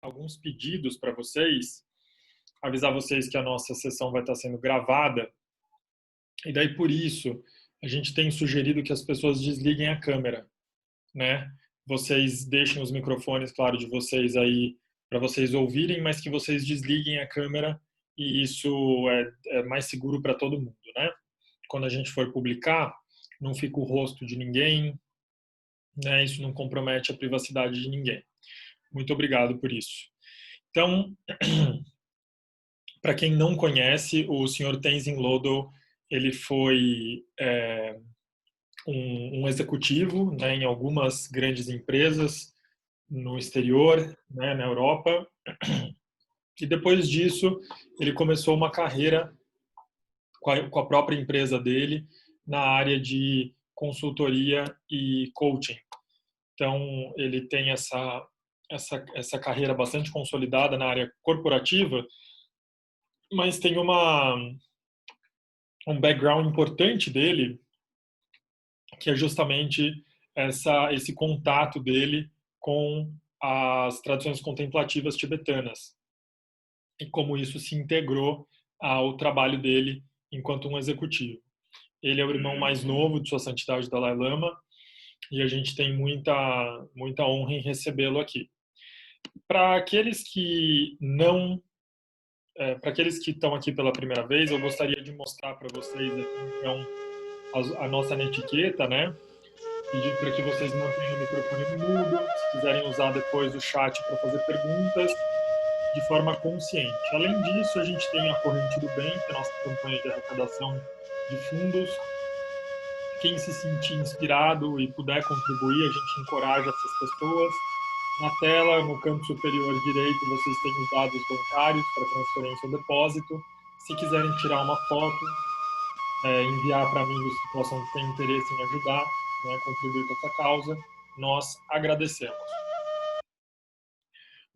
alguns pedidos para vocês, avisar vocês que a nossa sessão vai estar sendo gravada, e daí por isso a gente tem sugerido que as pessoas desliguem a câmera, né? Vocês deixem os microfones, claro, de vocês aí para vocês ouvirem, mas que vocês desliguem a câmera, e isso é mais seguro para todo mundo, né? Quando a gente for publicar, não fica o rosto de ninguém, né? Isso não compromete a privacidade de ninguém. Muito obrigado por isso. Então, para quem não conhece, o senhor Tenzin Lodoe, ele foi um executivo, né, em algumas grandes empresas no exterior, né, na Europa. E depois disso, ele começou uma carreira com a própria empresa dele na área de consultoria e coaching. Então, ele tem essa carreira bastante consolidada na área corporativa, mas tem um background importante dele, que é justamente esse contato dele com as tradições contemplativas tibetanas e como isso se integrou ao trabalho dele enquanto um executivo. Ele é o irmão mais novo de Sua Santidade Dalai Lama e a gente tem muita honra em recebê-lo aqui. Para aqueles que estão aqui pela primeira vez, eu gostaria de mostrar para vocês aqui, então, a nossa netiqueta, né? Pedir para que vocês mantenham o microfone mudo, se quiserem usar depois o chat para fazer perguntas, de forma consciente. Além disso, a gente tem a Corrente do Bem, que é a nossa campanha de arrecadação de fundos. Quem se sentir inspirado e puder contribuir, a gente encoraja essas pessoas. Na tela, no canto superior direito, vocês têm os dados bancários para transferência ou depósito. Se quiserem tirar uma foto, enviar para amigos que possam ter interesse em ajudar, né, contribuir com essa causa, nós agradecemos.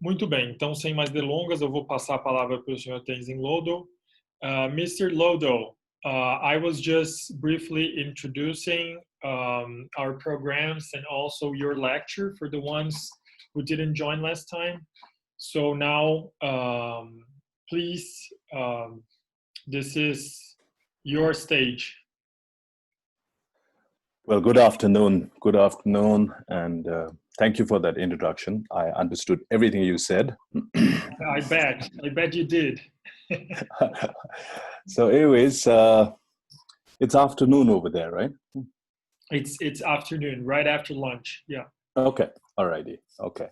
Muito bem, então, sem mais delongas, eu vou passar a palavra para o Sr. Tenzin Lodoe. Mr. Lodoe, I was just briefly introducing our programs and also your lecture for the ones who didn't join last time. So now, please, this is your stage. Well, good afternoon, and thank you for that introduction. I understood everything you said. I bet you did. So anyways, it's afternoon over there, right? It's afternoon, right after lunch, yeah. Okay, alrighty, okay.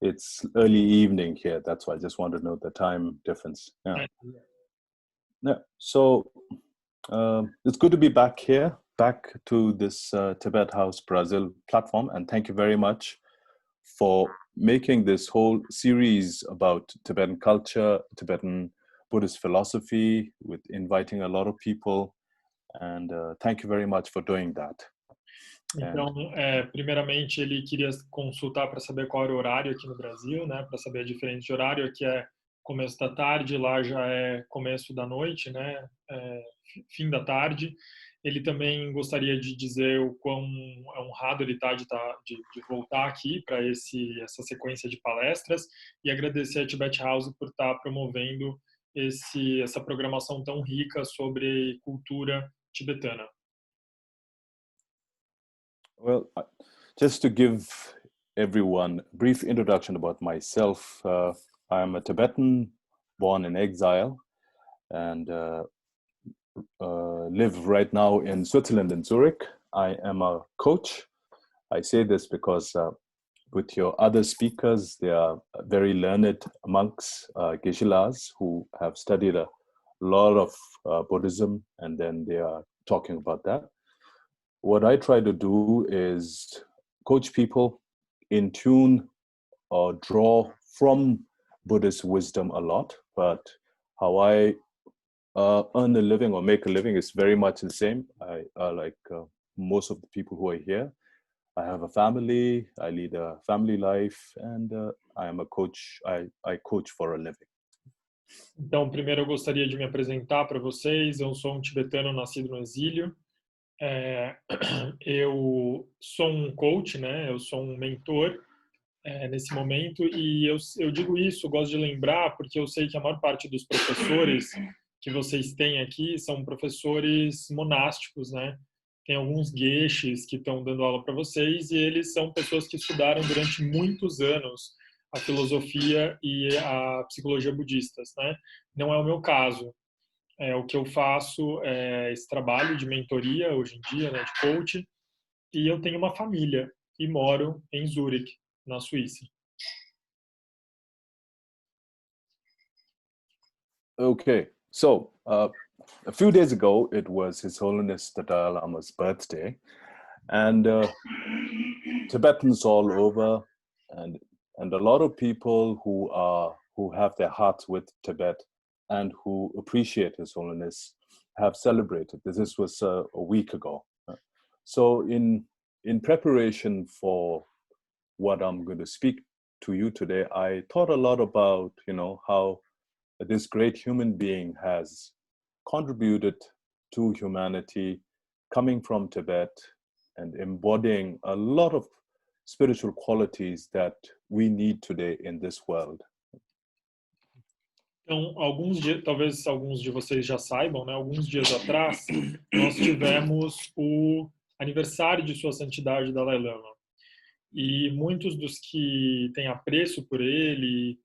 It's early evening here, that's why I just wanted to know the time difference. Yeah. So it's good to be back here. Back to this Tibet House Brazil platform, and thank you very much for making this whole series about Tibetan culture, Tibetan Buddhist philosophy, with inviting a lot of people, and thank you very much for doing that. Então, primeiramente, ele queria consultar para saber qual era o horário aqui no Brasil, né? Para saber a diferença de horário. Aqui é começo da tarde, lá já é começo da noite, né? Fim da tarde. Ele também gostaria de dizer o quão honrado ele está de voltar aqui para essa sequência de palestras e agradecer a Tibet House por estar promovendo essa programação tão rica sobre cultura tibetana. Well, just to give everyone a brief introduction about myself, I am a Tibetan born in exile and live right now in Switzerland, in Zurich. I am a coach. I say this because with your other speakers, they are very learned monks, geshe-las, who have studied a lot of Buddhism, and then they are talking about that. What I try to do is coach people in tune or draw from Buddhist wisdom a lot, but how I earn a living or make a living is very much the same. Like most of the people who are here, I have a family, I lead a family life, and I am a coach. I coach for a living. Então, primeiro eu gostaria de me apresentar para vocês. Eu sou um tibetano nascido no exílio. Eu sou um coach, né? Eu sou um mentor. nesse momento, e eu digo isso, gosto de lembrar, porque eu sei que a maior parte dos professores que vocês têm aqui são professores monásticos, né? Tem alguns geshes que estão dando aula para vocês, e eles são pessoas que estudaram durante muitos anos a filosofia e a psicologia budistas, né? Não é o meu caso. O que eu faço é esse trabalho de mentoria hoje em dia, né, de coach, e eu tenho uma família e moro em Zurique, na Suíça. Okay, so a few days ago, it was His Holiness the Dalai Lama's birthday, and Tibetans all over, and a lot of people who have their hearts with Tibet and who appreciate His Holiness have celebrated. This was a week ago. So in preparation for what I'm going to speak to you today, I thought a lot about, how this great human being has contributed to humanity, coming from Tibet and embodying a lot of spiritual qualities that we need today in this world. Então, talvez alguns de vocês já saibam, né? Alguns dias atrás, nós tivemos o aniversário de Sua Santidade Dalai Lama. E muitos dos que têm apreço por ele,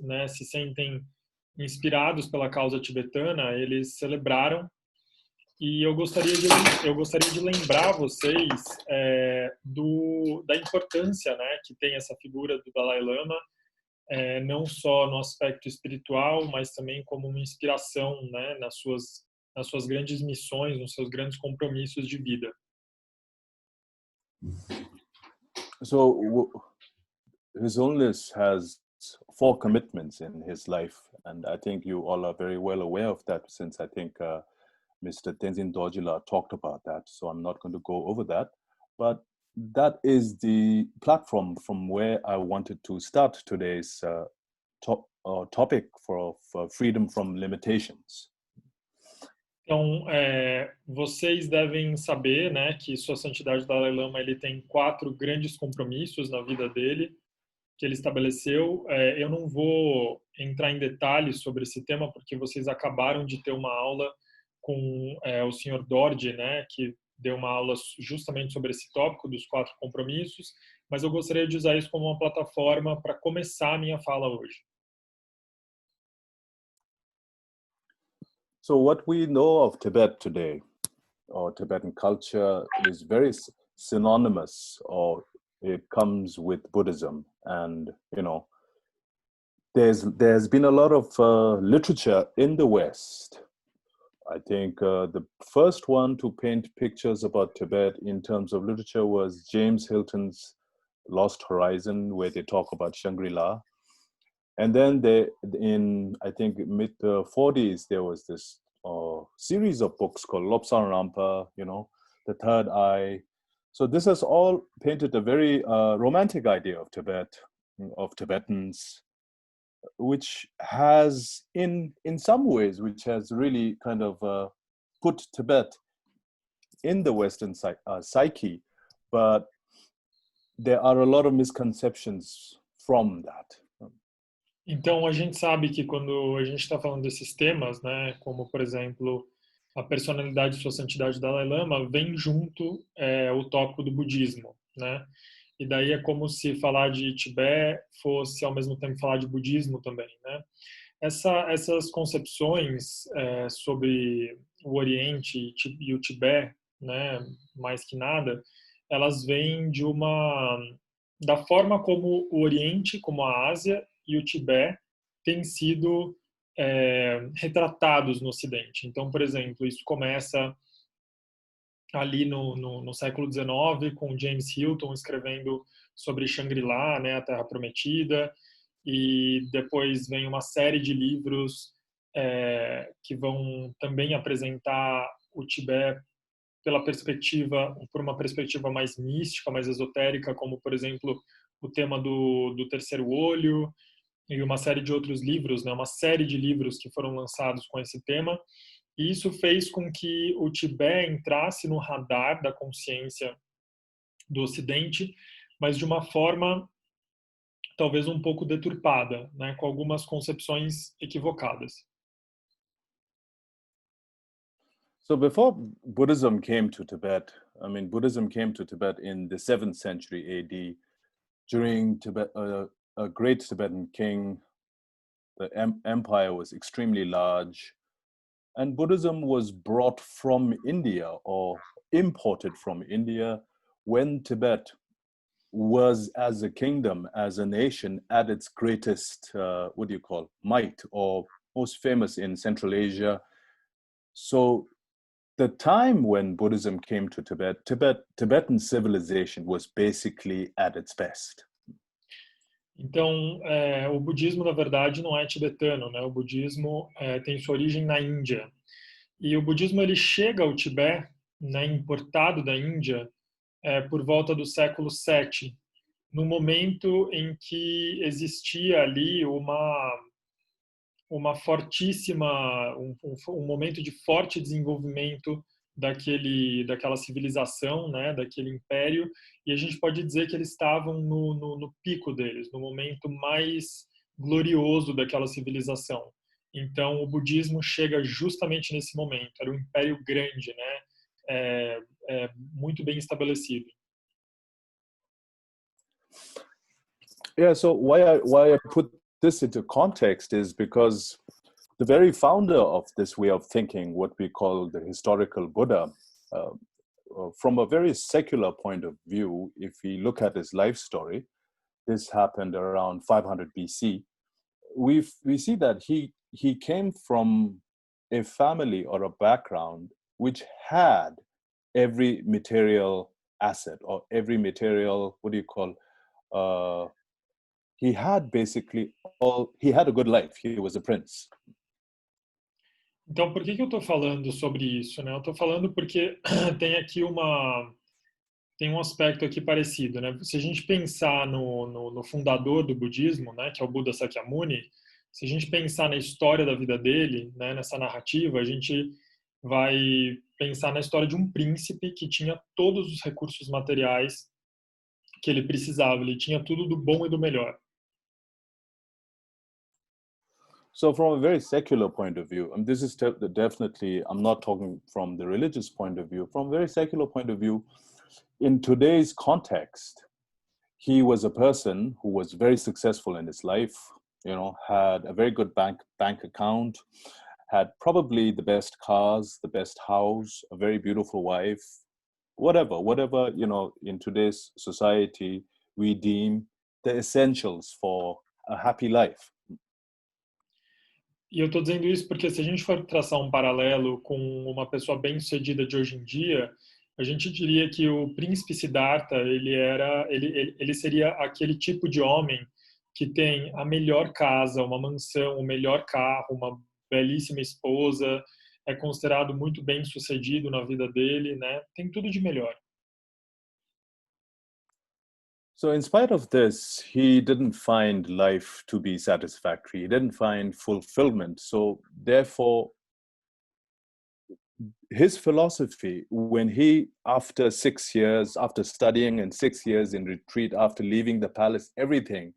né, se sentem inspirados pela causa tibetana, eles celebraram. E eu gostaria de lembrar vocês da importância, né, que tem essa figura do Dalai Lama, não só no aspecto espiritual, mas também como uma inspiração, né, nas suas grandes missões, nos seus grandes compromissos de vida. So His Holiness has 4 commitments in his life, and I think you all are very well aware of that, since I think Mr. Tenzin Lodoe talked about that, so I'm not going to go over that. But that is the platform from where I wanted to start today's topic for freedom from limitations. Então, vocês devem saber, né, que Sua Santidade Dalai Lama ele tem 4 grandes compromissos na vida dele, que ele estabeleceu. Eu não vou entrar em detalhes sobre esse tema, porque vocês acabaram de ter uma aula com o Sr. Dorje, né, que deu uma aula justamente sobre esse tópico dos 4 compromissos, mas eu gostaria de usar isso como uma plataforma para começar a minha fala hoje. So what we know of Tibet today, or Tibetan culture, is very synonymous, or it comes with Buddhism. And, there's been a lot of literature in the West. I think the first one to paint pictures about Tibet in terms of literature was James Hilton's Lost Horizon, where they talk about Shangri-La. And then in, I think, mid-40s, there was this series of books called Lobsang Rampa, The Third Eye. So this has all painted a very romantic idea of Tibet, of Tibetans, which has, in some ways, which has really kind of put Tibet in the Western psyche. But there are a lot of misconceptions from that. Então, a gente sabe que quando a gente está falando desses temas, né, como, por exemplo, a personalidade de Sua Santidade Dalai Lama, vem junto o tópico do budismo, né? E daí é como se falar de Tibete fosse, ao mesmo tempo, falar de budismo também, né? Essas concepções sobre o Oriente e o Tibete, né, mais que nada, elas vêm da forma como o Oriente, como a Ásia e o Tibete têm sido retratados no Ocidente. Então, por exemplo, isso começa ali no século XIX, com James Hilton escrevendo sobre Shangri-La, né, a Terra Prometida, e depois vem uma série de livros que vão também apresentar o Tibete por uma perspectiva mais mística, mais esotérica, como, por exemplo, o tema do terceiro olho, e uma série de outros livros, né, uma série de livros que foram lançados com esse tema. E isso fez com que o Tibete entrasse no radar da consciência do Ocidente, mas de uma forma talvez um pouco deturpada, né, com algumas concepções equivocadas. So before Buddhism came to Tibet, I mean, Buddhism came to Tibet in the 7th century AD during Tibet, a great Tibetan king. The empire was extremely large, and Buddhism was brought from India or imported from India when Tibet was, as a kingdom, as a nation, at its greatest, might, or most famous in Central Asia. So the time when Buddhism came to Tibetan civilization was basically at its best. Então, o budismo, na verdade, não é tibetano, né? O budismo tem sua origem na Índia. E o budismo ele chega ao Tibete, né, importado da Índia, por volta do século VII, no momento em que existia ali uma fortíssima, um momento de forte desenvolvimento daquela civilização, né, daquele império, e a gente pode dizer que eles estavam no pico deles, no momento mais glorioso daquela civilização. Então, o budismo chega justamente nesse momento. Era um império grande, né, muito bem estabelecido. Yeah, so why I put this into context is because the very founder of this way of thinking, what we call the historical Buddha, from a very secular point of view, if we look at his life story, this happened around 500 BC. We see that he came from a family or a background which had every material asset or every material, he had basically he had a good life. He was a prince. Então, por que eu estou falando sobre isso, né? Eu estou falando porque tem um aspecto aqui parecido, né? Se a gente pensar no fundador do budismo, né, que é o Buda Sakyamuni, se a gente pensar na história da vida dele, né, nessa narrativa, a gente vai pensar na história de um príncipe que tinha todos os recursos materiais que ele precisava, ele tinha tudo do bom e do melhor. So from a very secular point of view, and this is definitely, I'm not talking from the religious point of view, from a very secular point of view, in today's context, he was a person who was very successful in his life, had a very good bank account, had probably the best cars, the best house, a very beautiful wife, whatever, in today's society, we deem the essentials for a happy life. E eu estou dizendo isso porque se a gente for traçar um paralelo com uma pessoa bem-sucedida de hoje em dia, a gente diria que o príncipe Siddhartha, ele seria aquele tipo de homem que tem a melhor casa, uma mansão, o melhor carro, uma belíssima esposa, é considerado muito bem-sucedido na vida dele, né? Tem tudo de melhor. So in spite of this, he didn't find life to be satisfactory. He didn't find fulfillment. So therefore, his philosophy, when he, after studying and 6 years in retreat, after leaving the palace, everything,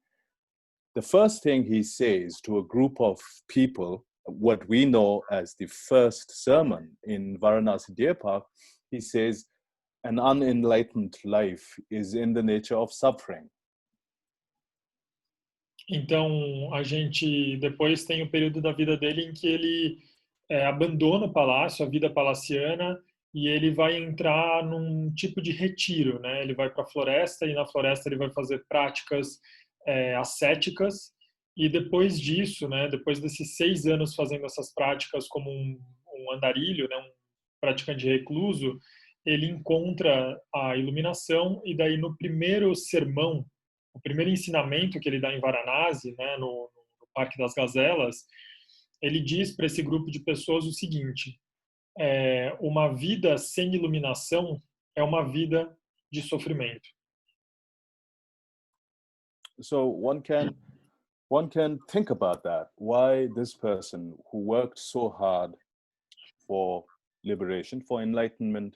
the first thing he says to a group of people, what we know as the first sermon in Varanasi Deer Park, he says, an unenlightened life is in the nature of suffering. Então, a gente depois tem o período da vida dele em que ele abandona o palácio, a vida palaciana, e ele vai entrar num tipo de retiro, né? Ele vai para a floresta e na floresta ele vai fazer práticas ascéticas, e depois disso, né, depois desses 6 anos fazendo essas práticas como um andarilho, né, um praticante recluso, ele encontra a iluminação, e daí no primeiro sermão, o primeiro ensinamento que ele dá em Varanasi, né, no Parque das Gazelas, ele diz para esse grupo de pessoas o seguinte: uma vida sem iluminação é uma vida de sofrimento. So one can think about that. Why this person who worked so hard for liberation, for enlightenment,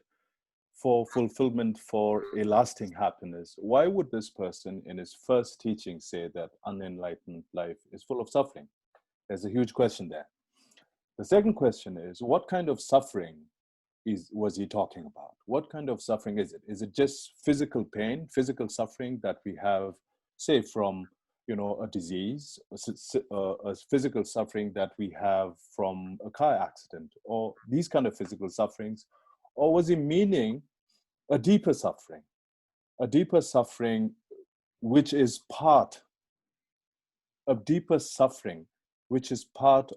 for fulfillment, for a lasting happiness, why would this person in his first teaching say that unenlightened life is full of suffering? There's a huge question there. The second question is, what kind of suffering was he talking about? What kind of suffering is it? Is it just physical pain, physical suffering that we have, say, from a disease, a physical suffering that we have from a car accident, or these kind of physical sufferings? Or was he meaning a deeper suffering which is part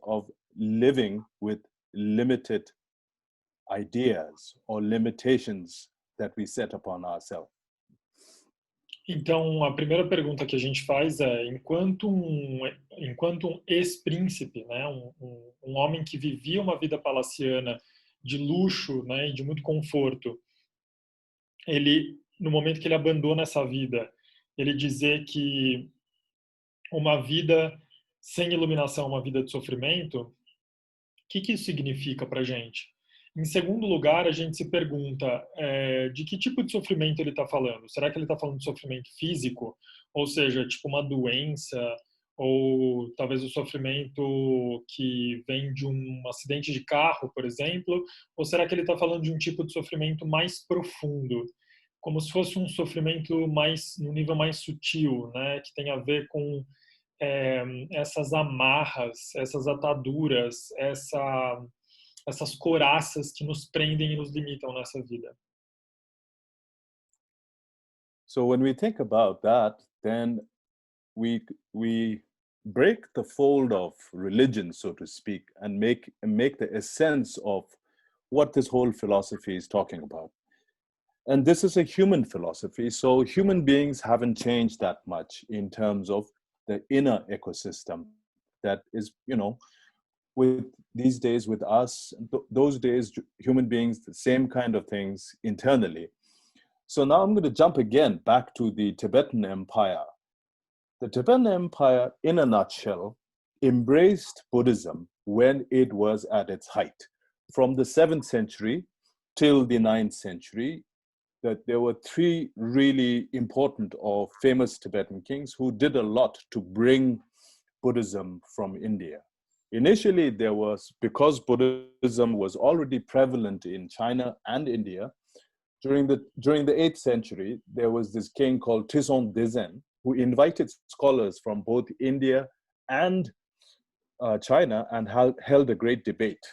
of living with limited ideas or limitations that we set upon ourselves? Então, a primeira pergunta que a gente faz é, enquanto um ex-príncipe, né, um homem que vivia uma vida palaciana de luxo, né, e de muito conforto, ele, no momento que ele abandona essa vida, ele dizer que uma vida sem iluminação é uma vida de sofrimento, o que isso significa para a gente? Em segundo lugar, a gente se pergunta de que tipo de sofrimento ele está falando. Será que ele está falando de sofrimento físico? Ou seja, tipo uma doença, ou talvez o sofrimento que vem de um acidente de carro, por exemplo? Ou será que ele está falando de um tipo de sofrimento mais profundo? Como se fosse um sofrimento mais no nível mais sutil, né? Que tem a ver com essas amarras, essas ataduras, essas couraças que nos prendem e nos limitam nessa vida. So when we think about that, then we break the fold of religion, so to speak, and make the essence of what this whole philosophy is talking about. And this is a human philosophy, so human beings haven't changed that much in terms of the inner ecosystem that is, with these days with us, those days, human beings, the same kind of things internally. So now I'm going to jump again back to the Tibetan Empire. The Tibetan Empire, in a nutshell, embraced Buddhism when it was at its height. From the 7th century till the 9th century, that there were 3 really important or famous Tibetan kings who did a lot to bring Buddhism from India. Initially, because Buddhism was already prevalent in China and India, during the 8th century, there was this king called Tenzin Lodoe, who invited scholars from both India and China and held a great debate.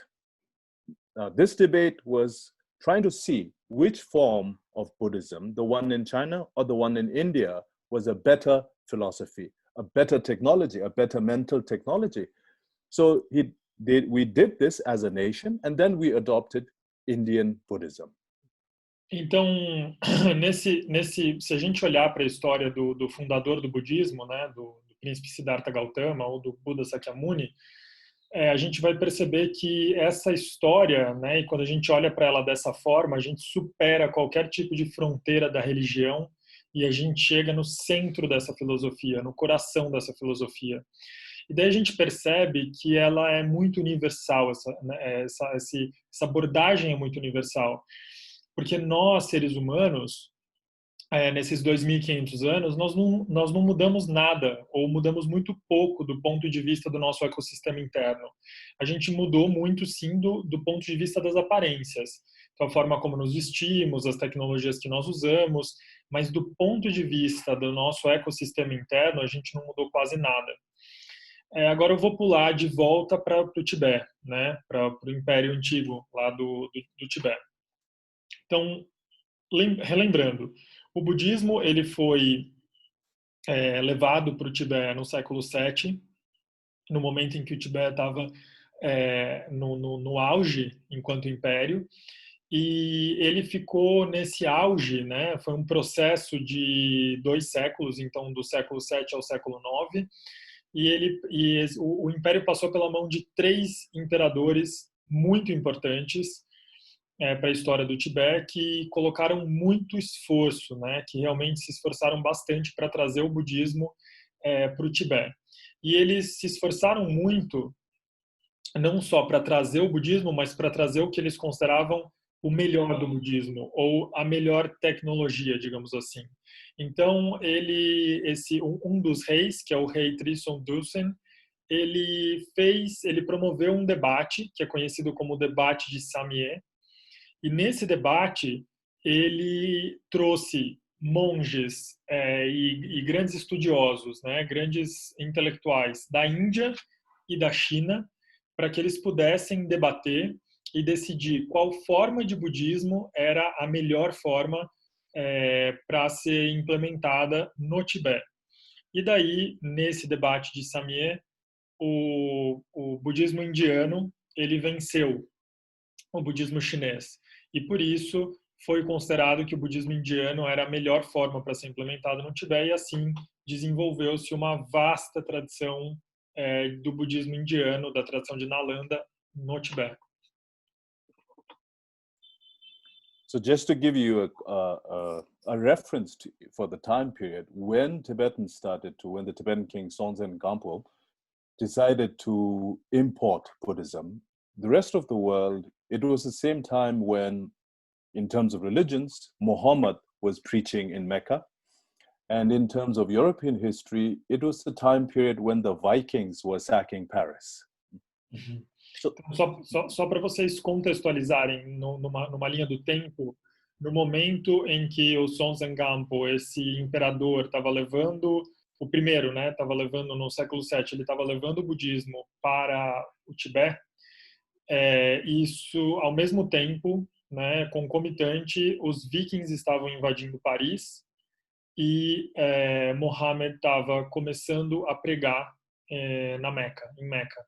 This debate was trying to see which form of Buddhism, the one in China or the one in India, was a better philosophy, a better technology, a better mental technology. So we did this as a nation, and then we adopted Indian Buddhism. Então, se a gente olhar para a história do fundador do budismo, né, do príncipe Siddhartha Gautama ou do Buda Sakyamuni, a gente vai perceber que essa história, né, e quando a gente olha para ela dessa forma, a gente supera qualquer tipo de fronteira da religião e a gente chega no centro dessa filosofia, no coração dessa filosofia. E daí a gente percebe que ela é muito universal, essa abordagem é muito universal. Porque nós, seres humanos, nesses 2.500 anos, nós não mudamos nada, ou mudamos muito pouco do ponto de vista do nosso ecossistema interno. A gente mudou muito, sim, do ponto de vista das aparências. Então, a forma como nos vestimos, as tecnologias que nós usamos, mas do ponto de vista do nosso ecossistema interno, a gente não mudou quase nada. Agora eu vou pular de volta para o Tibete, né, para o Império Antigo, lá do Tibete. Então, relembrando, o budismo ele foi levado para o Tibete no século VII, no momento em que o Tibete estava no auge enquanto império, e ele ficou nesse auge, né? Foi um processo de 2 séculos, então do século VII ao século IX, e o império passou pela mão de 3 imperadores muito importantes para a história do Tibete, que colocaram muito esforço, né, que realmente se esforçaram bastante para trazer o budismo para o Tibete. E eles se esforçaram muito, não só para trazer o budismo, mas para trazer o que eles consideravam o melhor do budismo, ou a melhor tecnologia, digamos assim. Então, um dos reis, que é o rei Trisong Dusen, ele promoveu um debate, que é conhecido como o debate de Samye, e nesse debate ele trouxe monges e grandes estudiosos, né, grandes intelectuais da Índia e da China, para que eles pudessem debater e decidir qual forma de budismo era a melhor forma para ser implementada no Tibete. E daí, nesse debate de Samye, o budismo indiano ele venceu o budismo chinês. E por isso foi considerado que o budismo indiano era a melhor forma para ser implementado no Tibete, e assim desenvolveu-se uma vasta tradição do budismo indiano, da tradição de Nalanda, no Tibete. So just to give you a reference for the time period, when the Tibetan king Tenzin Lodoe decided to import Buddhism, the rest of the world, it was the same time when, in terms of religions, Muhammad was preaching in Mecca. And in terms of European history, it was the time period when the Vikings were sacking Paris. Uhum. Então, só para vocês contextualizarem numa linha do tempo, no momento em que o Tenzin Lodoe, esse imperador, estava levando o primeiro, né, estava levando no século VII, ele estava levando o budismo para o Tibete. Isso, ao mesmo tempo, né, concomitante, os vikings estavam invadindo Paris e Mohammed estava começando a pregar em Meca.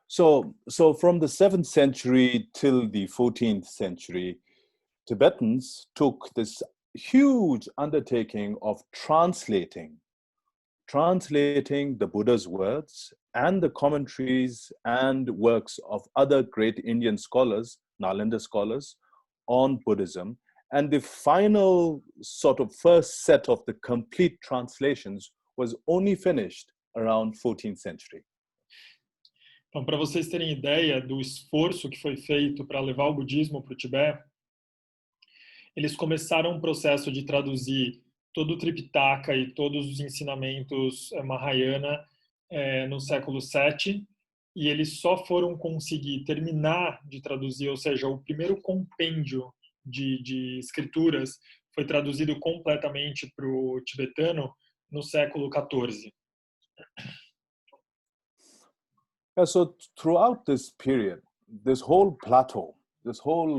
So from the 7th century till the 14th century, Tibetans took this huge undertaking of translating the Buddha's words and the commentaries and works of other great Indian scholars, Nalanda scholars, on Buddhism. And the final sort of first set of the complete translations was only finished around 14th century. Então, para vocês terem ideia do esforço que foi feito para levar o budismo para o Tibete, eles começaram um processo de traduzir todo o Tripitaka e todos os ensinamentos Mahayana no século VII, e eles só foram conseguir terminar de traduzir, ou seja, o primeiro compêndio de escrituras foi traduzido completamente para o tibetano no século XIV. So throughout this period, this whole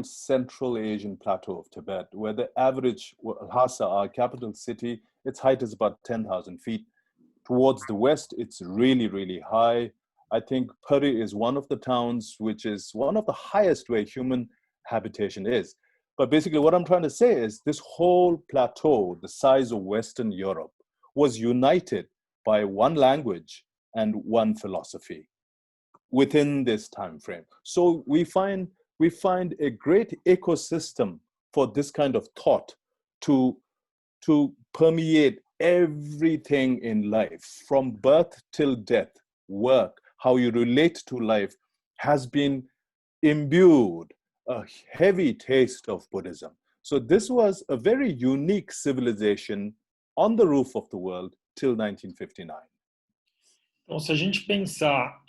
Central Asian plateau of Tibet, where the average Lhasa, our capital city, its height is about 10,000 feet. Towards the west, it's really, really high. I think Puri is one of the towns which is one of the highest where human habitation is. But basically what I'm trying to say is this whole plateau, the size of Western Europe, was united by one language and one philosophy within this time frame. So we find a great ecosystem for this kind of thought to permeate everything in life, from birth till death. Work, how you relate to life, has been imbued a heavy taste of Buddhism. So this was a very unique civilization on the roof of the world till 1959. Então, se a gente pensar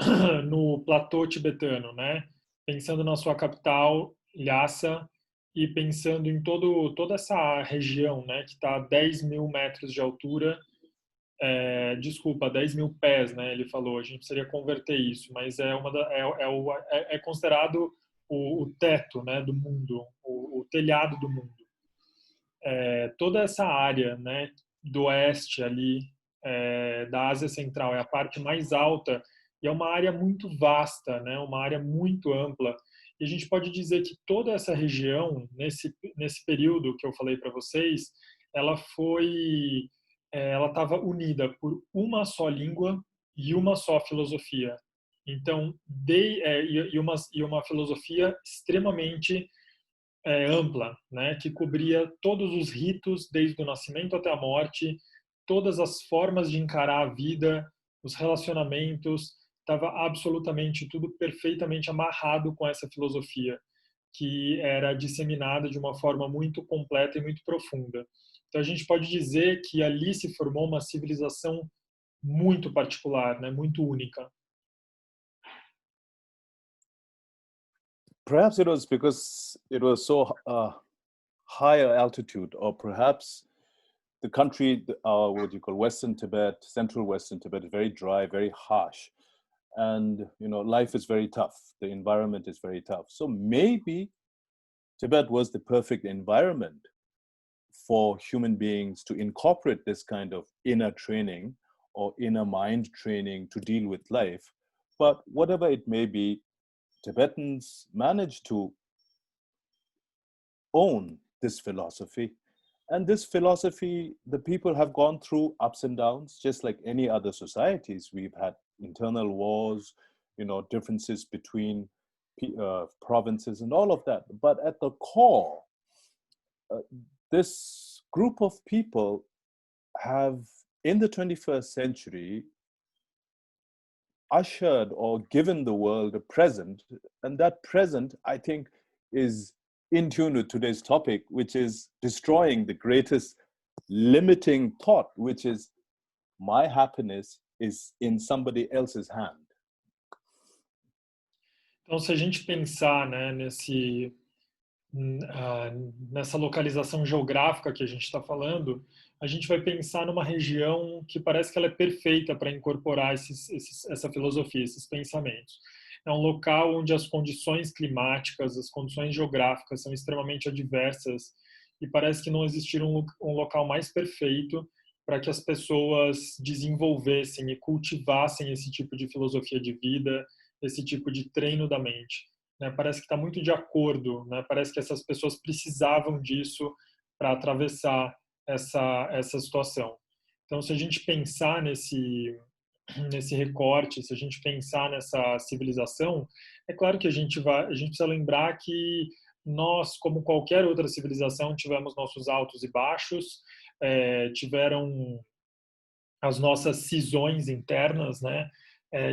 no platô tibetano, né, pensando na sua capital, Lhasa, e pensando em toda essa região, né, que está a 10 mil metros de altura, 10 mil pés, né, ele falou, a gente precisaria converter isso, mas é considerado o teto, né, do mundo, o telhado do mundo. Toda essa área, né, do oeste ali, da Ásia Central, é a parte mais alta e é uma área muito vasta, né, uma área muito ampla. E a gente pode dizer que toda essa região, nesse período que eu falei para vocês, ela estava unida por uma só língua e uma só filosofia. Então, uma filosofia extremamente ampla, né, que cobria todos os ritos, desde o nascimento até a morte, todas as formas de encarar a vida, os relacionamentos, estava absolutamente tudo perfeitamente amarrado com essa filosofia, que era disseminada de uma forma muito completa e muito profunda. Então a gente pode dizer que ali se formou uma civilização muito particular, né, muito única. Perhaps it was because it was so higher altitude, or perhaps the country, what you call Western Tibet, central Western Tibet, is very dry, very harsh. And, life is very tough. The environment is very tough. So maybe Tibet was the perfect environment for human beings to incorporate this kind of inner training or inner mind training to deal with life. But whatever it may be, Tibetans managed to own this philosophy. And this philosophy, the people have gone through ups and downs, just like any other societies. We've had internal wars, differences between provinces and all of that. But at the core, this group of people have, in the 21st century, ushered or given the world a present. And that present, I think, is in tune with today's topic, which is destroying the greatest limiting thought, which is my happiness is in somebody else's hand. Então, se a gente pensar, né, nessa localização geográfica que a gente está falando, a gente vai pensar numa região que parece que ela é perfeita para incorporar essa filosofia, esses pensamentos. É um local onde as condições climáticas, as condições geográficas são extremamente adversas e parece que não existir um local mais perfeito para que as pessoas desenvolvessem e cultivassem esse tipo de filosofia de vida, esse tipo de treino da mente. Né? Parece que está muito de acordo, né? Parece que essas pessoas precisavam disso para atravessar essa situação. Então, se a gente pensar nesse recorte, se a gente pensar nessa civilização, é claro que a gente precisa lembrar que nós, como qualquer outra civilização, tivemos nossos altos e baixos, tiveram as nossas cisões internas, né?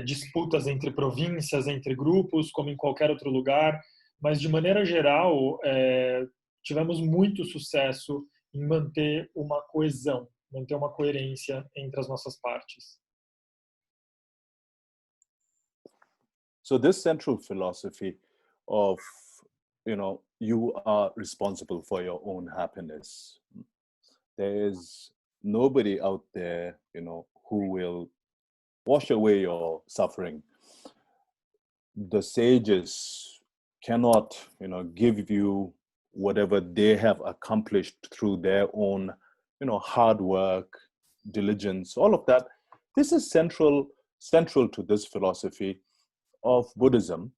Disputas entre províncias, entre grupos, como em qualquer outro lugar, mas de maneira geral tivemos muito sucesso em manter uma coesão, manter uma coerência entre as nossas partes. So this central philosophy of, you are responsible for your own happiness. There is nobody out there, who will wash away your suffering. The sages cannot, give you whatever they have accomplished through their own, hard work, diligence, all of that. This is central to this philosophy of Buddhism.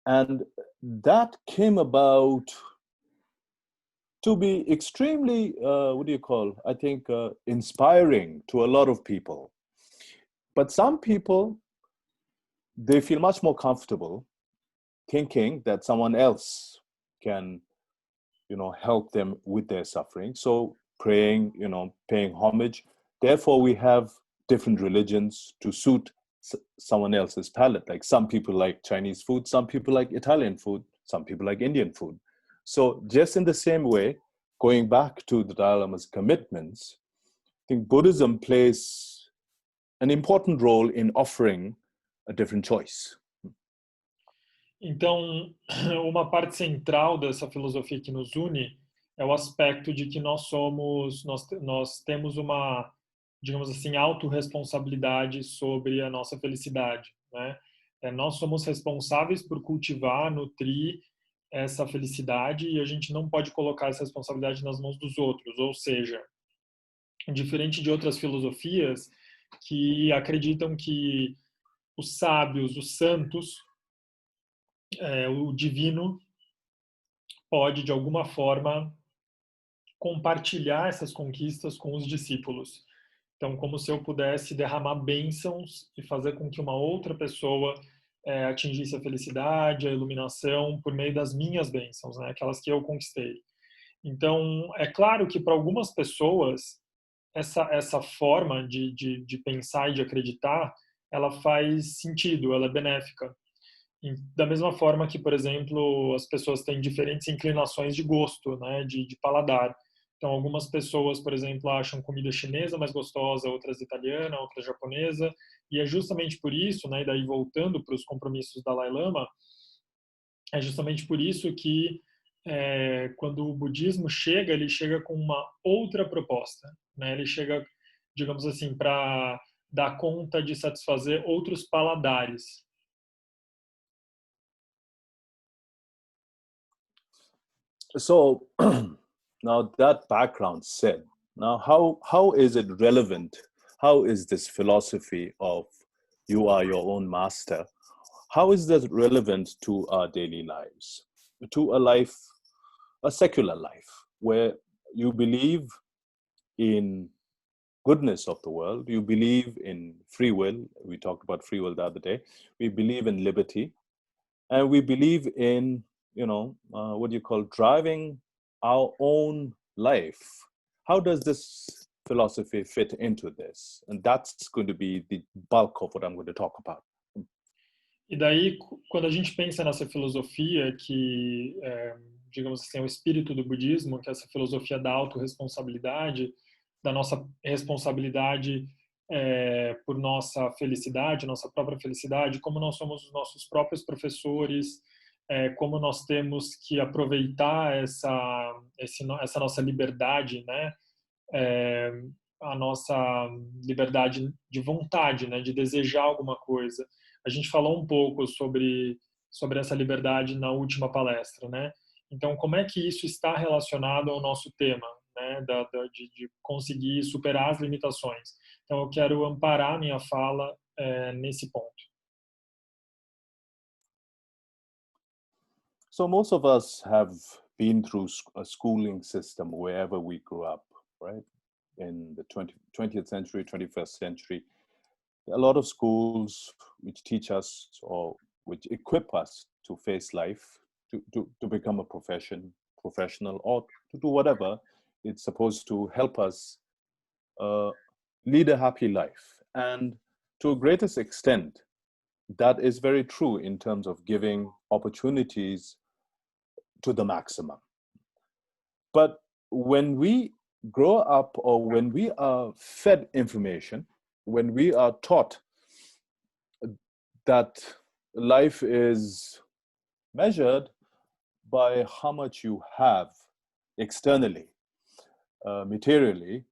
And that came about to be extremely, I think, inspiring to a lot of people. But some people, they feel much more comfortable thinking that someone else can, help them with their suffering. So praying, paying homage. Therefore, we have different religions to suit someone else's palate. Like some people like Chinese food, some people like Italian food, some people like Indian food. So just in the same way, going back to the Dalai Lama's commitments, I think Buddhism plays an important role in offering a different choice. Então, uma parte central dessa filosofia que nos une é o aspecto de que nós temos uma, digamos assim, autorresponsabilidade sobre a nossa felicidade, né? Nós somos responsáveis por cultivar, nutrir essa felicidade e a gente não pode colocar essa responsabilidade nas mãos dos outros, ou seja, diferente de outras filosofias que acreditam que os sábios, os santos, o divino pode, de alguma forma, compartilhar essas conquistas com os discípulos. Então, como se eu pudesse derramar bênçãos e fazer com que uma outra pessoa atingisse a felicidade, a iluminação, por meio das minhas bênçãos, né? Aquelas que eu conquistei. Então, é claro que para algumas pessoas, essa forma de pensar e de acreditar, ela faz sentido, ela é benéfica. Da mesma forma que, por exemplo, as pessoas têm diferentes inclinações de gosto, né, de paladar. Então, algumas pessoas, por exemplo, acham comida chinesa mais gostosa, outras italiana, outras japonesa, e é justamente por isso, né, e daí voltando para os compromissos da Dalai Lama, é justamente por isso que quando o budismo chega, ele chega com uma outra proposta, né? Ele chega, digamos assim, para dar conta de satisfazer outros paladares. So now that background said, now how is it relevant? How is this philosophy of you are your own master? How is that relevant to our daily lives, to a life, a secular life, where you believe in goodness of the world, you believe in free will. We talked about free will the other day. We believe in liberty, and we believe in what do you call driving our own life. How does this philosophy fit into this? And that's going to be the bulk of what I'm going to talk about. E daí, quando a gente pensa nessa filosofia que, digamos assim, é o espírito do budismo, que é essa filosofia da autorresponsabilidade, da nossa responsabilidade por nossa felicidade, nossa própria felicidade, como nós somos os nossos próprios professores, como nós temos que aproveitar essa nossa liberdade, né? A nossa liberdade de vontade, né? De desejar alguma coisa. A gente falou um pouco sobre essa liberdade na última palestra, né? Então, como é que isso está relacionado ao nosso tema, né? De conseguir superar as limitações. Então, eu quero amparar minha fala nesse ponto. So most of us have been through a schooling system wherever we grew up, right? In the 20th century, 21st century, a lot of schools which teach us or which equip us to face life, to become a professional, or to do whatever. It's supposed to help us lead a happy life. And to a greatest extent, that is very true in terms of giving opportunities to the maximum. But when we grow up, or when we are fed information, when we are taught that life is measured by how much you have externally, materially,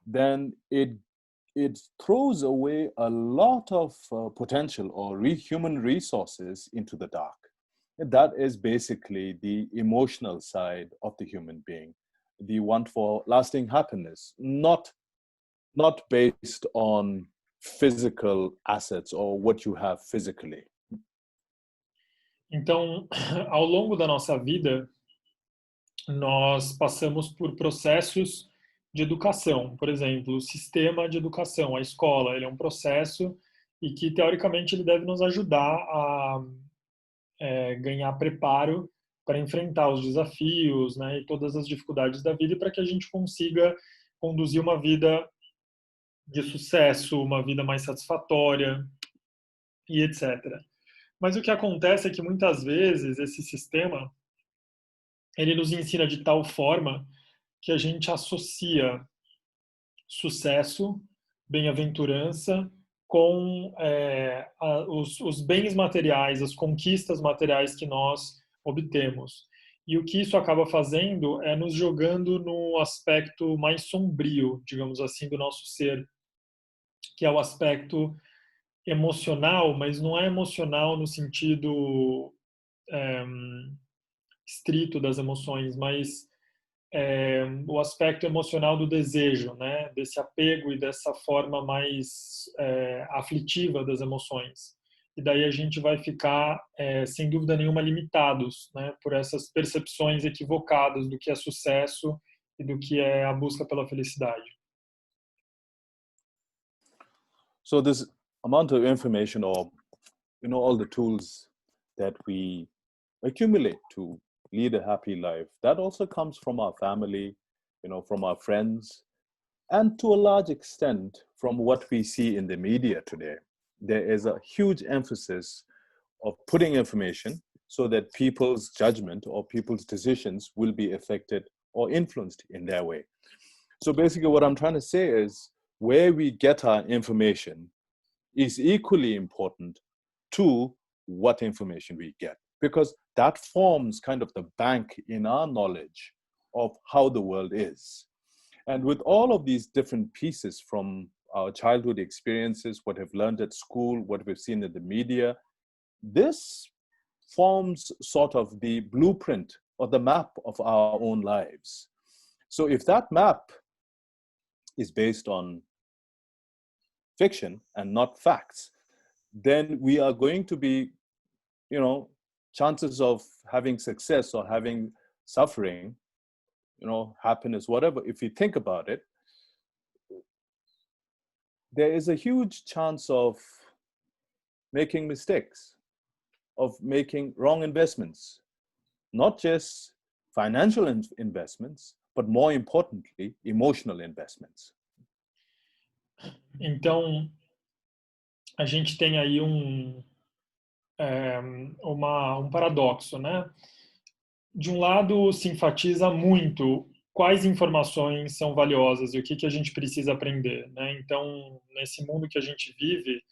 then it throws away a lot of potential or human resources into the dark. And that is basically the emotional side of the human being, the want for lasting happiness, not based on physical assets or what you have physically. Então, ao longo da nossa vida, nós passamos por processos de educação. Por exemplo, o sistema de educação, a escola, ele é um processo e que, teoricamente, ele deve nos ajudar a ganhar preparo para enfrentar os desafios, né, e todas as dificuldades da vida, e para que a gente consiga conduzir uma vida de sucesso, uma vida mais satisfatória e etc. Mas o que acontece é que muitas vezes esse sistema ele nos ensina de tal forma que a gente associa sucesso, bem-aventurança com os bens materiais, as conquistas materiais que nós obtemos. E o que isso acaba fazendo é nos jogando no aspecto mais sombrio, digamos assim, do nosso ser, que é o aspecto emocional, mas não é emocional no sentido estrito das emoções, mas o aspecto emocional do desejo, né? Desse apego e dessa forma mais aflitiva das emoções. E daí a gente vai ficar, sem dúvida nenhuma, limitados, né? Por essas percepções equivocadas do que é sucesso e do que é a busca pela felicidade. So this amount of information, or all the tools that we accumulate to lead a happy life, that also comes from our family, from our friends, and to a large extent from what we see in the media today. there is a huge emphasis of putting information so that people's judgment or people's decisions will be affected or influenced in their way. So basically what I'm trying to say is where we get our information is equally important to what information we get, because that forms kind of the bank in our knowledge of how the world is. And with all of these different pieces from our childhood experiences, what we've learned at school, what we've seen in the media, this forms sort of the blueprint or the map of our own lives. So if that map is based on fiction and not facts, then we are going to be, chances of having success or having suffering, happiness, whatever, if you think about it, there is a huge chance of making mistakes, of making wrong investments, not just financial investments, but more importantly, emotional investments. Então, a gente tem aí um paradoxo, né? De um lado, se enfatiza muito quais informações são valiosas e o que a gente precisa aprender, né? Então, nesse mundo que a gente vive,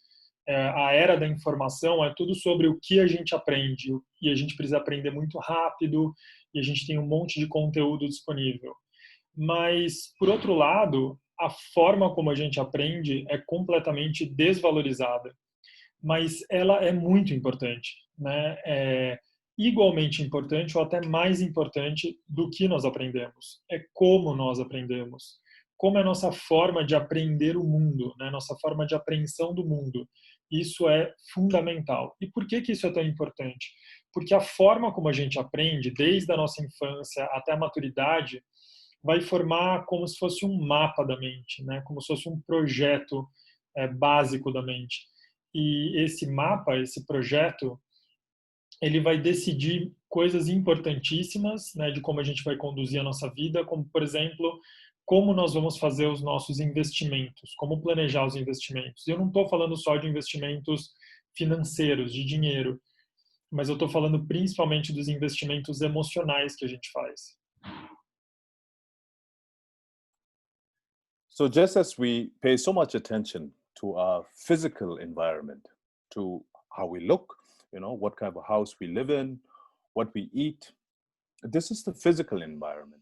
a era da informação é tudo sobre o que a gente aprende, e a gente precisa aprender muito rápido, e a gente tem um monte de conteúdo disponível. Mas, por outro lado, a forma como a gente aprende é completamente desvalorizada. Mas ela é muito importante, né? É igualmente importante ou até mais importante do que nós aprendemos. É como nós aprendemos. Como é a nossa forma de aprender o mundo, né? Nossa forma de apreensão do mundo. Isso é fundamental. E por que isso é tão importante? Porque a forma como a gente aprende, desde a nossa infância até a maturidade, vai formar como se fosse um mapa da mente, né? Como se fosse um projeto básico da mente. E esse mapa, esse projeto, ele vai decidir coisas importantíssimas, né, de como a gente vai conduzir a nossa vida, como, por exemplo, como nós vamos fazer os nossos investimentos, como planejar os investimentos. E eu não estou falando só de investimentos financeiros, de dinheiro, mas eu estou falando principalmente dos investimentos emocionais que a gente faz. So just as we pay so much attention to our physical environment, to how we look, what kind of a house we live in, what we eat, this is the physical environment.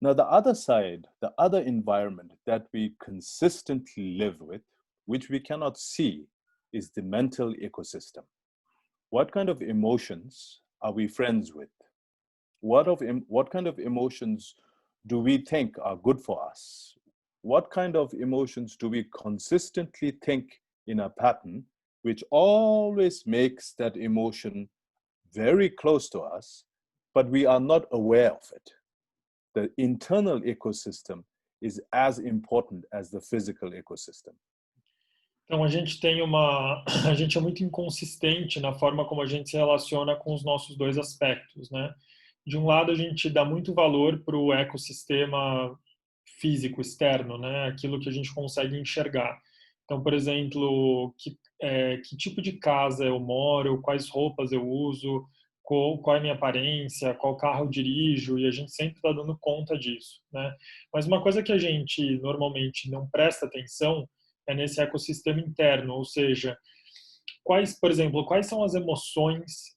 Now, the other side, the other environment that we consistently live with, which we cannot see, is the mental ecosystem. What kind of emotions are we friends with? What kind of emotions do we think are good for us? What kind of emotions do we consistently think in a pattern, which always makes that emotion very close to us, but we are not aware of it? The internal ecosystem is as important as the physical ecosystem. Então a gente é muito inconsistente na forma como a gente se relaciona com os nossos dois aspectos, né? De um lado a gente dá muito valor para o ecossistema físico externo, né? Aquilo que a gente consegue enxergar. Então, por exemplo, que tipo de casa eu moro, quais roupas eu uso, qual é a minha aparência, qual carro eu dirijo, e a gente sempre está dando conta disso, né? Mas uma coisa que a gente normalmente não presta atenção é nesse ecossistema interno, ou seja, por exemplo, quais são as emoções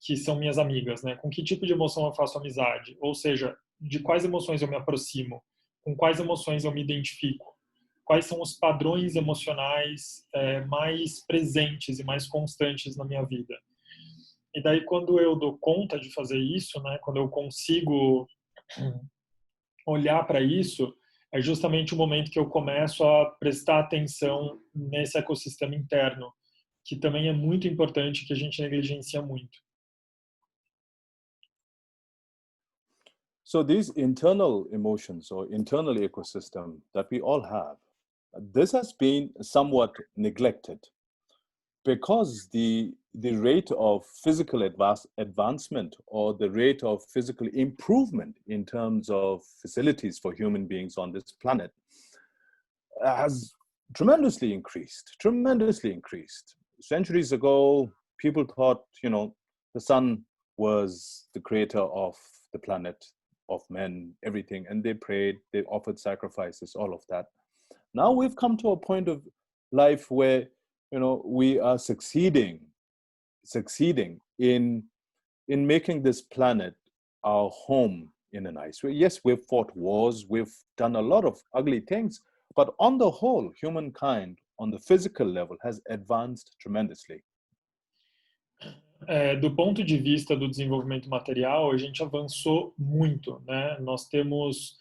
que são minhas amigas, né? Com que tipo de emoção eu faço amizade? Ou seja, de quais emoções eu me aproximo? Com quais emoções eu me identifico? Quais são os padrões emocionais mais presentes e mais constantes na minha vida? E daí, quando eu dou conta de fazer isso, né? Quando eu consigo olhar para isso, é justamente o momento que eu começo a prestar atenção nesse ecossistema interno, que também é muito importante, que a gente negligencia muito. So these internal emotions or internal ecosystem that we all have, this has been somewhat neglected because the rate of physical advancement or the rate of physical improvement in terms of facilities for human beings on this planet has tremendously increased, tremendously increased. Centuries ago, people thought, the sun was the creator of the planet, of men, everything, and they prayed, they offered sacrifices, all of that. Now we've come to a point of life where, we are succeeding in making this planet our home in a nice way. Yes, we've fought wars, we've done a lot of ugly things, but on the whole, humankind, on the physical level, has advanced tremendously. Do ponto de vista do desenvolvimento material, a gente avançou muito, né? Nós estamos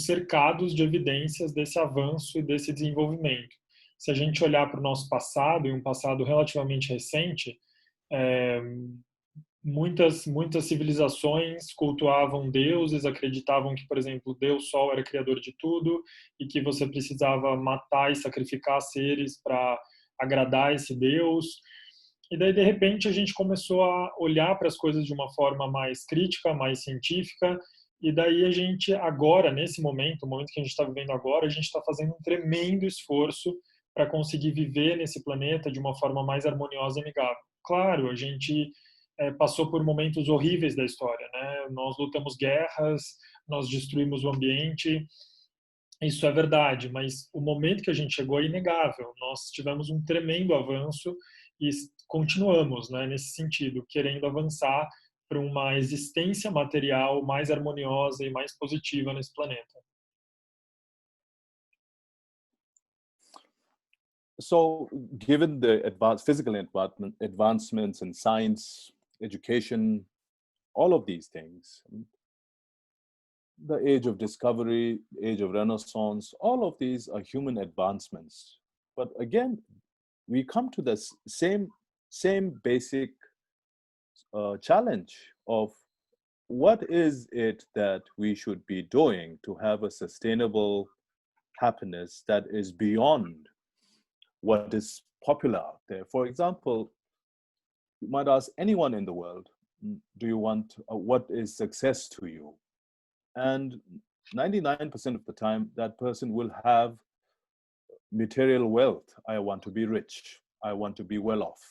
cercados de evidências desse avanço e desse desenvolvimento. Se a gente olhar para o nosso passado, e um passado relativamente recente, muitas civilizações cultuavam deuses, acreditavam que, por exemplo, Deus Sol era criador de tudo e que você precisava matar e sacrificar seres para agradar esse Deus. E daí, de repente, a gente começou a olhar para as coisas de uma forma mais crítica, mais científica, e daí a gente agora, nesse momento, o momento que a gente está vivendo agora, a gente está fazendo um tremendo esforço para conseguir viver nesse planeta de uma forma mais harmoniosa e amigável. Claro, a gente passou por momentos horríveis da história, né? Nós lutamos guerras, nós destruímos o ambiente, isso é verdade, mas o momento que a gente chegou é inegável. Nós tivemos um tremendo avanço e continuamos, né, nesse sentido, querendo avançar para uma existência material mais harmoniosa e mais positiva nesse planeta. So, given the physical advancements in science, education, all of these things, the age of discovery, age of Renaissance, all of these are human advancements. But again, we come to the same basic challenge of what is it that we should be doing to have a sustainable happiness that is beyond what is popular out there. For example, you might ask anyone in the world, do you want, what is success to you? And 99% of the time, that person will have material wealth. I want to be rich. I want to be well off.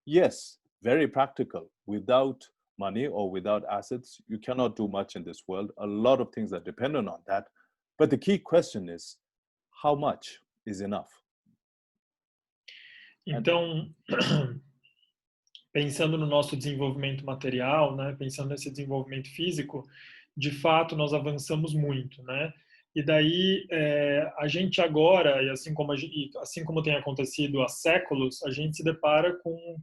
Yes, very practical. Without money or without assets, you cannot do much in this world. A lot of things are dependent on that. But the key question is, how much is enough? Então, pensando no nosso desenvolvimento material, né, pensando nesse desenvolvimento físico, de fato nós avançamos muito, né? E daí a gente agora, e assim como tem acontecido há séculos, a gente se depara com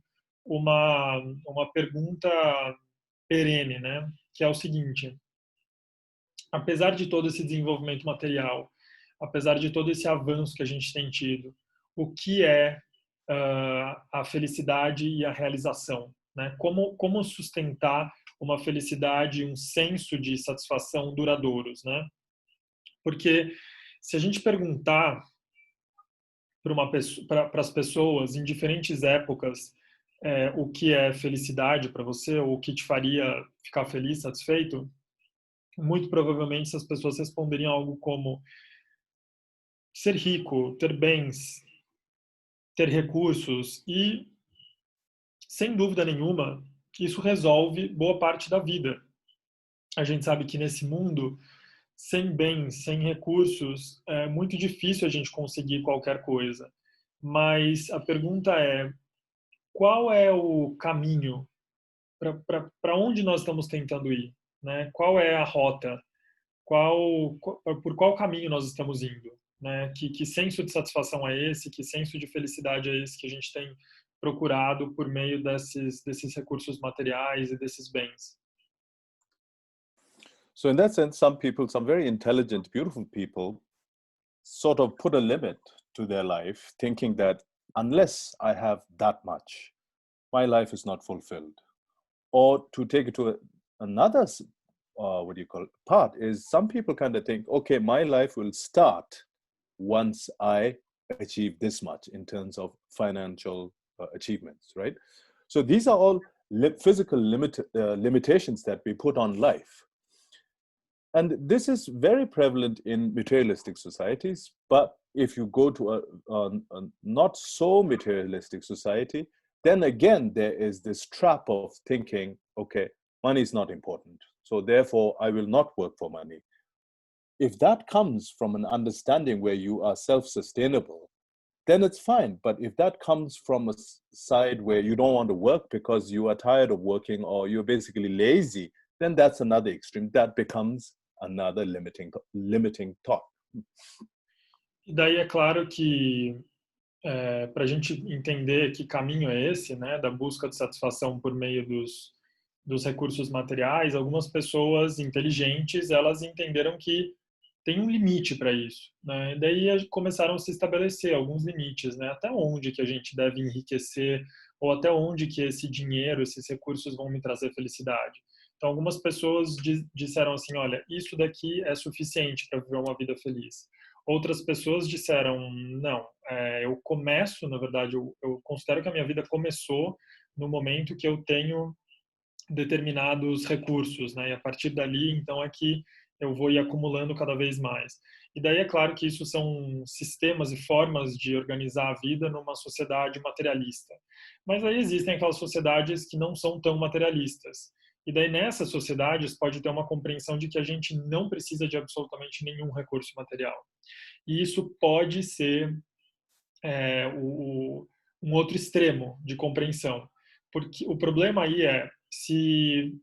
uma pergunta perene, né? Que é o seguinte: apesar de todo esse desenvolvimento material, apesar de todo esse avanço que a gente tem tido, o que é a felicidade e a realização, né? Como sustentar uma felicidade, um senso de satisfação duradouros, né? Porque se a gente perguntar para as pessoas em diferentes épocas o que é felicidade para você, ou o que te faria ficar feliz, satisfeito, muito provavelmente essas pessoas responderiam algo como ser rico, ter bens, ter recursos, e sem dúvida nenhuma isso resolve boa parte da vida. A gente sabe que nesse mundo, sem bens, sem recursos, é muito difícil a gente conseguir qualquer coisa. Mas a pergunta é: qual é o caminho? Para onde nós estamos tentando ir? Né? Qual é a rota? Por qual caminho nós estamos indo? Né? Que senso de satisfação é esse? Que senso de felicidade é esse que a gente tem procurado por meio desses recursos materiais e desses bens? So in that sense, some people, some very intelligent, beautiful people, sort of put a limit to their life, thinking that unless I have that much, my life is not fulfilled. Or to take it to another, part is some people kind of think, okay, my life will start once I achieve this much in terms of financial achievements, right? So these are all physical limitations that we put on life. And this is very prevalent in materialistic societies. But if you go to a not so materialistic society, then again, there is this trap of thinking, okay, money is not important, so therefore I will not work for money. If that comes from an understanding where you are self-sustainable, then it's fine. But if that comes from a side where you don't want to work because you are tired of working or you're basically lazy, then that's another extreme. That becomes another limiting thought. E daí é claro que para a gente entender que caminho é esse, né, da busca de satisfação por meio dos recursos materiais, algumas pessoas inteligentes, elas entenderam que tem um limite para isso, né? E daí começaram a se estabelecer alguns limites, né? Até onde que a gente deve enriquecer ou até onde que esse dinheiro, esses recursos vão me trazer felicidade. Então, algumas pessoas disseram assim, olha, isso daqui é suficiente para viver uma vida feliz. Outras pessoas disseram, não, eu começo, na verdade, eu considero que a minha vida começou no momento que eu tenho determinados recursos, né? E a partir dali, então, é que eu vou ir acumulando cada vez mais. E daí é claro que isso são sistemas e formas de organizar a vida numa sociedade materialista. Mas aí existem aquelas sociedades que não são tão materialistas. E daí nessas sociedades pode ter uma compreensão de que a gente não precisa de absolutamente nenhum recurso material. E isso pode ser um outro extremo de compreensão. Porque o problema aí é, se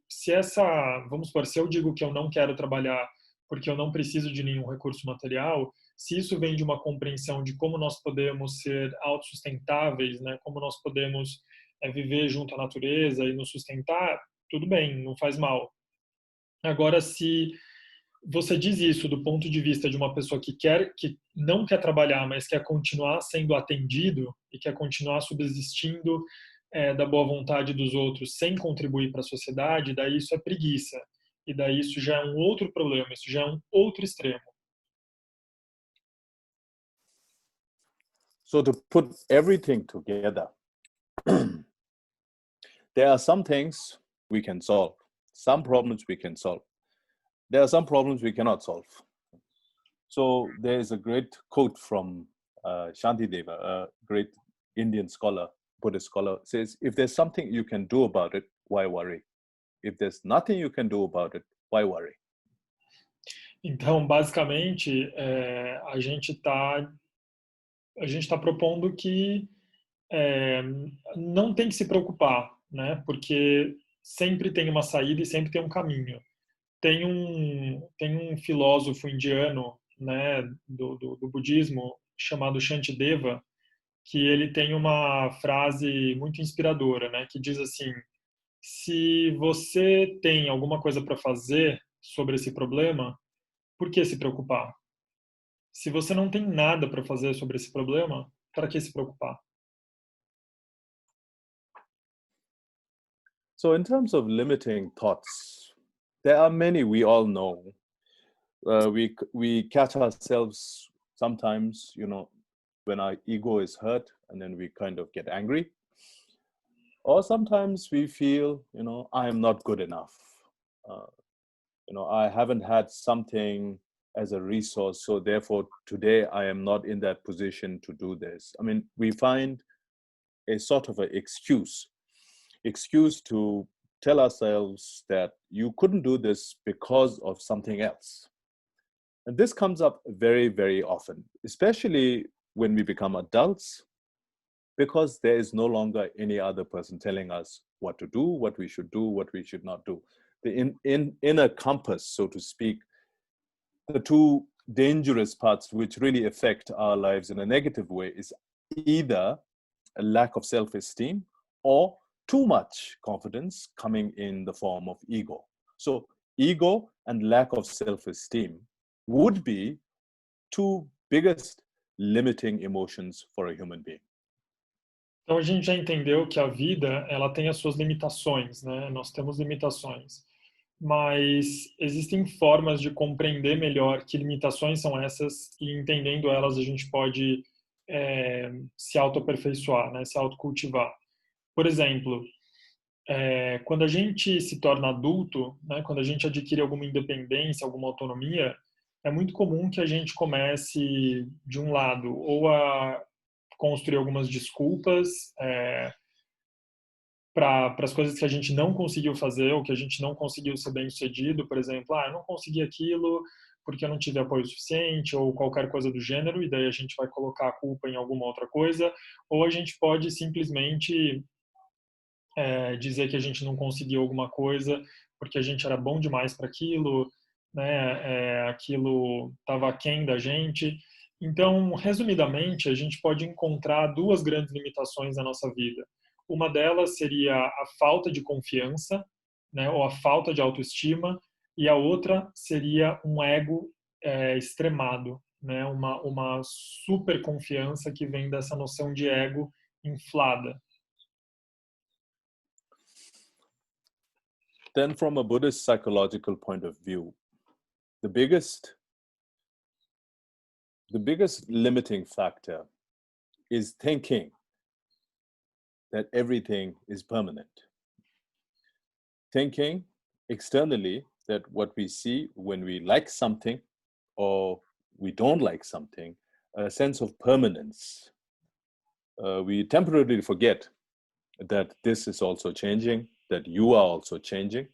vamos supor, se eu digo que eu não quero trabalhar porque eu não preciso de nenhum recurso material, se isso vem de uma compreensão de como nós podemos ser autossustentáveis, né, como nós podemos viver junto à natureza e nos sustentar, tudo bem, não faz mal. Agora, se você diz isso do ponto de vista de uma pessoa que não quer trabalhar, mas quer continuar sendo atendido e quer continuar subsistindo da boa vontade dos outros sem contribuir para a sociedade, daí isso é preguiça. E daí isso já é um outro problema, isso já é um outro extremo. So to put everything together, there are some things we can solve, some problems we can solve. There are some problems we cannot solve. So there is a great quote from Shantideva, a great Indian scholar, Buddhist scholar, says, if there's something you can do about it, why worry? If there's nothing you can do about it, why worry? Então, basicamente, a gente está propondo que não tem que se preocupar, né? Porque sempre tem uma saída e sempre tem um caminho. Tem um filósofo indiano, né, do budismo, chamado Shantideva, que ele tem uma frase muito inspiradora, né, que diz assim: se você tem alguma coisa para fazer sobre esse problema, por que se preocupar? Se você não tem nada para fazer sobre esse problema, para que se preocupar? So in terms of limiting thoughts, there are many we all know. We catch ourselves sometimes, when our ego is hurt, and then we kind of get angry. Or sometimes we feel, I am not good enough. I haven't had something as a resource, so therefore today I am not in that position to do this. I mean, we find a sort of an excuse to tell ourselves that you couldn't do this because of something else. And this comes up very, very often, especially when we become adults, because there is no longer any other person telling us what to do, what we should do, what we should not do. The inner compass, so to speak, the two dangerous parts which really affect our lives in a negative way is either a lack of self-esteem or too much confidence coming in the form of ego. So ego and lack of self-esteem would be two biggest limiting emotions for a human being. Então a gente já entendeu que a vida, ela tem as suas limitações, né? Nós temos limitações. Mas existem formas de compreender melhor que limitações são essas e entendendo elas a gente pode se autoaperfeiçoar, né? Se autocultivar. Por exemplo, quando a gente se torna adulto, né, quando a gente adquire alguma independência, alguma autonomia, é muito comum que a gente comece, de um lado, ou a construir algumas desculpas para as coisas que a gente não conseguiu fazer ou que a gente não conseguiu ser bem-sucedido. Por exemplo, eu não consegui aquilo porque eu não tive apoio suficiente ou qualquer coisa do gênero, e daí a gente vai colocar a culpa em alguma outra coisa, ou a gente pode simplesmente dizer que a gente não conseguiu alguma coisa porque a gente era bom demais para aquilo, né? Aquilo estava aquém da gente. Então, resumidamente, a gente pode encontrar duas grandes limitações na nossa vida. Uma delas seria a falta de confiança, né? Ou a falta de autoestima, e a outra seria um ego extremado, né? Uma super confiança que vem dessa noção de ego inflada. Then from a Buddhist psychological point of view, the biggest limiting factor is thinking that everything is permanent. Thinking externally that what we see when we like something or we don't like something, a sense of permanence. We temporarily forget that this is also changing, that you are also changing,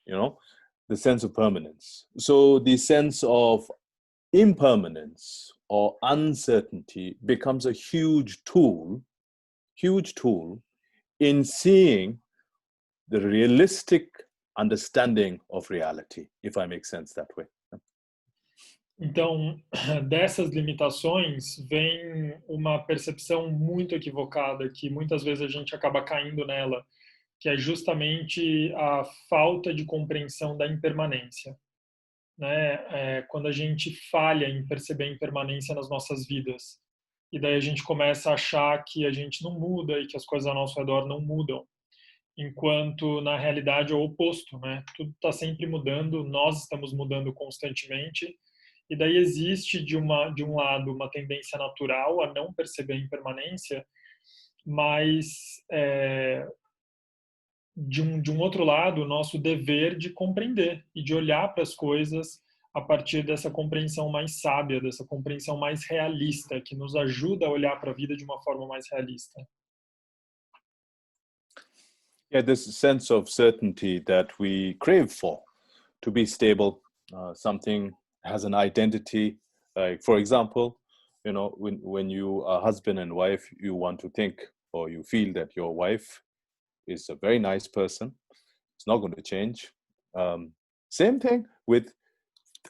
the sense of permanence. So the sense of impermanence or uncertainty becomes a huge tool in seeing the realistic understanding of reality, if I make sense that way. Então, dessas limitações vem uma percepção muito equivocada, que muitas vezes a gente acaba caindo nela, que é justamente a falta de compreensão da impermanência, né? Quando a gente falha em perceber a impermanência nas nossas vidas. E daí a gente começa a achar que a gente não muda e que as coisas ao nosso redor não mudam. Enquanto, na realidade, é o oposto, né? Tudo está sempre mudando, nós estamos mudando constantemente. E daí existe, de um lado, uma tendência natural a não perceber a impermanência, mas de um outro lado, o nosso dever de compreender e de olhar para as coisas a partir dessa compreensão mais sábia, dessa compreensão mais realista, que nos ajuda a olhar para a vida de uma forma mais realista. Yeah, this sense of certainty that we crave for, to be stable, something has an identity. Like, for example, when you are husband and wife, you want to think or you feel that your wife is a very nice person. It's not going to change. Same thing with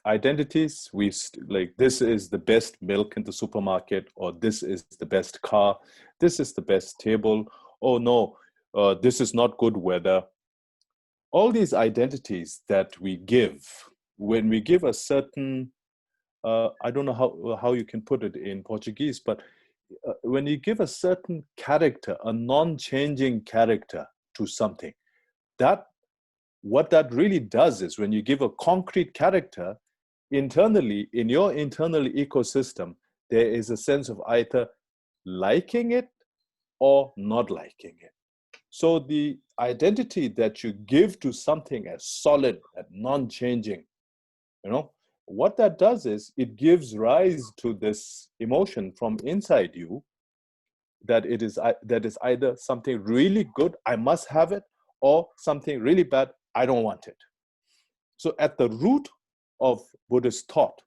identities. Like, this is the best milk in the supermarket, or this is the best car, this is the best table. Oh no, this is not good weather. All these identities that we give, when we give a certain, I don't know how you can put it in Portuguese, but when you give a certain character, a non-changing character to something, what that really does is, when you give a concrete character, internally, in your internal ecosystem, there is a sense of either liking it or not liking it. So the identity that you give to something as solid and non-changing, what that does is it gives rise to this emotion from inside you that is either something really good, I must have it, or something really bad, I don't want it. So at the root of Buddhist thought,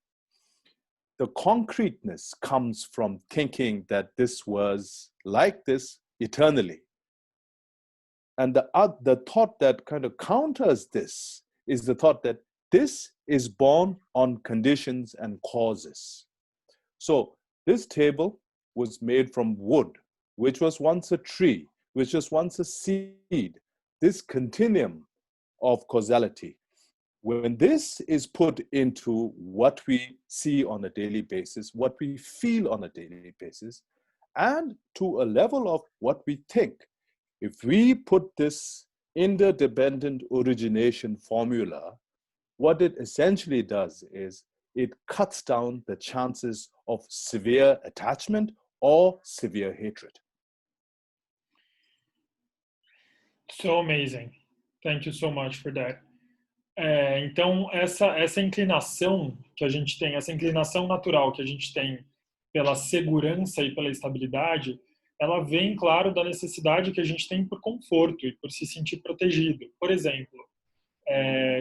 the concreteness comes from thinking that this was like this eternally. And the thought that kind of counters this is the thought that this is born on conditions and causes. So this table was made from wood, which was once a tree, which was once a seed. This continuum of causality, when this is put into what we see on a daily basis, what we feel on a daily basis, and to a level of what we think, if we put this interdependent origination formula, what it essentially does is it cuts down the chances of severe attachment or severe hatred. So amazing. Thank you so much for that. Então, essa inclinação que a gente tem, essa inclinação natural que a gente tem pela segurança e pela estabilidade, ela vem, claro, da necessidade que a gente tem por conforto e por se sentir protegido. Por exemplo,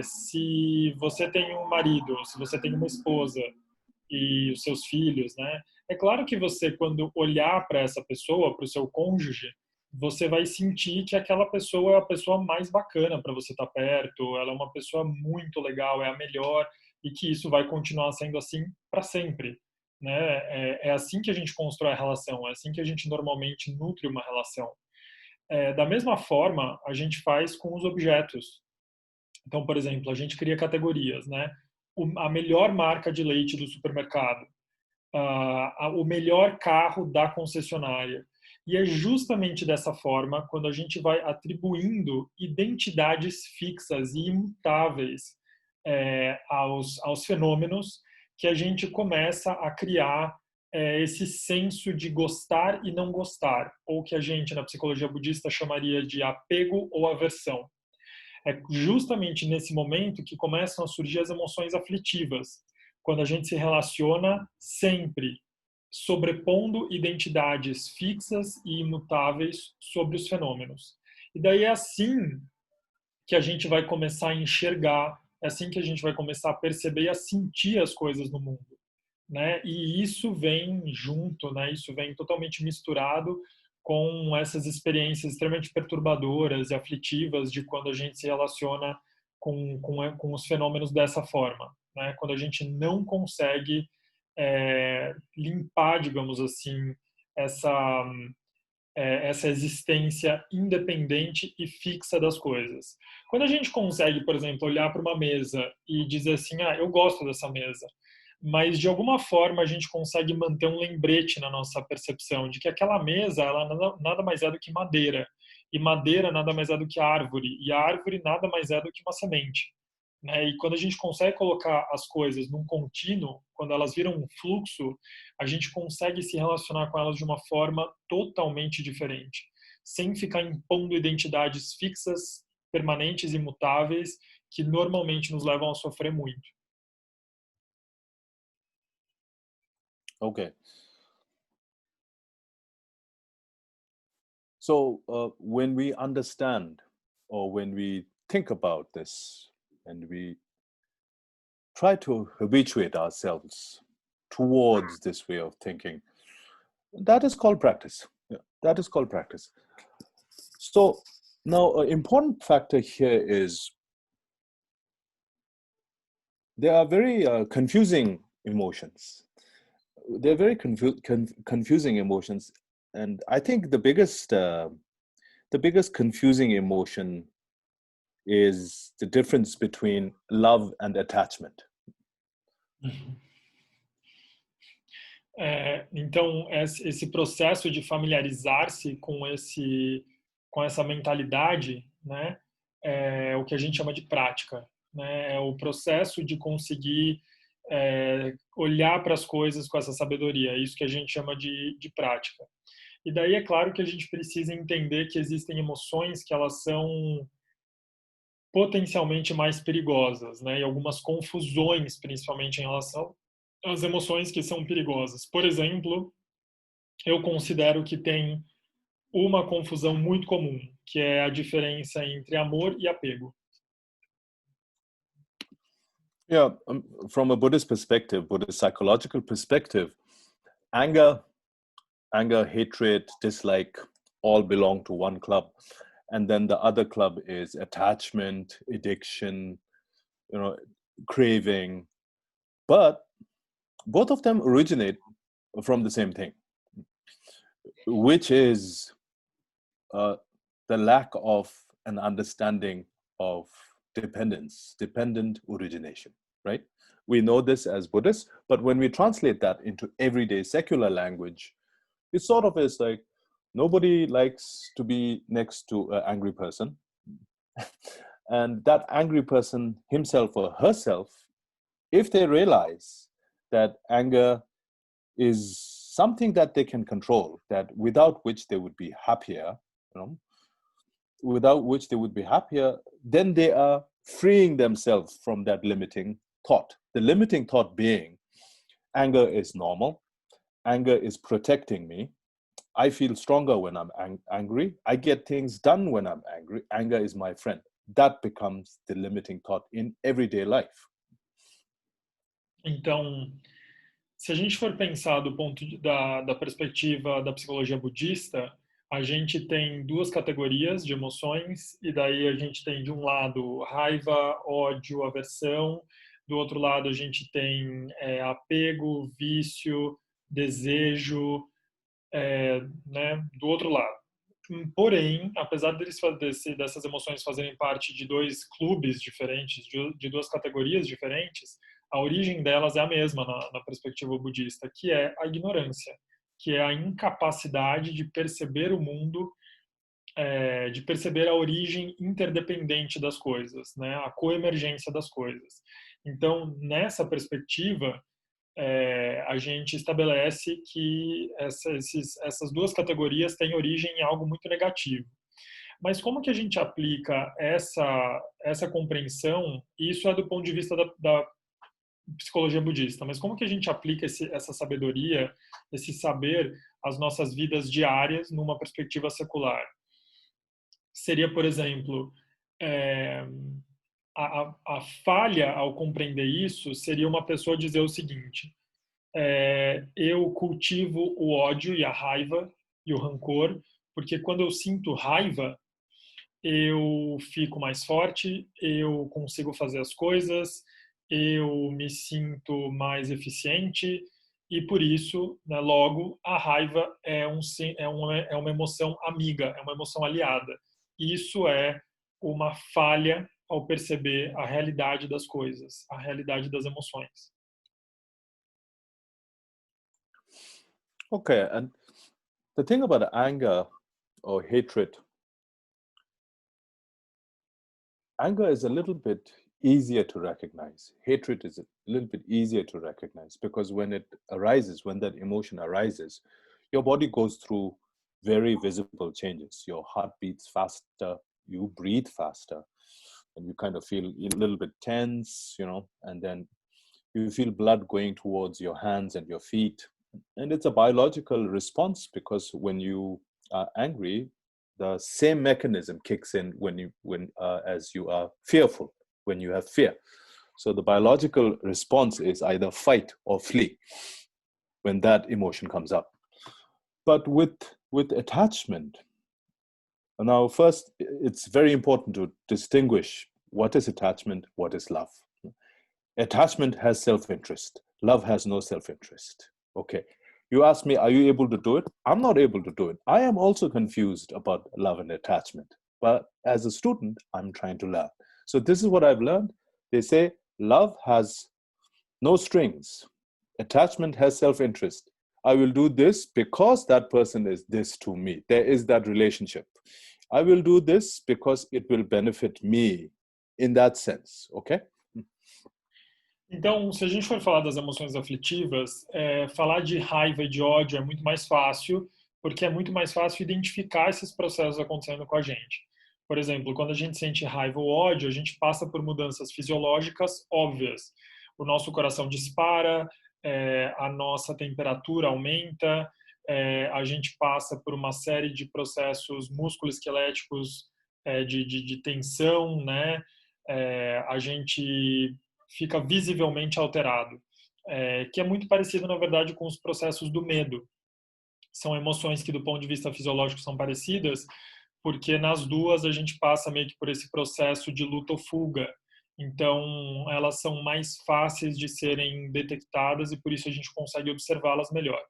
se você tem um marido, se você tem uma esposa e os seus filhos, né? É claro que você, quando olhar para essa pessoa, para o seu cônjuge, você vai sentir que aquela pessoa é a pessoa mais bacana para você estar perto, ela é uma pessoa muito legal, é a melhor, e que isso vai continuar sendo assim para sempre. Né? É assim que a gente constrói a relação, é assim que a gente normalmente nutre uma relação. Da mesma forma, a gente faz com os objetos. Então, por exemplo, a gente cria categorias, né? A melhor marca de leite do supermercado, o melhor carro da concessionária. E é justamente dessa forma, quando a gente vai atribuindo identidades fixas e imutáveis aos fenômenos, que a gente começa a criar esse senso de gostar e não gostar, ou que a gente, na psicologia budista, chamaria de apego ou aversão. É justamente nesse momento que começam a surgir as emoções aflitivas, quando a gente se relaciona sempre sobrepondo identidades fixas e imutáveis sobre os fenômenos. E daí é assim que a gente vai começar a enxergar, é assim que a gente vai começar a perceber e a sentir as coisas no mundo. Né? E isso vem junto, né? Isso vem totalmente misturado com essas experiências extremamente perturbadoras e aflitivas de quando a gente se relaciona com os fenômenos dessa forma, né? Quando a gente não consegue limpar, digamos assim, essa essa existência independente e fixa das coisas. Quando a gente consegue, por exemplo, olhar para uma mesa e dizer assim, eu gosto dessa mesa, mas de alguma forma a gente consegue manter um lembrete na nossa percepção de que aquela mesa, ela nada mais é do que madeira, e madeira nada mais é do que árvore, e a árvore nada mais é do que uma semente. Né? E quando a gente consegue colocar as coisas num contínuo, quando elas viram um fluxo, a gente consegue se relacionar com elas de uma forma totalmente diferente, sem ficar impondo identidades fixas, permanentes e imutáveis, que normalmente nos levam a sofrer muito. Okay. So when we understand or when we think about this and we try to habituate ourselves towards this way of thinking, that is called practice. Yeah, that is called practice. So now an important factor here is there are very confusing emotions. They're very confusing emotions, and I think the biggest confusing emotion is the difference between love and attachment. Então, esse processo de familiarizar-se com essa mentalidade, né, é o que a gente chama de prática. Né? É o processo de conseguir olhar para as coisas com essa sabedoria. É isso que a gente chama de prática. E daí é claro que a gente precisa entender que existem emoções que elas são potencialmente mais perigosas, né? E algumas confusões, principalmente em relação às emoções que são perigosas. Por exemplo, eu considero que tem uma confusão muito comum, que é a diferença entre amor e apego. Yeah, from a Buddhist perspective, Buddhist psychological perspective, anger, hatred, dislike, all belong to one club. And then the other club is attachment, addiction, craving. But both of them originate from the same thing, which is the lack of an understanding of dependent origination, right? We know this as Buddhists, but when we translate that into everyday secular language, it sort of is like nobody likes to be next to an angry person. And that angry person, himself or herself, if they realize that anger is something that they can control, that without which they would be happier, without which they would be happier, then they are freeing themselves from that limiting thought. The limiting thought being, anger is normal, anger is protecting me, I feel stronger when I'm angry, I get things done when I'm angry, anger is my friend. That becomes the limiting thought in everyday life. Então, se a gente for pensar do ponto da perspectiva da psicologia budista, a gente tem duas categorias de emoções, e daí a gente tem de um lado raiva, ódio, aversão, do outro lado a gente tem apego, vício, desejo, né, do outro lado. Porém, apesar dessas emoções fazerem parte de dois clubes diferentes, de duas categorias diferentes, a origem delas é a mesma na perspectiva budista, que é a ignorância, que é a incapacidade de perceber o mundo, de perceber a origem interdependente das coisas, né? A coemergência das coisas. Então, nessa perspectiva, a gente estabelece que essas duas categorias têm origem em algo muito negativo. Mas como que a gente aplica essa compreensão? Isso é do ponto de vista da psicologia budista, mas como que a gente aplica essa sabedoria, esse saber às nossas vidas diárias numa perspectiva secular? Seria, por exemplo, a falha ao compreender isso seria uma pessoa dizer o seguinte: eu cultivo o ódio e a raiva e o rancor, porque quando eu sinto raiva, eu fico mais forte, eu consigo fazer as coisas, eu me sinto mais eficiente, e por isso, né, logo, a raiva é uma emoção amiga, é uma emoção aliada. Isso é uma falha ao perceber a realidade das coisas, a realidade das emoções. Okay, and the thing about anger or hatred, anger is a little bit easier to recognize. Hatred is a little bit easier to recognize because when it arises, when that emotion arises, your body goes through very visible changes. Your heart beats faster, you breathe faster, and you kind of feel a little bit tense, and then you feel blood going towards your hands and your feet. And it's a biological response because when you are angry, the same mechanism kicks in as you are fearful, when you have fear. So the biological response is either fight or flee when that emotion comes up. But with attachment, now first, it's very important to distinguish what is attachment, what is love. Attachment has self-interest. Love has no self-interest. Okay. You ask me, are you able to do it? I'm not able to do it. I am also confused about love and attachment. But as a student, I'm trying to learn. So this is what I've learned. They say love has no strings. Attachment has self-interest. I will do this because that person is this to me. There is that relationship. I will do this because it will benefit me in that sense. Okay? Então, se a gente for falar das emoções aflitivas, falar de raiva e de ódio é muito mais fácil, porque é muito mais fácil identificar esses processos acontecendo com a gente. Por exemplo, quando a gente sente raiva ou ódio, a gente passa por mudanças fisiológicas óbvias. O nosso coração dispara, a nossa temperatura aumenta, a gente passa por uma série de processos musculoesqueléticos de tensão, né? A gente fica visivelmente alterado, que é muito parecido, na verdade, com os processos do medo. São emoções que, do ponto de vista fisiológico, são parecidas, porque nas duas a gente passa meio que por esse processo de luta ou fuga. Então, elas são mais fáceis de serem detectadas e por isso a gente consegue observá-las melhor.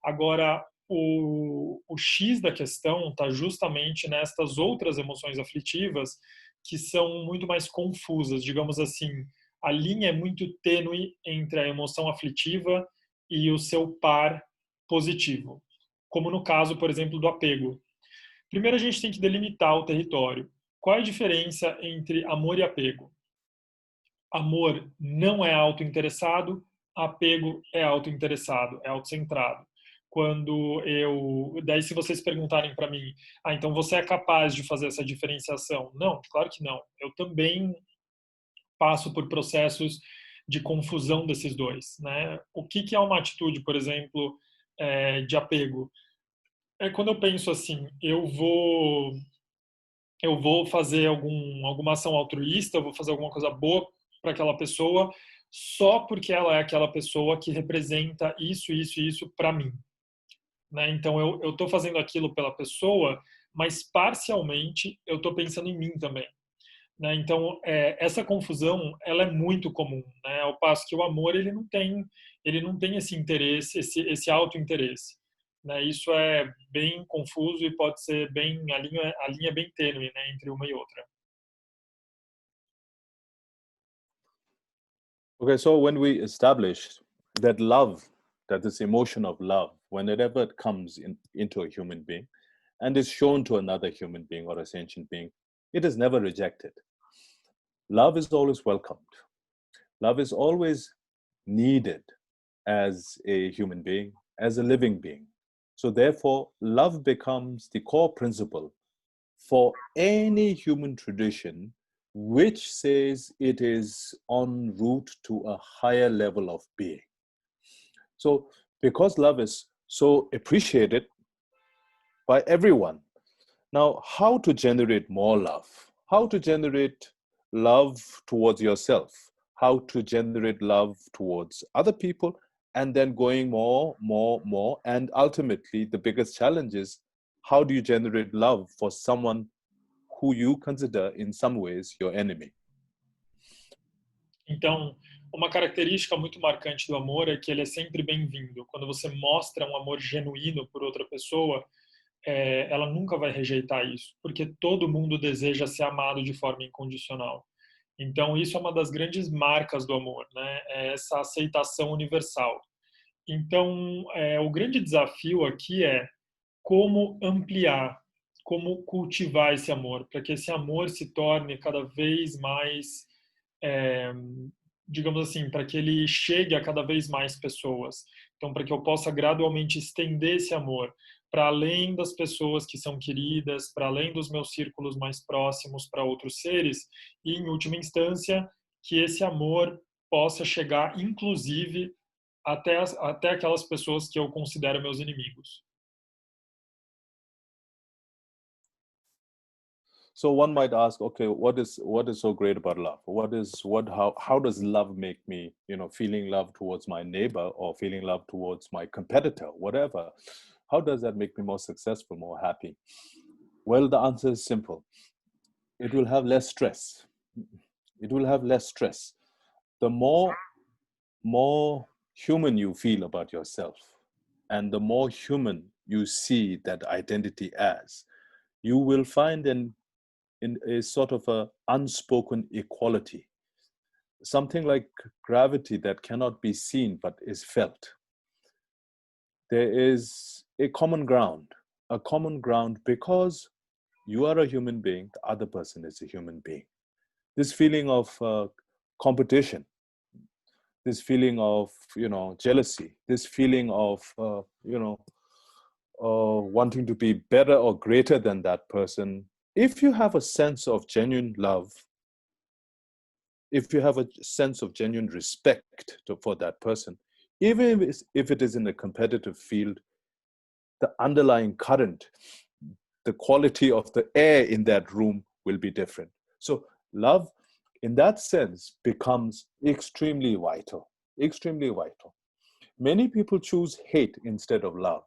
Agora, o X da questão está justamente nestas outras emoções aflitivas que são muito mais confusas, digamos assim. A linha é muito tênue entre a emoção aflitiva e o seu par positivo, como no caso, por exemplo, do apego. Primeiro a gente tem que delimitar o território. Qual é a diferença entre amor e apego? Amor não é autointeressado, apego é autointeressado, é autocentrado. quando daí se vocês perguntarem para mim, então você é capaz de fazer essa diferenciação? Não, claro que não. Eu também passo por processos de confusão desses dois, né? O que é uma atitude, por exemplo, de apego? É quando eu penso assim, eu vou fazer alguma ação altruísta, eu vou fazer alguma coisa boa para aquela pessoa só porque ela é aquela pessoa que representa isso, isso e isso para mim, né? Então eu estou fazendo aquilo pela pessoa, mas parcialmente eu estou pensando em mim também, né? Então essa confusão ela é muito comum, né? Ao passo que o amor ele não tem esse interesse, esse autointeresse, né? Isso é bem confuso e pode ser bem a linha é bem tênue, né, entre uma e outra. Okay, so when we establish that love, that this emotion of love, whenever it comes into a human being and is shown to another human being or a sentient being, it is never rejected. Love is always welcomed. Love is always needed as a human being, as a living being. So therefore, love becomes the core principle for any human tradition which says it is en route to a higher level of being. So because love is so appreciated by everyone, now how to generate more love? How to generate love towards yourself? How to generate love towards other people? And then going more, and ultimately the biggest challenge is how do you generate love for someone who you consider in some ways your enemy? Então, uma característica muito marcante do amor é que ele é sempre bem-vindo. Quando você mostra um amor genuíno por outra pessoa, ela nunca vai rejeitar isso, porque todo mundo deseja ser amado de forma incondicional. Então, isso é uma das grandes marcas do amor, né? É essa aceitação universal. Então, o grande desafio aqui é como ampliar, como cultivar esse amor, para que esse amor se torne cada vez mais, é, digamos assim, para que ele chegue a cada vez mais pessoas. Então, para que eu possa gradualmente estender esse amor para além das pessoas que são queridas, para além dos meus círculos mais próximos, para outros seres, e, em última instância, que esse amor possa chegar, inclusive, até aquelas pessoas que eu considero meus inimigos. So one might ask, okay, what is so great about love? How does love make me, feeling love towards my neighbor or feeling love towards my competitor, whatever? How does that make me more successful, more happy? Well, the answer is simple. It will have less stress. It will have less stress. The more human you feel about yourself, and the more human you see that identity as, you will find in a sort of a unspoken equality, something like gravity that cannot be seen but is felt. There is a common ground because you are a human being, the other person is a human being. This feeling of competition, this feeling of jealousy, this feeling of wanting to be better or greater than that person. If you have a sense of genuine love, if you have a sense of genuine respect for that person, even if it is in a competitive field, the underlying current, the quality of the air in that room will be different. So love, in that sense, becomes extremely vital, extremely vital. Many people choose hate instead of love.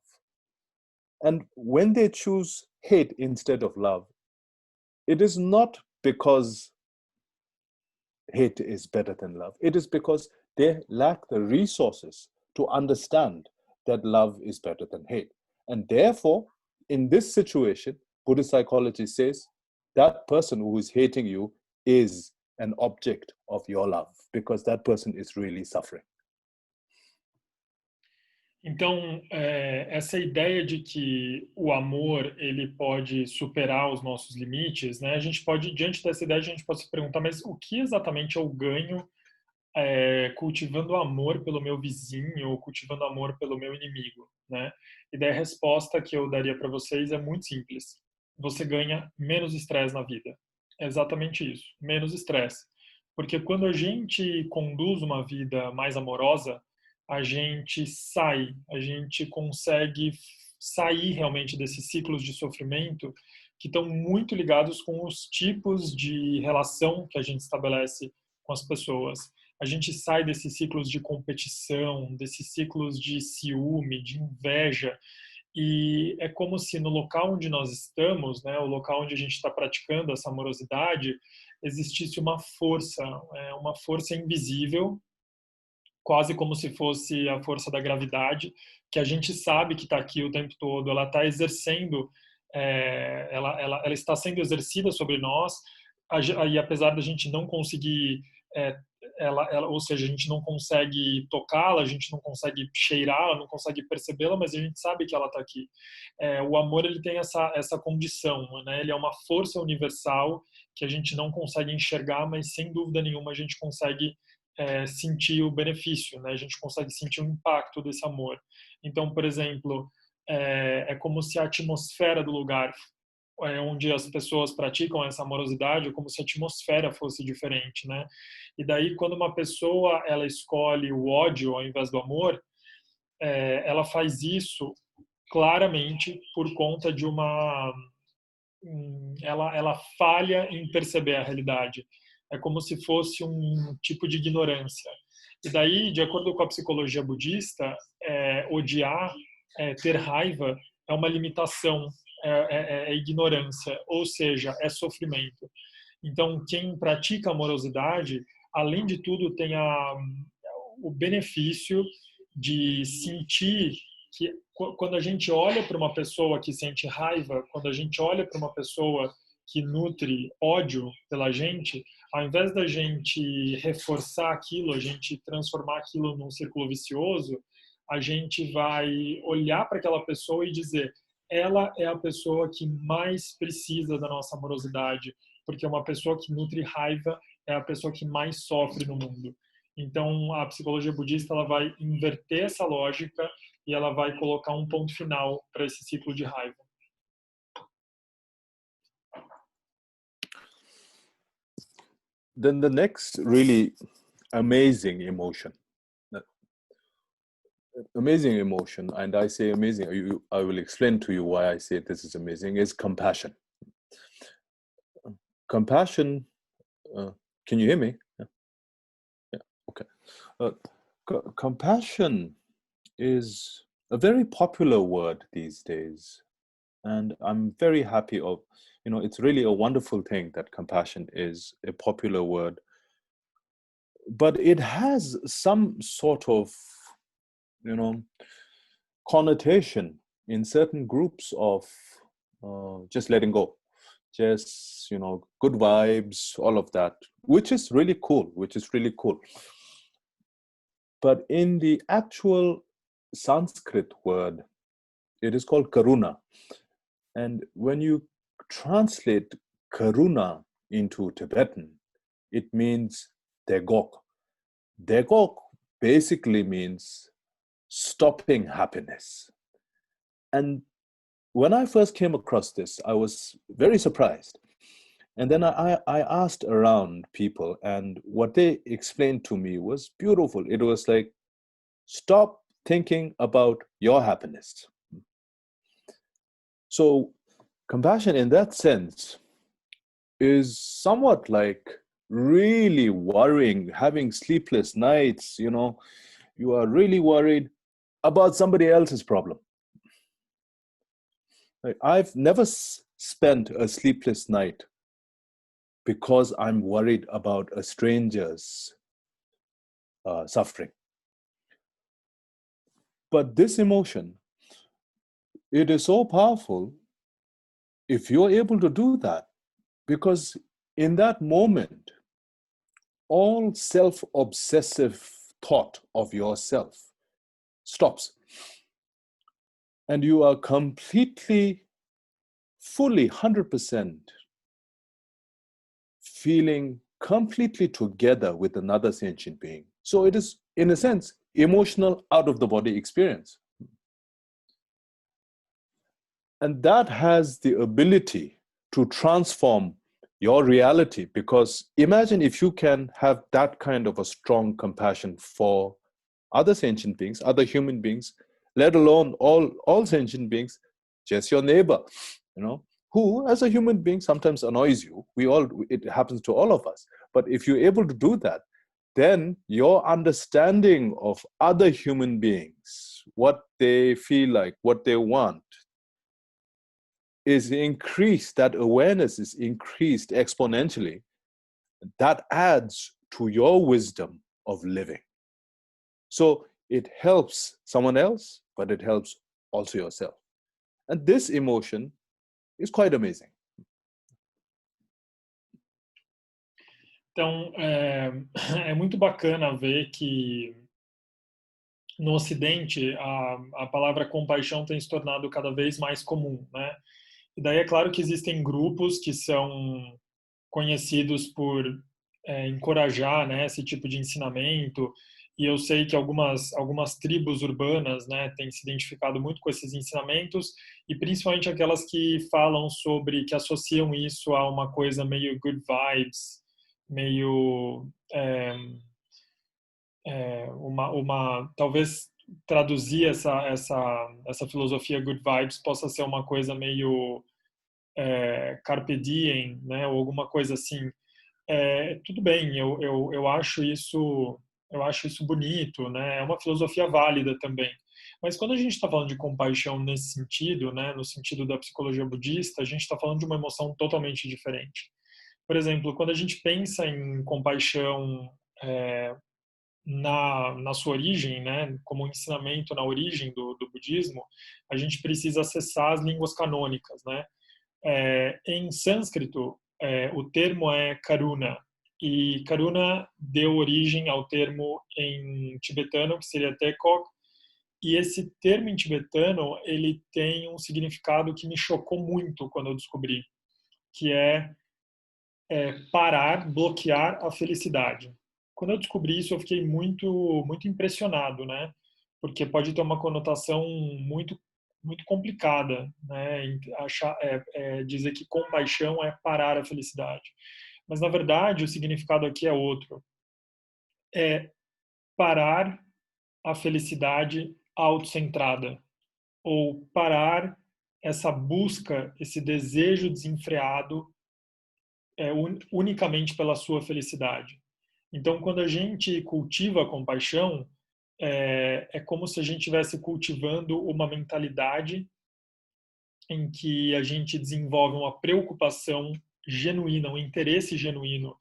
And when they choose hate instead of love, it is not because hate is better than love. It is because they lack the resources to understand that love is better than hate. And therefore, in this situation, Buddhist psychology says that person who is hating you is an object of your love, because that person is really suffering. Então, essa ideia de que o amor ele pode superar os nossos limites, né? A gente pode, diante dessa ideia, a gente pode se perguntar, mas o que exatamente eu ganho cultivando amor pelo meu vizinho ou cultivando amor pelo meu inimigo, né? E daí a resposta que eu daria para vocês é muito simples. Você ganha menos estresse na vida. É exatamente isso, menos estresse. Porque quando a gente conduz uma vida mais amorosa, a gente consegue sair realmente desses ciclos de sofrimento que estão muito ligados com os tipos de relação que a gente estabelece com as pessoas. A gente sai desses ciclos de competição, desses ciclos de ciúme, de inveja, e é como se no local onde nós estamos, né, o local onde a gente está praticando essa amorosidade, existisse uma força invisível, quase como se fosse a força da gravidade, que a gente sabe que está aqui o tempo todo, ela está exercendo, ela está sendo exercida sobre nós, e apesar da gente não conseguir, ou seja, a gente não consegue tocá-la, a gente não consegue cheirá-la, não consegue percebê-la, mas a gente sabe que ela está aqui. O amor, ele tem essa condição, né? Ele é uma força universal que a gente não consegue enxergar, mas sem dúvida nenhuma a gente consegue sentir o benefício, né? A gente consegue sentir o impacto desse amor. Então, por exemplo, é como se a atmosfera do lugar onde as pessoas praticam essa amorosidade, é como se a atmosfera fosse diferente, né? E daí, quando uma pessoa ela escolhe o ódio ao invés do amor, ela faz isso claramente por conta de ela falha em perceber a realidade. É como se fosse um tipo de ignorância. E daí, de acordo com a psicologia budista, odiar, ter raiva, é uma limitação, é ignorância, ou seja, é sofrimento. Então, quem pratica amorosidade, além de tudo, tem o benefício de sentir que quando a gente olha para uma pessoa que sente raiva, quando a gente olha para uma pessoa que nutre ódio pela gente, ao invés da gente reforçar aquilo, a gente transformar aquilo num círculo vicioso, a gente vai olhar para aquela pessoa e dizer: ela é a pessoa que mais precisa da nossa amorosidade, porque uma pessoa que nutre raiva é a pessoa que mais sofre no mundo. Então, a psicologia budista ela vai inverter essa lógica e ela vai colocar um ponto final para esse ciclo de raiva. Then the next really amazing emotion, and I say amazing, I will explain to you why I say this is amazing, is compassion. Compassion, can you hear me? Yeah, okay. Compassion is a very popular word these days, and I'm very happy it's really a wonderful thing that compassion is a popular word, but it has some sort of connotation in certain groups of just letting go, just good vibes, all of that, which is really cool. But in the actual Sanskrit word, it is called karuna. And when you translate karuna into Tibetan, it means degok. Degok basically means stopping happiness. And when I first came across this, I was very surprised. And then I asked around people, and what they explained to me was beautiful. It was like, stop thinking about your happiness. So compassion in that sense is somewhat like really worrying, having sleepless nights, you are really worried about somebody else's problem. Like, I've never spent a sleepless night because I'm worried about a stranger's suffering. But this emotion, it is so powerful if you're able to do that, because in that moment, all self-obsessive thought of yourself stops. And you are completely, fully, 100% feeling completely together with another sentient being. So it is, in a sense, emotional out-of-the-body experience. And that has the ability to transform your reality, because imagine if you can have that kind of a strong compassion for other sentient beings, other human beings, let alone all sentient beings, just your neighbor, who as a human being sometimes annoys you. It happens to all of us. But if you're able to do that, then your understanding of other human beings, what they feel like, what they want, is increased. That awareness is increased exponentially. That adds to your wisdom of living. So it helps someone else, but it helps also yourself. And this emotion is quite amazing. Então, é muito bacana ver que no Ocidente a palavra compaixão tem se tornado cada vez mais comum, né? E daí é claro que existem grupos que são conhecidos por encorajar, né, esse tipo de ensinamento, e eu sei que algumas tribos urbanas, né, têm se identificado muito com esses ensinamentos, e principalmente aquelas que falam sobre, que associam isso a uma coisa meio good vibes, meio talvez traduzir essa filosofia good vibes possa ser uma coisa meio carpe diem, né, ou alguma coisa assim. Tudo bem, eu acho isso bonito, né? É uma filosofia válida também. Mas quando a gente está falando de compaixão nesse sentido, né, no sentido da psicologia budista, a gente está falando de uma emoção totalmente diferente. Por exemplo, quando a gente pensa em compaixão na sua origem, né, como um ensinamento na origem do budismo, a gente precisa acessar as línguas canônicas, né? Em sânscrito, o termo é karuna, e karuna deu origem ao termo em tibetano, que seria tekok, e esse termo em tibetano, ele tem um significado que me chocou muito quando eu descobri, que é parar, bloquear a felicidade. Quando eu descobri isso, eu fiquei muito, muito impressionado, né? Porque pode ter uma conotação muito, muito complicada, né? Dizer que compaixão é parar a felicidade. Mas, na verdade, o significado aqui é outro. É parar a felicidade autocentrada, ou parar essa busca, esse desejo desenfreado unicamente pela sua felicidade. Então, quando a gente cultiva a compaixão, é como se a gente estivesse cultivando uma mentalidade em que a gente desenvolve uma preocupação genuína, um interesse genuíno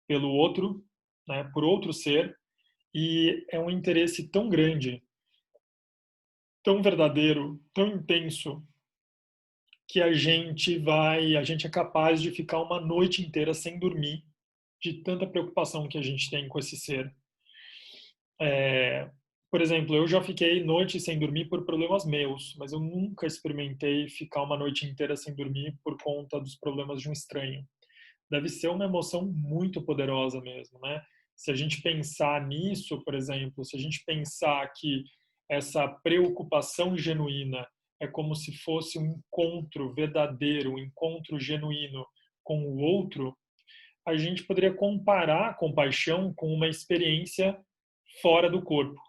pelo outro, né, por outro ser, e é um interesse tão grande, tão verdadeiro, tão intenso, que a gente é capaz de ficar uma noite inteira sem dormir de tanta preocupação que a gente tem com esse ser. Por exemplo, eu já fiquei noites sem dormir por problemas meus, mas eu nunca experimentei ficar uma noite inteira sem dormir por conta dos problemas de um estranho. Deve ser uma emoção muito poderosa mesmo, né? Se a gente pensar nisso, por exemplo, se a gente pensar que essa preocupação genuína é como se fosse um encontro verdadeiro, um encontro genuíno com o outro, a gente poderia comparar a compaixão com uma experiência fora do corpo,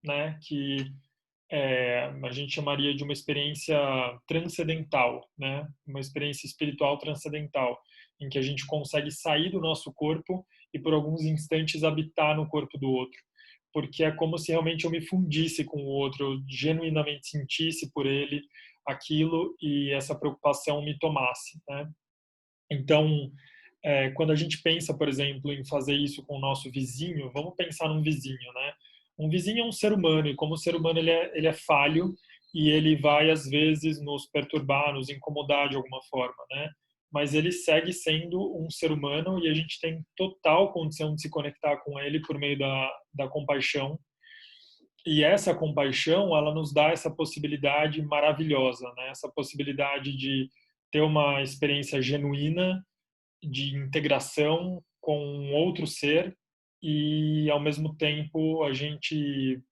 né? Que a gente chamaria de uma experiência transcendental, né? Uma experiência espiritual transcendental, em que a gente consegue sair do nosso corpo e por alguns instantes habitar no corpo do outro, porque é como se realmente eu me fundisse com o outro, eu genuinamente sentisse por ele aquilo e essa preocupação me tomasse, né? Então, quando a gente pensa, por exemplo, em fazer isso com o nosso vizinho, vamos pensar num vizinho, né? Um vizinho é um ser humano, e como ser humano ele é falho, e ele vai, às vezes, nos perturbar, nos incomodar de alguma forma, né? Mas ele segue sendo um ser humano, e a gente tem total condição de se conectar com ele por meio da compaixão. E essa compaixão, ela nos dá essa possibilidade maravilhosa, né? Essa possibilidade de ter uma experiência genuína de integração com outro ser e, ao mesmo tempo, a gente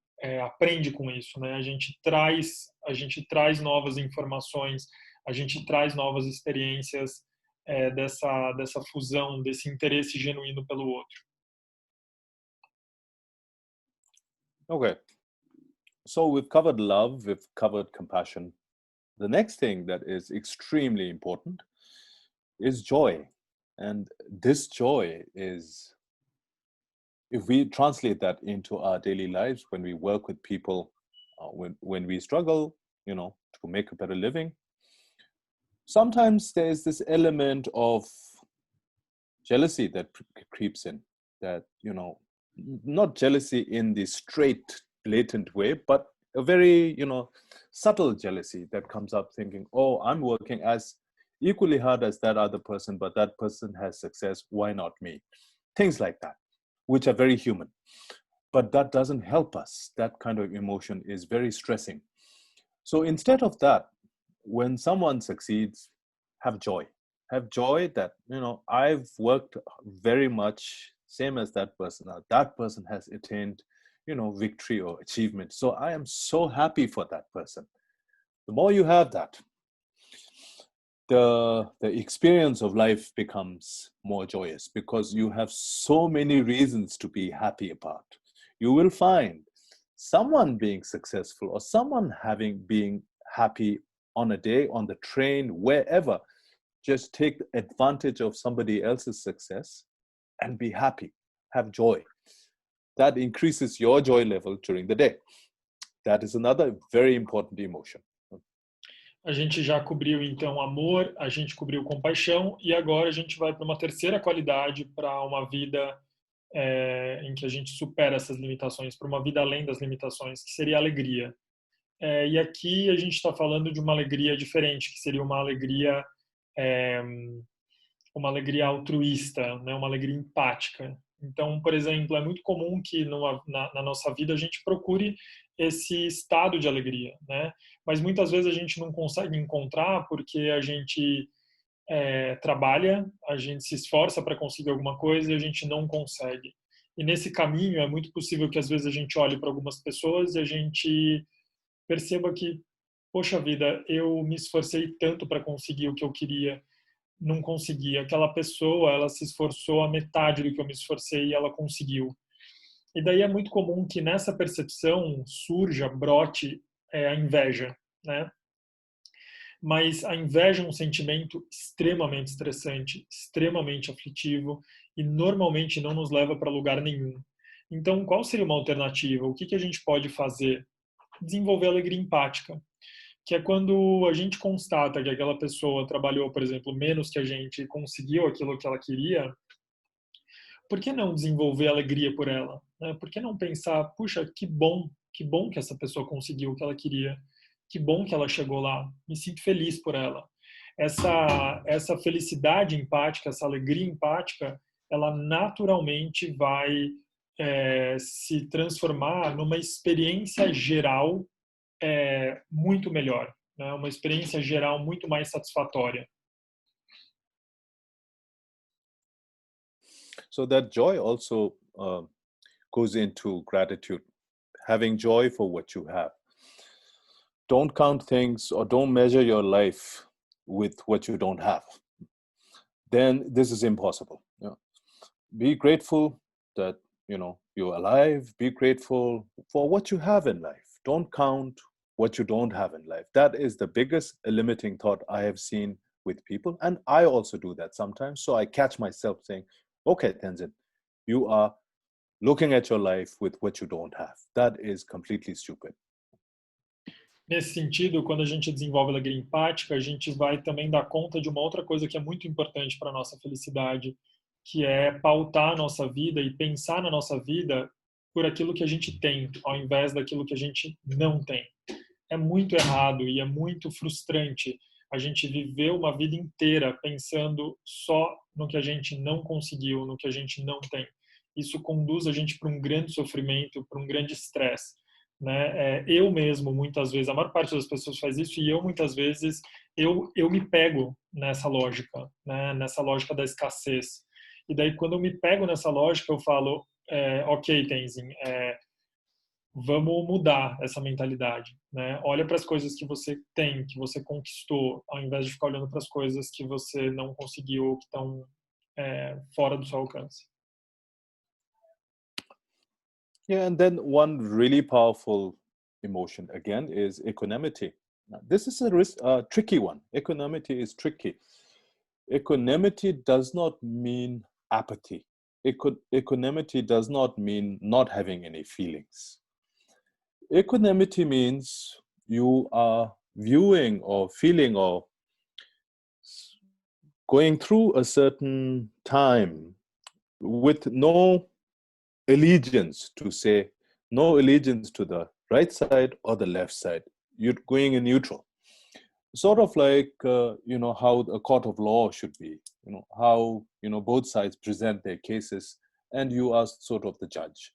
aprende com isso, né? A gente traz novas informações, a gente traz novas experiências dessa fusão, desse interesse genuíno pelo outro. Okay. So we've covered love, we've covered compassion. The next thing that is extremely important is joy. And this joy is, if we translate that into our daily lives, when we work with people, when we struggle, to make a better living, sometimes there's this element of jealousy that creeps in, that, not jealousy in the straight, blatant way, but a very, subtle jealousy that comes up thinking, oh, I'm working as equally hard as that other person, but that person has success. Why not me? Things like that, which are very human. But that doesn't help us. That kind of emotion is very stressing. So instead of that, when someone succeeds, have joy. Have joy that, I've worked very much same as that person. That person has attained, victory or achievement. So I am so happy for that person. The more you have that, the experience of life becomes more joyous because you have so many reasons to be happy about. You will find someone being successful or someone being happy on a day, on the train, wherever. Just take advantage of somebody else's success and be happy, have joy. That increases your joy level during the day. That is another very important emotion. A gente já cobriu, então, amor, a gente cobriu compaixão, e agora a gente vai para uma terceira qualidade, para uma vida em que a gente supera essas limitações, para uma vida além das limitações, que seria a alegria. E aqui a gente está falando de uma alegria diferente, que seria uma alegria altruísta, né? Uma alegria empática. Então, por exemplo, é muito comum que na nossa vida a gente procure esse estado de alegria, né? Mas muitas vezes a gente não consegue encontrar porque a gente trabalha, a gente se esforça para conseguir alguma coisa e a gente não consegue. E nesse caminho é muito possível que às vezes a gente olhe para algumas pessoas e a gente perceba que, poxa vida, eu me esforcei tanto para conseguir o que eu queria, não consegui. Aquela pessoa, ela se esforçou a metade do que eu me esforcei e ela conseguiu. E daí é muito comum que nessa percepção brote a inveja, né? Mas a inveja é um sentimento extremamente estressante, extremamente aflitivo e normalmente não nos leva para lugar nenhum. Então, qual seria uma alternativa? O que a gente pode fazer? Desenvolver alegria empática, que é quando a gente constata que aquela pessoa trabalhou, por exemplo, menos que a gente e conseguiu aquilo que ela queria, por que não desenvolver alegria por ela? Né? Por que não pensar, puxa, que bom que essa pessoa conseguiu o que ela queria, que bom que ela chegou lá, me sinto feliz por ela. Essa felicidade empática, essa alegria empática, ela naturalmente vai se transformar numa experiência geral muito melhor, né? Uma experiência geral muito mais satisfatória. So that joy also goes into gratitude, having joy for what you have. Don't count things or don't measure your life with what you don't have. Then this is impossible. Be grateful that you're alive. Be grateful for what you have in life. Don't count what you don't have in life. That is the biggest limiting thought I have seen with people. And I also do that sometimes. So I catch myself saying, okay, Tenzin, you are looking at your life with what you don't have. That is completely stupid. Nesse sentido, quando a gente desenvolve alegria empática, a gente vai também dar conta de uma outra coisa que é muito importante para a nossa felicidade, que é pautar a nossa vida e pensar na nossa vida por aquilo que a gente tem, ao invés daquilo que a gente não tem. É muito errado e é muito frustrante a gente viver uma vida inteira pensando só no que a gente não conseguiu, no que a gente não tem. Isso conduz a gente para um grande sofrimento, para um grande estresse. Né? Eu mesmo, muitas vezes, a maior parte das pessoas faz isso, e eu, muitas vezes, eu me pego nessa lógica, né? Nessa lógica da escassez. E daí, quando eu me pego nessa lógica, eu falo, ok, Tenzin, vamos mudar essa mentalidade, né? Olha para as coisas que você tem, que você conquistou, ao invés de ficar olhando para as coisas que você não conseguiu ou que estão fora do seu alcance. Yeah, and then one really powerful emotion again is equanimity. Now, this is a tricky one. Equanimity is tricky. Equanimity does not mean apathy. Equanimity does not mean not having any feelings. Equanimity means you are viewing or feeling or going through a certain time with no allegiance to say, no allegiance to the right side or the left side. You're going in neutral. Sort of like, how a court of law should be, how, both sides present their cases and you are sort of the judge.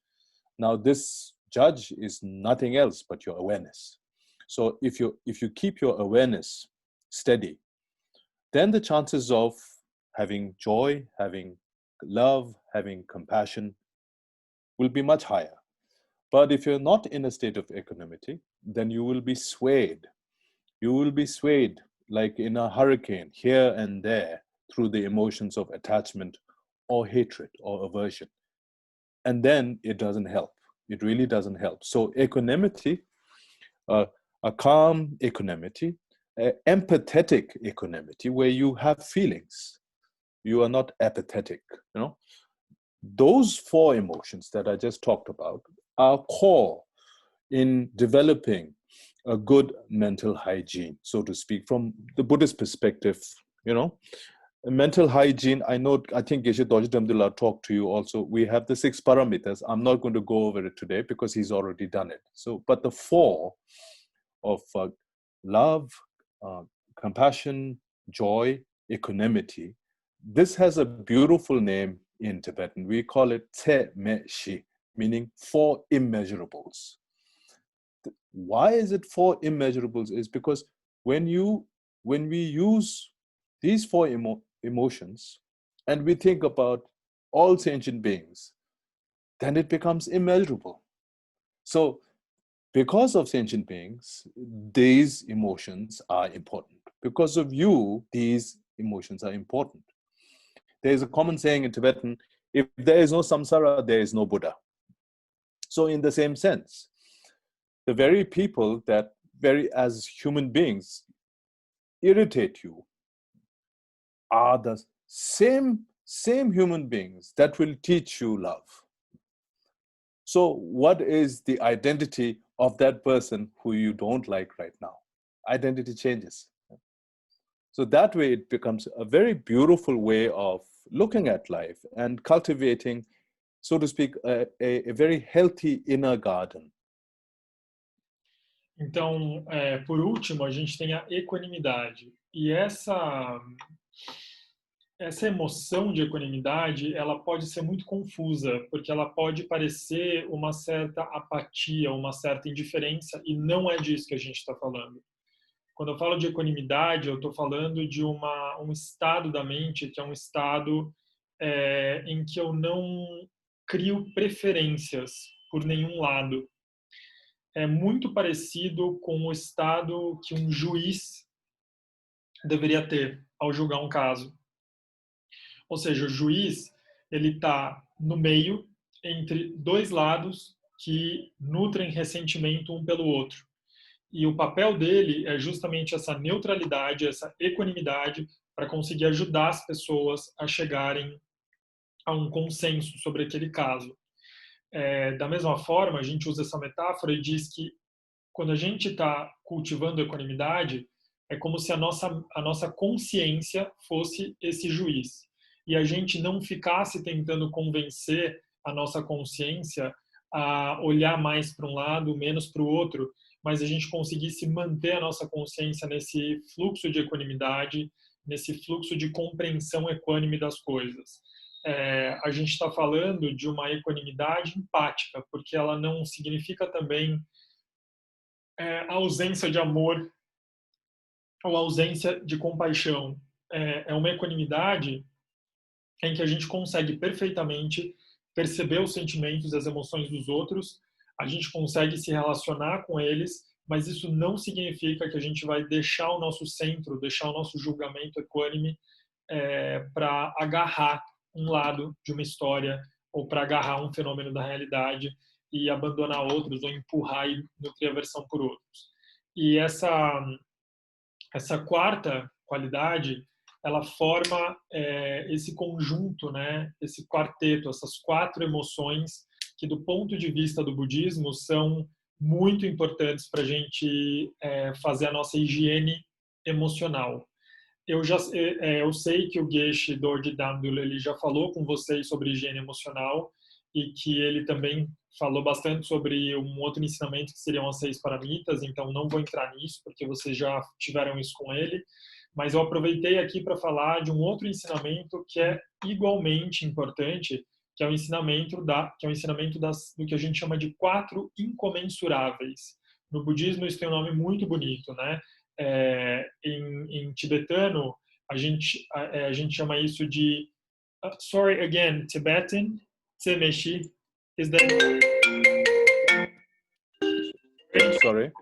Now, this judge is nothing else but your awareness. So if you keep your awareness steady, then the chances of having joy, having love, having compassion will be much higher. But if you're not in a state of equanimity, then you will be swayed. You will be swayed like in a hurricane here and there through the emotions of attachment or hatred or aversion. And then it doesn't help. It really doesn't help. So equanimity, a calm equanimity, empathetic equanimity, where you have feelings. You are not apathetic, Those four emotions that I just talked about are core in developing a good mental hygiene, so to speak, from the Buddhist perspective. Mental hygiene, I think Geshe Dorje Damdula talked to you also. We have the 6 parameters. I'm not going to go over it today because he's already done it. But the 4 of love, compassion, joy, equanimity, this has a beautiful name in Tibetan. We call it Tse Me Shi, meaning 4 immeasurables. Why is it 4 immeasurables? Is because when we use these 4 emotions and we think about all sentient beings, then it becomes immeasurable. So because of sentient beings, these emotions are important. Because of you, these emotions are important. There is a common saying in Tibetan, if there is no samsara, there is no Buddha. So in the same sense, the very people that as human beings irritate you are the same human beings that will teach you love. So what is the identity of that person who you don't like right now? Identity changes. So that way it becomes a very beautiful way of looking at life and cultivating, so to speak, a very healthy inner garden. Então, por último, a gente tem a equanimidade. E essa emoção de equanimidade, ela pode ser muito confusa, porque ela pode parecer uma certa apatia, uma certa indiferença, e não é disso que a gente está falando. Quando eu falo de equanimidade, eu estou falando de um estado da mente, que é um estado em que eu não crio preferências por nenhum lado. É muito parecido com o estado que um juiz deveria ter ao julgar um caso. Ou seja, o juiz ele está no meio entre 2 lados que nutrem ressentimento um pelo outro. E o papel dele é justamente essa neutralidade, essa equanimidade, para conseguir ajudar as pessoas a chegarem a um consenso sobre aquele caso. Da mesma forma, a gente usa essa metáfora e diz que quando a gente está cultivando a equanimidade, é como se a nossa consciência fosse esse juiz. E a gente não ficasse tentando convencer a nossa consciência a olhar mais para um lado, menos para o outro, mas a gente conseguisse manter a nossa consciência nesse fluxo de equanimidade, nesse fluxo de compreensão equânime das coisas. A gente está falando de uma equanimidade empática, porque ela não significa também a ausência de amor ou ausência de compaixão. É uma equanimidade em que a gente consegue perfeitamente perceber os sentimentos e as emoções dos outros, a gente consegue se relacionar com eles, mas isso não significa que a gente vai deixar o nosso centro, deixar o nosso julgamento equânime para agarrar um lado de uma história ou para agarrar um fenômeno da realidade e abandonar outros ou empurrar e nutrir aversão por outros. E essa quarta qualidade, ela forma esse conjunto, né, esse quarteto, essas quatro emoções que, do ponto de vista do budismo, são muito importantes para a gente fazer a nossa higiene emocional. Eu sei que o Geshe Dorje Damdul ele já falou com vocês sobre higiene emocional e que ele também falou bastante sobre um outro ensinamento que seriam as 6 paramitas, então não vou entrar nisso porque vocês já tiveram isso com ele, mas eu aproveitei aqui para falar de um outro ensinamento que é igualmente importante, que é o ensinamento do que a gente chama de 4 incomensuráveis. No budismo isso tem um nome muito bonito, né? Em tibetano, a gente chama isso de sorry again, Tibetan, tsemeshi. Is that Sorry.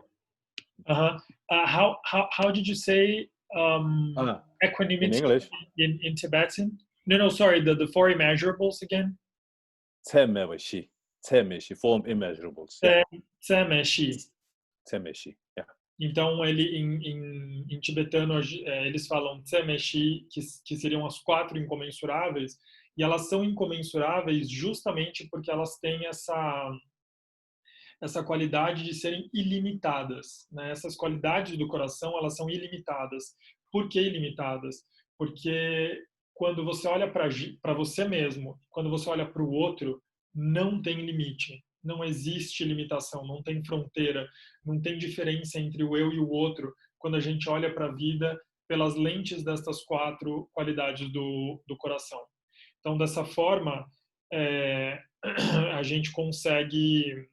How did you say In equanimity English, in Tibetan? No, sorry, the 4 immeasurables again. Tsemeshi, form immeasurables. Yeah. Tsemeshi. Tsemeshi. Yeah. Então, em tibetano, eles falam tsemeshi, que seriam as 4 incomensuráveis, e elas são incomensuráveis justamente porque elas têm essa qualidade de serem ilimitadas, né? Essas qualidades do coração, elas são ilimitadas. Por que ilimitadas? Porque quando você olha para você mesmo, quando você olha para o outro, não tem limite, não existe limitação, não tem fronteira, não tem diferença entre o eu e o outro, quando a gente olha para a vida pelas lentes destas 4 qualidades do coração. Então, dessa forma, a gente consegue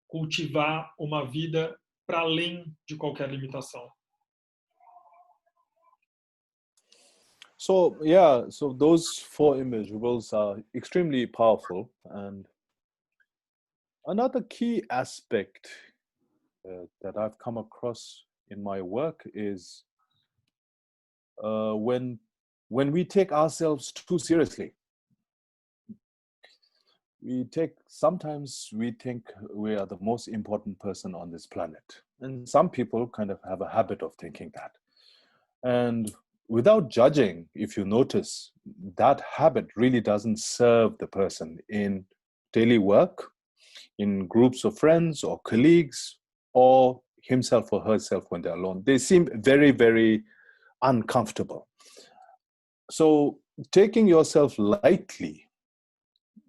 cultivar uma vida para além de qualquer limitação. So yeah, so those 4 immeasurables are extremely powerful, and another key aspect that I've come across in my work is when we take ourselves too seriously. Sometimes we think we are the most important person on this planet, and some people kind of have a habit of thinking that. And without judging, if you notice, that habit really doesn't serve the person in daily work, in groups of friends or colleagues, or himself or herself when they're alone. They seem very, very uncomfortable. So taking yourself lightly,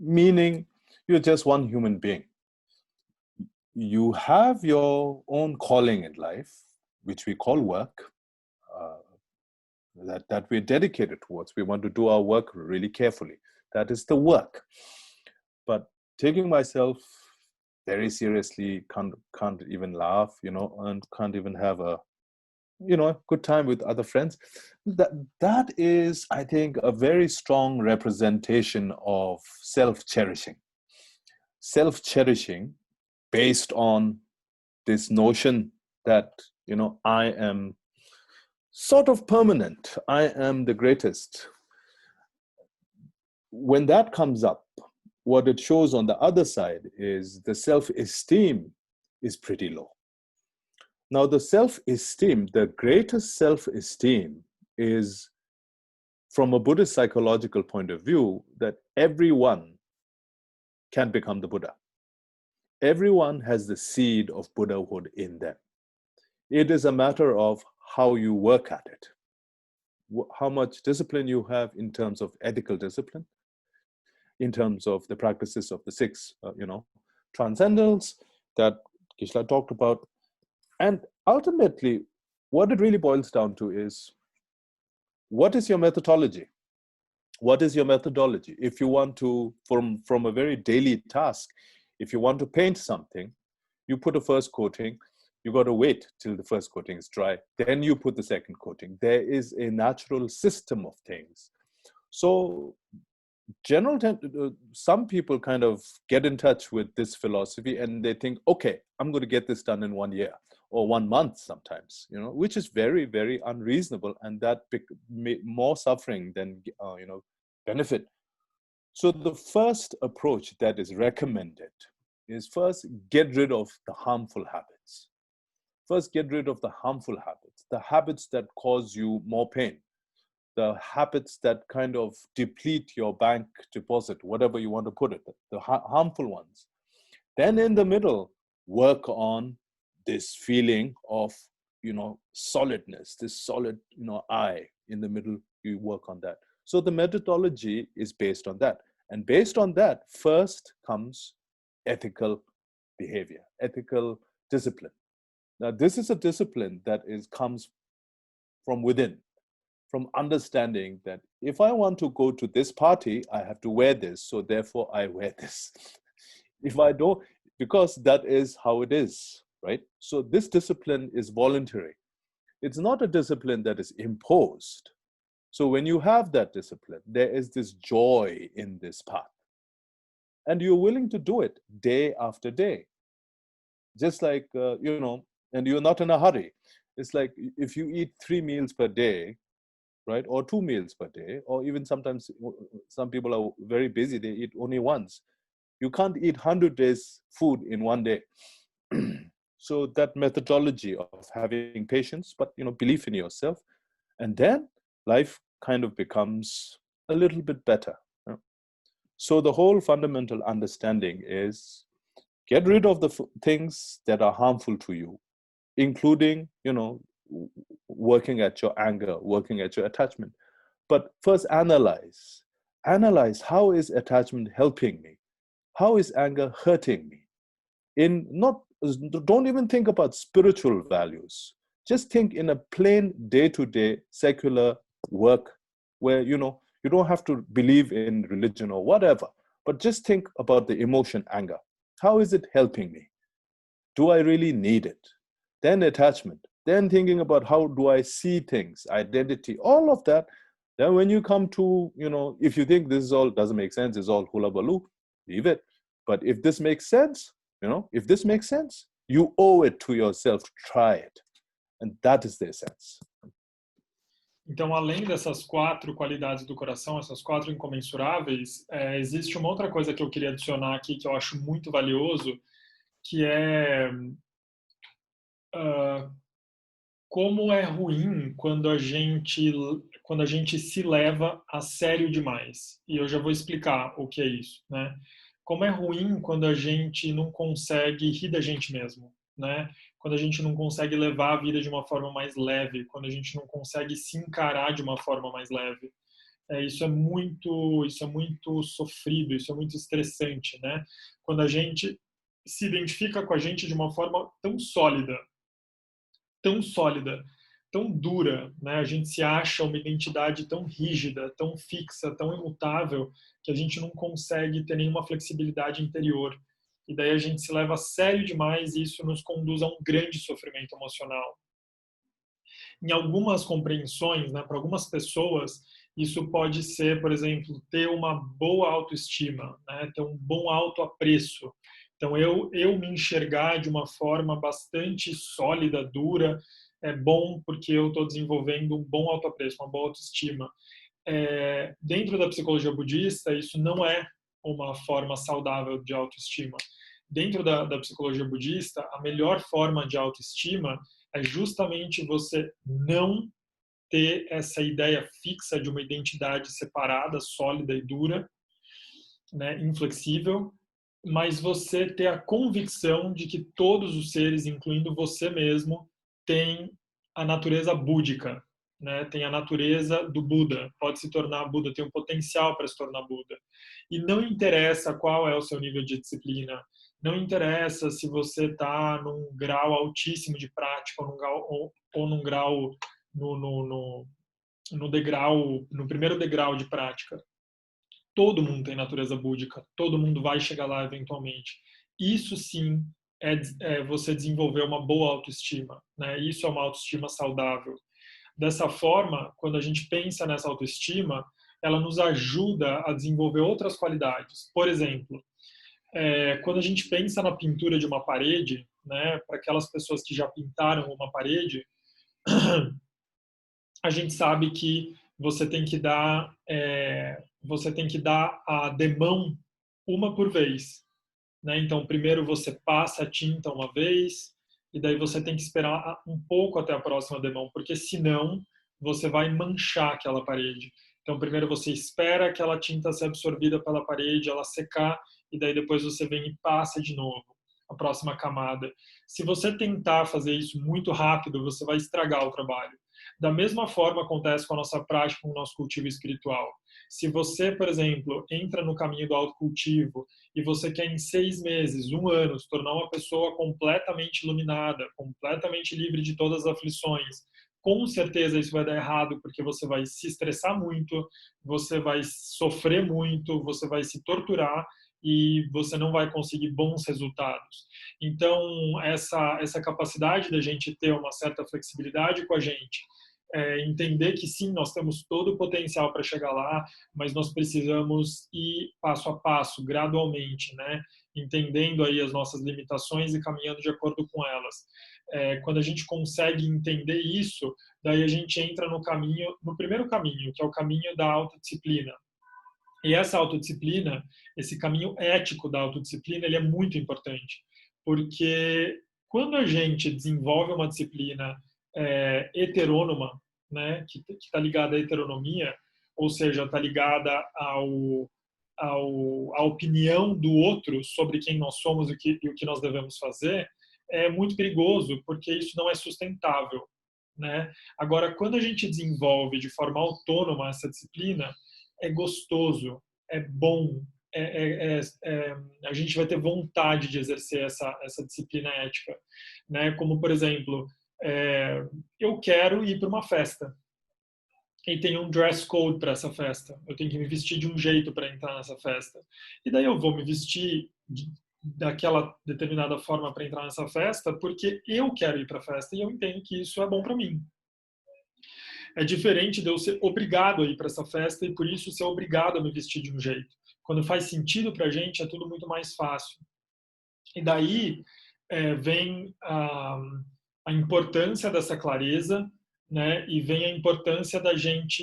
meaning you're just one human being. You have your own calling in life, which we call work, that we're dedicated towards. We want to do our work really carefully. That is the work. But taking myself very seriously, can't even laugh, and can't even have a good time with other friends. That is, I think, a very strong representation of self-cherishing. Self-cherishing based on this notion that, I am sort of permanent. I am the greatest. When that comes up, what it shows on the other side is the self-esteem is pretty low. Now, the self-esteem, the greatest self-esteem is, from a Buddhist psychological point of view, that everyone can become the Buddha. Everyone has the seed of Buddhahood in them. It is a matter of how you work at it, how much discipline you have in terms of ethical discipline, in terms of the practices of the 6, transcendals that Kishla talked about. And ultimately, what it really boils down to is, what is your methodology? What is your methodology? If you want to, from a very daily task, if you want to paint something, you put a first coating, you got to wait till the first coating is dry, then you put the second coating. There is a natural system of things. So some people kind of get in touch with this philosophy and they think, okay, I'm going to get this done in 1 year or 1 month sometimes, which is very, very unreasonable, and that more suffering than benefit. So the first approach that is recommended is first get rid of the harmful habits. First, get rid of the harmful habits, the habits that cause you more pain, the habits that kind of deplete your bank deposit, whatever you want to put it, the harmful ones. Then in the middle, work on this feeling of, solidness, this solid, I in the middle, you work on that. So the methodology is based on that. And based on that, first comes ethical behavior, ethical discipline. Now, this is a discipline that comes from within, from understanding that if I want to go to this party, I have to wear this, so therefore I wear this. If I don't, because that is how it is, right? So this discipline is voluntary. It's not a discipline that is imposed. So when you have that discipline, there is this joy in this path. And you're willing to do it day after day. Just like, and you're not in a hurry. It's like if you eat 3 meals per day, right? Or 2 meals per day, or even sometimes some people are very busy, they eat only once. You can't eat 100 days food in 1 day. So that methodology of having patience, but belief in yourself, and then life kind of becomes a little bit better. So the whole fundamental understanding is get rid of the things that are harmful to you, including, working at your anger, working at your attachment. But first analyze how is attachment helping me? How is anger hurting me? Don't even think about spiritual values. Just think in a plain day-to-day secular work where, you don't have to believe in religion or whatever, but just think about the emotion anger. How is it helping me? Do I really need it? Then attachment. Then thinking about how do I see things, identity, all of that. Then when you come to, if you think this is all doesn't make sense, it's all hula baloo, leave it. But if this makes sense, you owe it to yourself to try it. And that is the essence. Então, além dessas 4 qualidades do coração, essas 4 incomensuráveis, existe uma outra coisa que eu queria adicionar aqui que eu acho muito valioso, que é como é ruim quando a gente se leva a sério demais. E eu já vou explicar o que é isso, né? Como é ruim quando a gente não consegue rir da gente mesmo, né? Quando a gente não consegue levar a vida de uma forma mais leve, quando a gente não consegue se encarar de uma forma mais leve. Isso é muito sofrido, isso é muito estressante, né? Quando a gente se identifica com a gente de uma forma tão sólida, tão dura, né? A gente se acha uma identidade tão rígida, tão fixa, tão imutável, que a gente não consegue ter nenhuma flexibilidade interior. E daí a gente se leva a sério demais e isso nos conduz a um grande sofrimento emocional. Em algumas compreensões, né, para algumas pessoas, isso pode ser, por exemplo, ter uma boa autoestima, né, ter um bom autoapreço. Então, eu me enxergar de uma forma bastante sólida, dura, é bom porque eu estou desenvolvendo um bom autoapreço, uma boa autoestima. Dentro da psicologia budista, isso não é uma forma saudável de autoestima. Dentro da psicologia budista, a melhor forma de autoestima é justamente você não ter essa ideia fixa de uma identidade separada, sólida e dura, né, inflexível, mas você ter a convicção de que todos os seres, incluindo você mesmo, têm a natureza búdica, né? Tem a natureza do Buda, pode se tornar Buda, tem um potencial para se tornar Buda. E não interessa qual é o seu nível de disciplina, não interessa se você está num grau altíssimo de prática ou num grau no primeiro degrau de prática. Todo mundo tem natureza búdica, todo mundo vai chegar lá eventualmente. Isso sim é você desenvolver uma boa autoestima, né? Isso é uma autoestima saudável. Dessa forma, quando a gente pensa nessa autoestima, ela nos ajuda a desenvolver outras qualidades. Por exemplo, quando a gente pensa na pintura de uma parede, né, para aquelas pessoas que já pintaram uma parede, a gente sabe que você tem que dar a demão uma por vez, né? Então, primeiro você passa a tinta uma vez, e daí você tem que esperar um pouco até a próxima demão, porque senão você vai manchar aquela parede. Então, primeiro você espera aquela tinta ser absorvida pela parede, ela secar, e daí depois você vem e passa de novo a próxima camada. Se você tentar fazer isso muito rápido, você vai estragar o trabalho. Da mesma forma acontece com a nossa prática, com o nosso cultivo espiritual. Se você, por exemplo, entra no caminho do autocultivo e você quer em 6 meses, 1 ano, se tornar uma pessoa completamente iluminada, completamente livre de todas as aflições, com certeza isso vai dar errado, porque você vai se estressar muito, você vai sofrer muito, você vai se torturar e você não vai conseguir bons resultados. Então, essa capacidade da gente ter uma certa flexibilidade com a gente, entender que sim, nós temos todo o potencial para chegar lá, mas nós precisamos ir passo a passo, gradualmente, né? Entendendo aí as nossas limitações e caminhando de acordo com elas. Quando a gente consegue entender isso, daí a gente entra no primeiro caminho, que é o caminho da autodisciplina. E essa autodisciplina, esse caminho ético da autodisciplina, ele é muito importante, porque quando a gente desenvolve uma disciplina heterônoma, né, que está ligada à heteronomia, ou seja, está ligada à opinião do outro sobre quem nós somos e o que nós devemos fazer, é muito perigoso, porque isso não é sustentável, né? Agora, quando a gente desenvolve de forma autônoma essa disciplina, é gostoso, é bom, a gente vai ter vontade de exercer essa disciplina ética, né? Como, por exemplo, eu quero ir para uma festa e tem um dress code para essa festa. Eu tenho que me vestir de um jeito para entrar nessa festa. E daí eu vou me vestir daquela determinada forma para entrar nessa festa porque eu quero ir para a festa e eu entendo que isso é bom para mim. É diferente de eu ser obrigado a ir para essa festa e por isso ser obrigado a me vestir de um jeito. Quando faz sentido para a gente, é tudo muito mais fácil. E daí vem a importância dessa clareza, né? E vem a importância da gente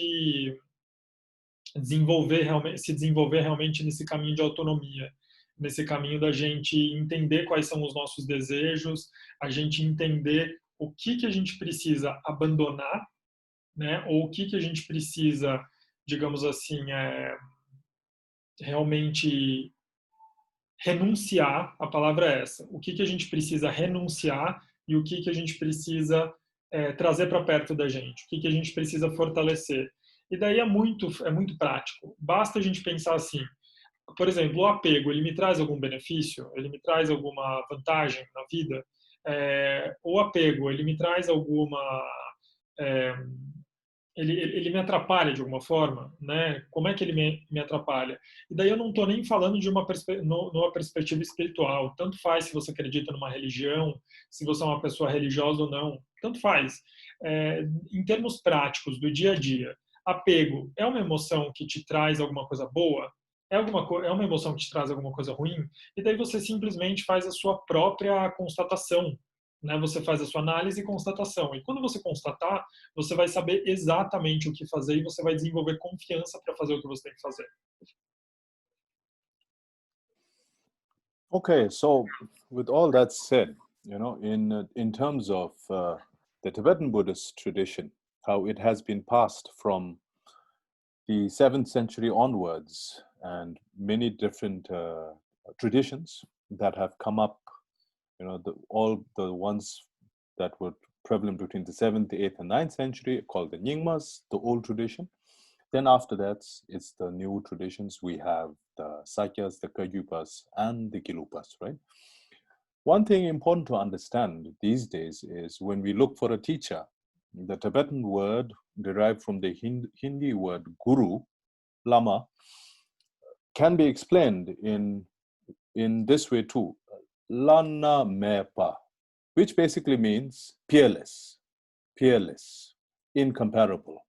se desenvolver realmente nesse caminho de autonomia, nesse caminho da gente entender quais são os nossos desejos, a gente entender o que a gente precisa abandonar, né? Ou o que a gente precisa, digamos assim, realmente renunciar, a palavra é essa. O que a gente precisa renunciar e o que a gente precisa trazer para perto da gente, o que a gente precisa fortalecer. E daí é muito prático. Basta a gente pensar assim, por exemplo, o apego, ele me traz algum benefício? Ele me traz alguma vantagem na vida? O apego, ele me traz alguma... ele me atrapalha de alguma forma, né? Como é que ele me atrapalha? E daí eu não estou nem falando de numa perspectiva espiritual. Tanto faz se você acredita numa religião, se você é uma pessoa religiosa ou não. Tanto faz. Em termos práticos, do dia a dia, apego é uma emoção que te traz alguma coisa boa? É uma emoção que te traz alguma coisa ruim? E daí você simplesmente faz a sua própria constatação, né? Você faz a sua análise e constatação. E quando você constatar, você vai saber exatamente o que fazer e você vai desenvolver confiança para fazer o que você tem que fazer. Okay, so with all that said, in terms of the Tibetan Buddhist tradition, how it has been passed from the 7th century onwards, and many different traditions that have come up, all the ones that were prevalent between the 7th, the 8th, and 9th century, called the Nyingmas, the old tradition. Then after that, it's the new traditions. We have the Sakyas, the Kagyupas, and the Kilupas, right? One thing important to understand these days is when we look for a teacher, the Tibetan word derived from the Hindi word guru, lama, can be explained in this way too, lana mepa, which basically means peerless, incomparable.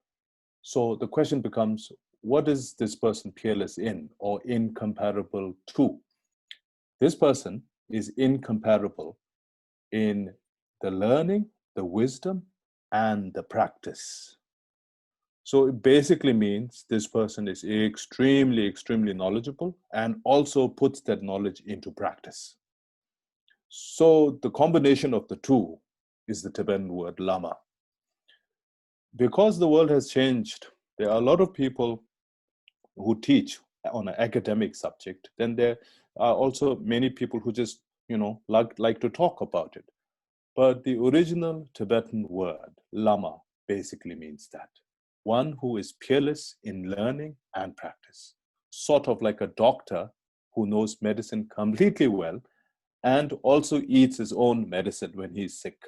So the question becomes, what is this person peerless in or incomparable to? This person is incomparable in the learning, the wisdom, and the practice. So it basically means this person is extremely, extremely knowledgeable and also puts that knowledge into practice. So the combination of the two is the Tibetan word lama. Because the world has changed, there are a lot of people who teach on an academic subject. Then there are also many people who just, like to talk about it. But the original Tibetan word, lama, basically means that. One who is peerless in learning and practice. Sort of like a doctor who knows medicine completely well and also eats his own medicine when he's sick.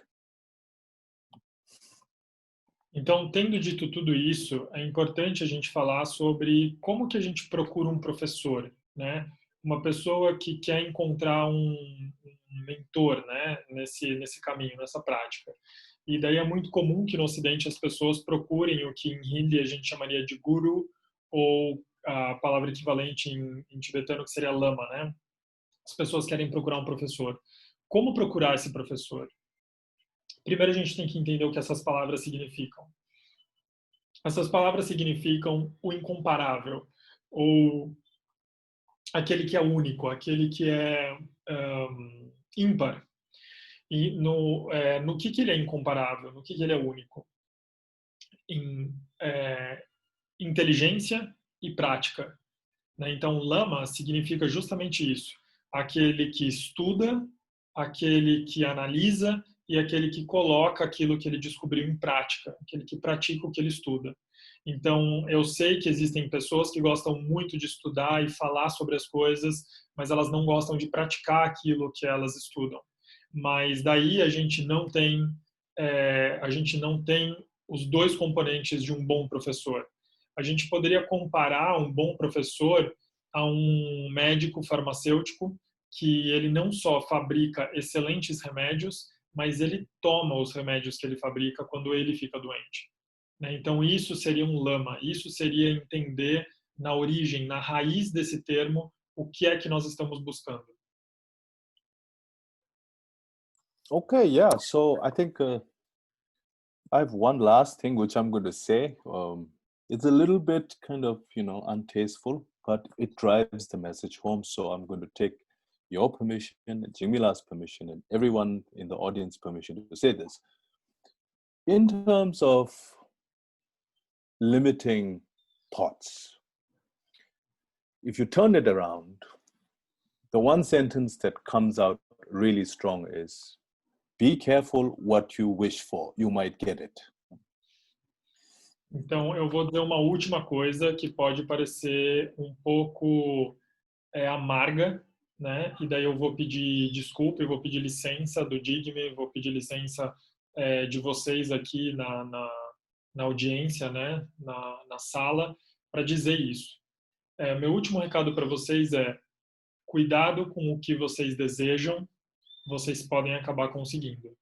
Então, tendo dito tudo isso, é importante a gente falar sobre como que a gente procura um professor, né? Uma pessoa que quer encontrar um mentor, né? Nesse caminho, nessa prática. E daí é muito comum que no Ocidente as pessoas procurem o que em Hindi a gente chamaria de guru, ou a palavra equivalente em tibetano que seria lama, né? As pessoas querem procurar um professor. Como procurar esse professor? Primeiro a gente tem que entender o que essas palavras significam. Essas palavras significam o incomparável, ou aquele que é único, aquele que é ímpar. E no que ele é incomparável, no que ele é único? Em inteligência e prática. Né? Então, lama significa justamente isso. Aquele que estuda, aquele que analisa e aquele que coloca aquilo que ele descobriu em prática, aquele que pratica o que ele estuda. Então, eu sei que existem pessoas que gostam muito de estudar e falar sobre as coisas, mas elas não gostam de praticar aquilo que elas estudam. Mas daí a gente não tem os dois componentes de um bom professor. A gente poderia comparar um bom professor a um médico farmacêutico que ele não só fabrica excelentes remédios, mas ele toma os remédios que ele fabrica quando ele fica doente. Então, isso seria um lama, isso seria entender na origem, na raiz desse termo, o que é que nós estamos buscando. Okay, yeah. So I think I have one last thing which I'm going to say. It's a little bit kind of, untasteful, but it drives the message home. So I'm going to take your permission, and Jimila's permission, and everyone in the audience permission to say this. In terms of limiting thoughts, if you turn it around, the one sentence that comes out really strong is, be careful what you wish for, you might get it. Então, eu vou dizer uma última coisa que pode parecer um pouco amarga, né? E daí eu vou pedir desculpa, eu vou pedir licença do Digme, vou pedir licença de vocês aqui na audiência, né? Na sala, para dizer isso. Meu último recado para vocês é: cuidado com o que vocês desejam, vocês podem acabar conseguindo.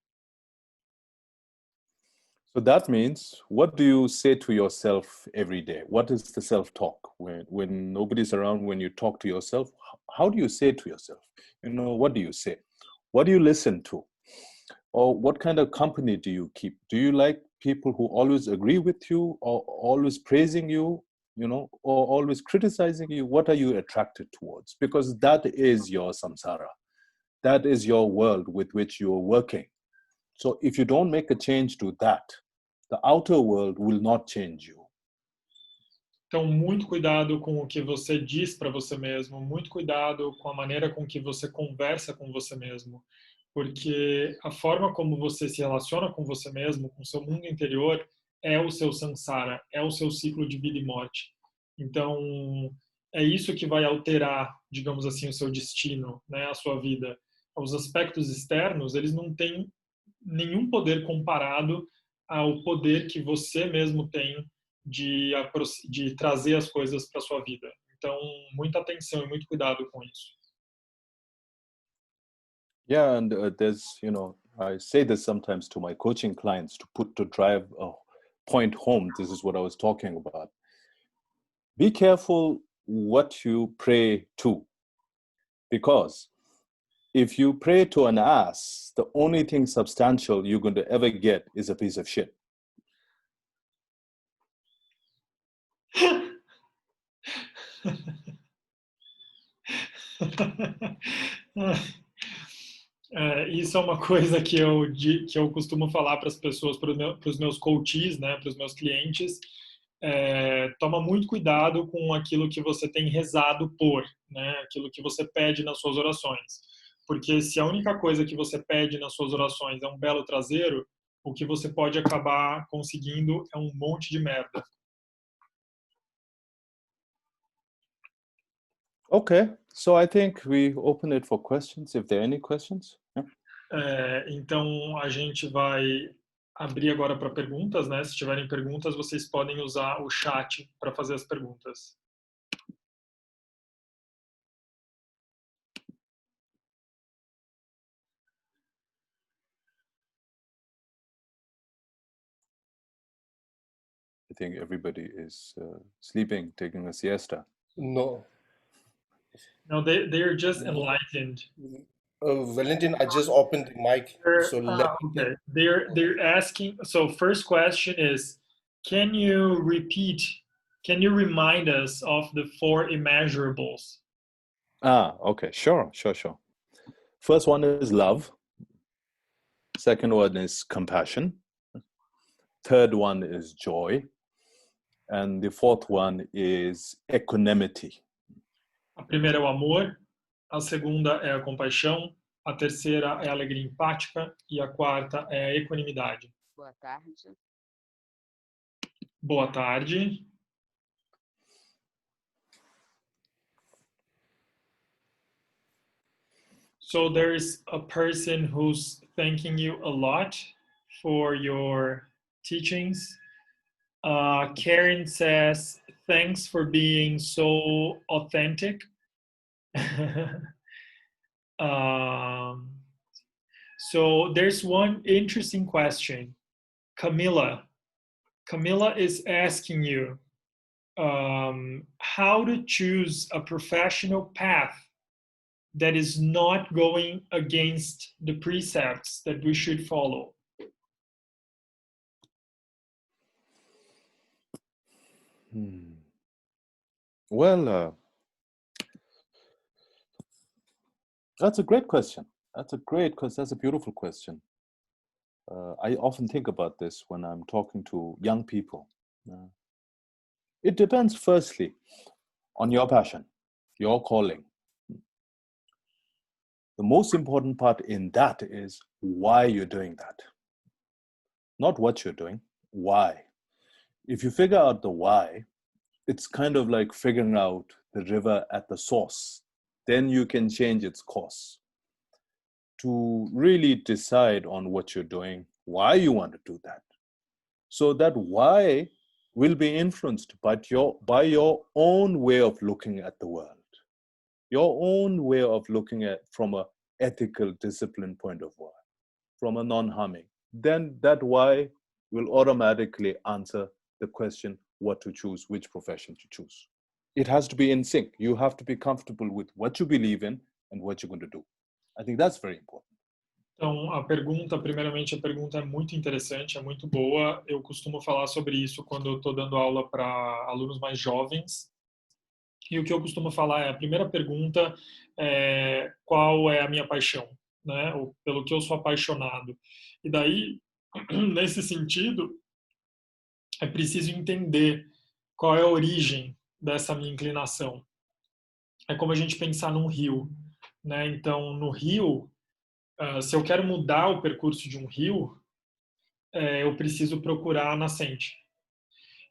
So that means, what do you say to yourself every day? What is the self-talk? When nobody's around, when you talk to yourself, how do you say to yourself? What do you say? What do you listen to? Or what kind of company do you keep? Do you like people who always agree with you, or always praising you, or always criticizing you? What are you attracted towards? Because that is your samsara. That is your world with which you are working. So if you don't make a change to that, the outer world will not change you. Então, muito cuidado com o que você diz para você mesmo, muito cuidado com a maneira com que você conversa com você mesmo, porque a forma como você se relaciona com você mesmo, com o seu mundo interior, é o seu samsara, é o seu ciclo de vida e morte. Então, é isso que vai alterar, digamos assim, o seu destino, né, a sua vida. Os aspectos externos, eles não têm nenhum poder comparado ao poder que você mesmo tem de trazer as coisas para sua vida. Então, muita atenção e muito cuidado com isso. Yeah, and there's, I say this sometimes to my coaching clients to drive a point home. This is what I was talking about. be careful what you pray to, because if you pray to an ass, the only thing substantial you're going to ever get is a piece of shit. Isso é uma coisa que eu costumo falar para as pessoas, para os meus coaches, né, para os meus clientes. Toma muito cuidado com aquilo que você tem rezado por, né, aquilo que você pede nas suas orações. Porque se a única coisa que você pede nas suas orações é um belo traseiro, o que você pode acabar conseguindo é um monte de merda. Okay, so I think we open it for questions, if there are any questions. Yeah. Então, a gente vai abrir agora para perguntas, né? Se tiverem perguntas, vocês podem usar o chat para fazer as perguntas. I think everybody is sleeping, taking a siesta. No. No, they're just enlightened. Valentin, I just opened the mic. Okay. They're asking. So first question is, can you remind us of the 4 immeasurables? Okay, sure. First one is love. Second one is compassion. Third one is joy. And the fourth one is equanimity. A primeira é o amor, a segunda é a compaixão, a terceira é a alegria empática e a quarta é a equanimidade. Boa tarde. Boa tarde. So there's a person who's thanking you a lot for your teachings. Karen says, thanks for being so authentic. So there's one interesting question. Camilla is asking you how to choose a professional path that is not going against the precepts that we should follow. Well, that's a great question. That's a beautiful question. I often think about this when I'm talking to young people. It depends, firstly, on your passion, your calling. The most important part in that is why you're doing that. Not what you're doing, why. If you figure out the why, it's kind of like figuring out the river at the source. Then you can change its course. To really decide on what you're doing, why you want to do that. So that why will be influenced by your own way of looking at the world. Your own way of looking at from an ethical discipline point of view, from a non-harming. Then that why will automatically answer the question what to choose, which profession to choose. It has to be in sync. You have to be comfortable with what you believe in and what you're going to do. I think that's very important. Então, primeiramente, a pergunta é muito interessante, é muito boa. Eu costumo falar sobre isso quando eu estou dando aula para alunos mais jovens. E o que eu costumo falar é, a primeira pergunta é qual é a minha paixão, né? Ou pelo que eu sou apaixonado. E daí, nesse sentido, é preciso entender qual é a origem dessa minha inclinação. É como a gente pensar num rio, né? Então, no rio, se eu quero mudar o percurso de um rio, eu preciso procurar a nascente.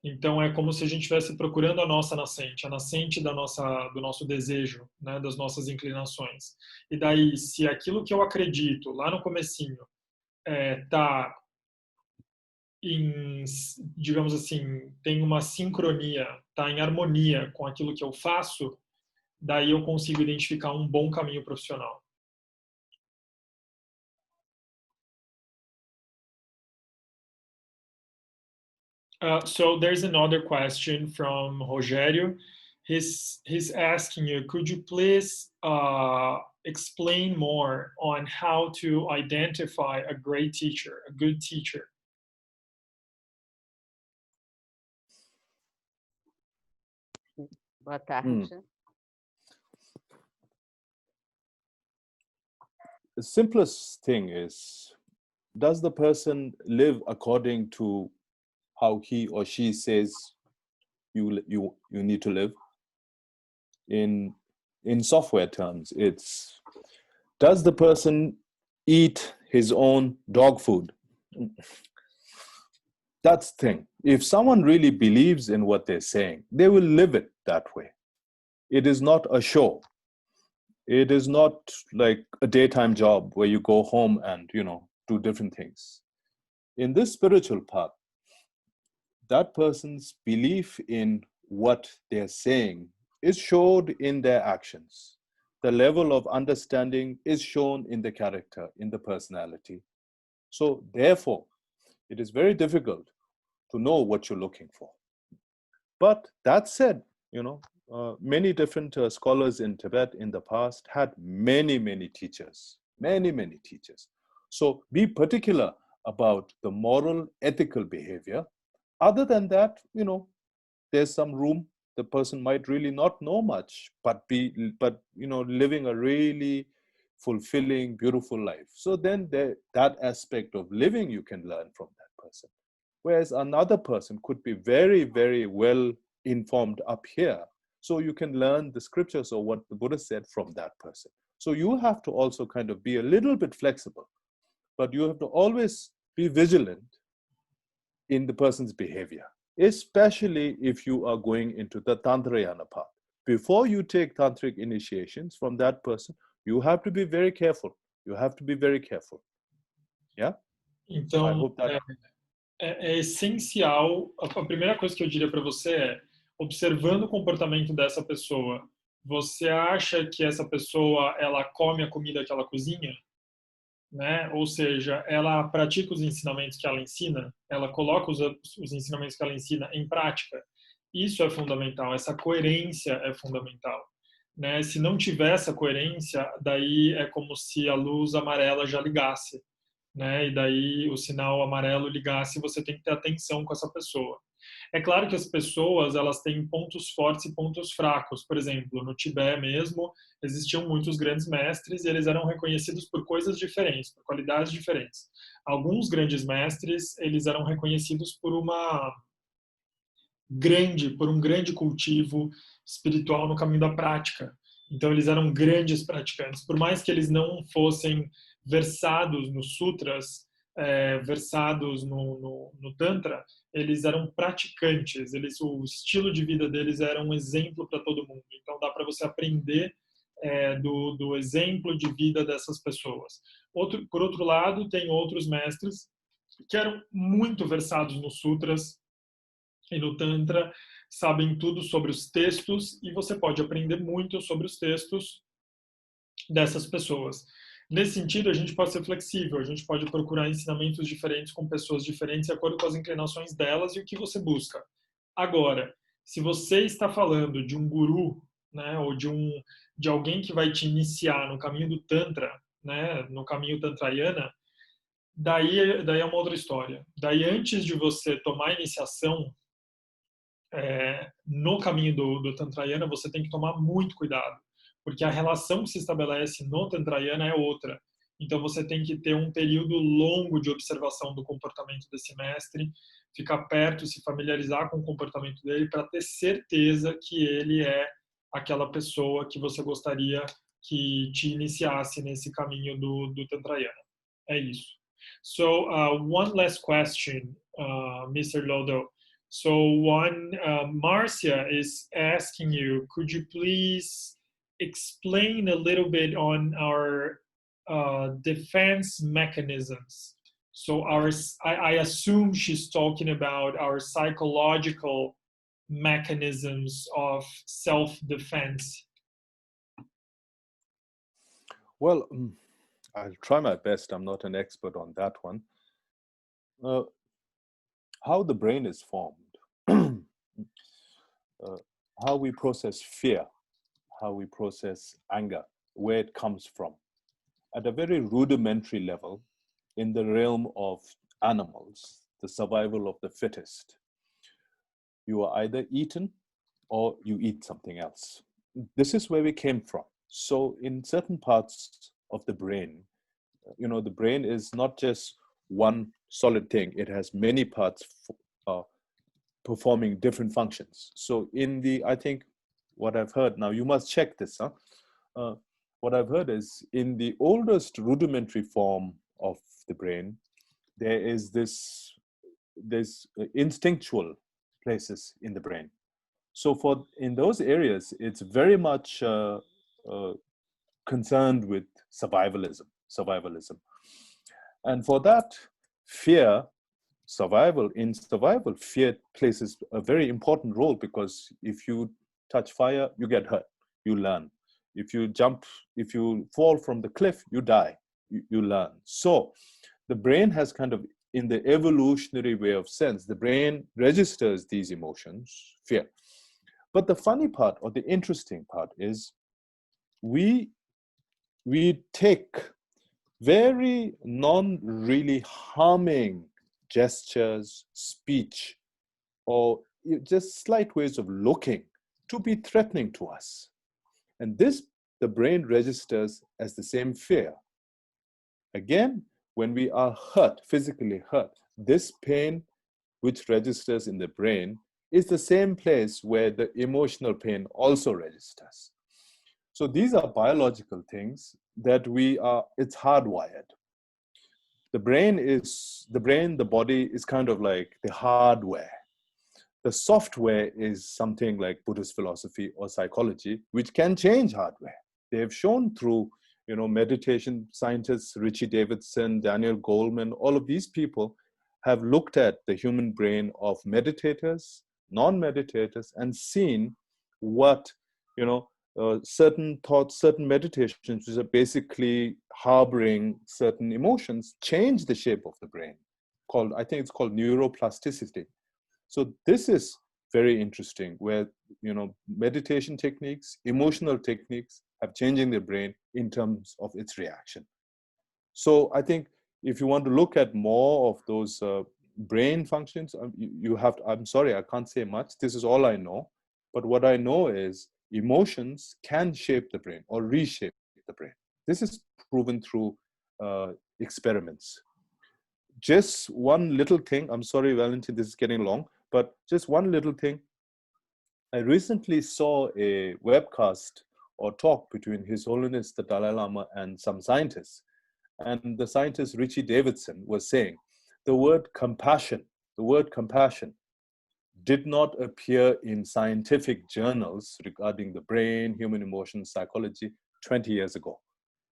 Então, é como se a gente estivesse procurando a nascente do nosso desejo, né, das nossas inclinações. E daí, se aquilo que eu acredito lá no comecinho tá digamos assim, tem uma sincronia, tá em harmonia com aquilo que eu faço, daí eu consigo identificar um bom caminho profissional. So there's another question from Rogério. He's asking you, could you please explain more on how to identify a great teacher, a good teacher? Boa tarde. The simplest thing is, does the person live according to how he or she says you need to live? In software terms, it's, does the person eat his own dog food? That's the thing. If someone really believes in what they're saying, they will live it that way. It is not a show. It is not like a daytime job where you go home and, do different things. In this spiritual path, that person's belief in what they're saying is showed in their actions. The level of understanding is shown in the character, in the personality. So therefore, it is very difficult to know what you're looking for. But that said, many different scholars in Tibet in the past had many teachers, many teachers. So be particular about the moral, ethical behavior. Other than that, there's some room. The person might really not know much, but living a really fulfilling, beautiful life. So then that aspect of living you can learn from that person. Whereas another person could be very, very well informed up here. So you can learn the scriptures or what the Buddha said from that person. So you have to also kind of be a little bit flexible, but you have to always be vigilant in the person's behavior, especially if you are going into the Tantrayana path. Before you take tantric initiations from that person, you have to be very careful. You have to be very careful. Yeah? Então, I hope that... é essencial. A primeira coisa que eu diria para você é, observando o comportamento dessa pessoa, você acha que essa pessoa ela come a comida que ela cozinha? Né? Ou seja, ela pratica os ensinamentos que ela ensina, ela coloca os ensinamentos que ela ensina em prática. Isso é fundamental, essa coerência é fundamental. Né? Se não tiver essa coerência, daí é como se a luz amarela já ligasse. Né? E daí o sinal amarelo ligasse, você tem que ter atenção com essa pessoa. É claro que as pessoas elas têm pontos fortes e pontos fracos. Por exemplo, no Tibete mesmo, existiam muitos grandes mestres e eles eram reconhecidos por coisas diferentes, por qualidades diferentes. Alguns grandes mestres, eles eram reconhecidos por um grande cultivo espiritual no caminho da prática. Então, eles eram grandes praticantes. Por mais que eles não fossem versados nos sutras, versados no Tantra, eles eram praticantes. O estilo de vida deles era um exemplo para todo mundo. Então, dá para você aprender do exemplo de vida dessas pessoas. Por outro lado, tem outros mestres que eram muito versados nos sutras e no Tantra, sabem tudo sobre os textos e você pode aprender muito sobre os textos dessas pessoas. Nesse sentido, a gente pode ser flexível, a gente pode procurar ensinamentos diferentes com pessoas diferentes de acordo com as inclinações delas e o que você busca. Agora, se você está falando de um guru, né, ou de alguém que vai te iniciar no caminho do Tantra, né, no caminho Tantrayana, daí é uma outra história. Daí, antes de você tomar a iniciação, no caminho do Tantrayana, você tem que tomar muito cuidado, porque a relação que se estabelece no Tantrayana é outra. Então, você tem que ter um período longo de observação do comportamento desse mestre, ficar perto, se familiarizar com o comportamento dele, para ter certeza que ele é aquela pessoa que você gostaria que te iniciasse nesse caminho do Tantrayana. É isso. So, one last question, Mr. Lodoe. So Marcia is asking you, could you please explain a little bit on our defense mechanisms? So I assume she's talking about our psychological mechanisms of self-defense. Well, I'll try my best. I'm not an expert on that one. how the brain is formed, how we process fear, how we process anger, where it comes from. At a very rudimentary level, in the realm of animals, the survival of the fittest, you are either eaten or you eat something else. This is where we came from. So in certain parts of the brain, the brain is not just one solid thing. It has many parts performing different functions. So I think what I've heard, now you must check this, what I've heard is in the oldest rudimentary form of the brain, there's instinctual places in the brain. So in those areas, it's very much concerned with survivalism. And for that, fear plays a very important role, because if you touch fire, you get hurt, you learn. If you fall from the cliff, you die, you learn. So the brain has kind of, in the evolutionary way of sense, the brain registers these emotions, fear. But the funny part, or the interesting part, is we take very non-really harming gestures, speech, or just slight ways of looking to be threatening to us. And this, the brain registers as the same fear. Again, when we are hurt, physically hurt, this pain, which registers in the brain, is the same place where the emotional pain also registers. So these are biological things that it's hardwired. The body is kind of like the hardware. The software is something like Buddhist philosophy or psychology, which can change hardware. They have shown through, meditation scientists, Richie Davidson, Daniel Goleman, all of these people have looked at the human brain of meditators, non-meditators, and seen what, certain thoughts, certain meditations, which are basically harboring certain emotions, change the shape of the brain. I think it's called neuroplasticity. So this is very interesting, where meditation techniques, emotional techniques have changing the brain in terms of its reaction. So I think if you want to look at more of those brain functions, I'm sorry, I can't say much. This is all I know. But what I know is emotions can shape the brain or reshape the brain. This is proven through experiments. Just one little thing, I'm sorry, Valentin, this is getting long, but just one little thing. I recently saw a webcast or talk between His Holiness the Dalai Lama and some scientists. And the scientist Richie Davidson was saying the word compassion did not appear in scientific journals regarding the brain, human emotions, psychology 20 years ago.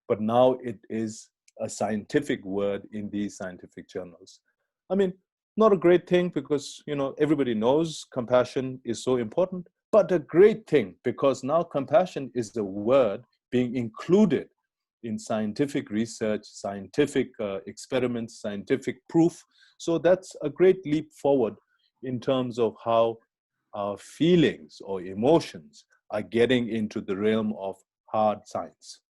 But now it is a scientific word in these scientific journals. I mean, not a great thing, because everybody knows compassion is so important, but a great thing because now compassion is the word being included in scientific research, scientific experiments, scientific proof. So that's a great leap forward in terms of how our feelings or emotions are getting into the realm of hard science.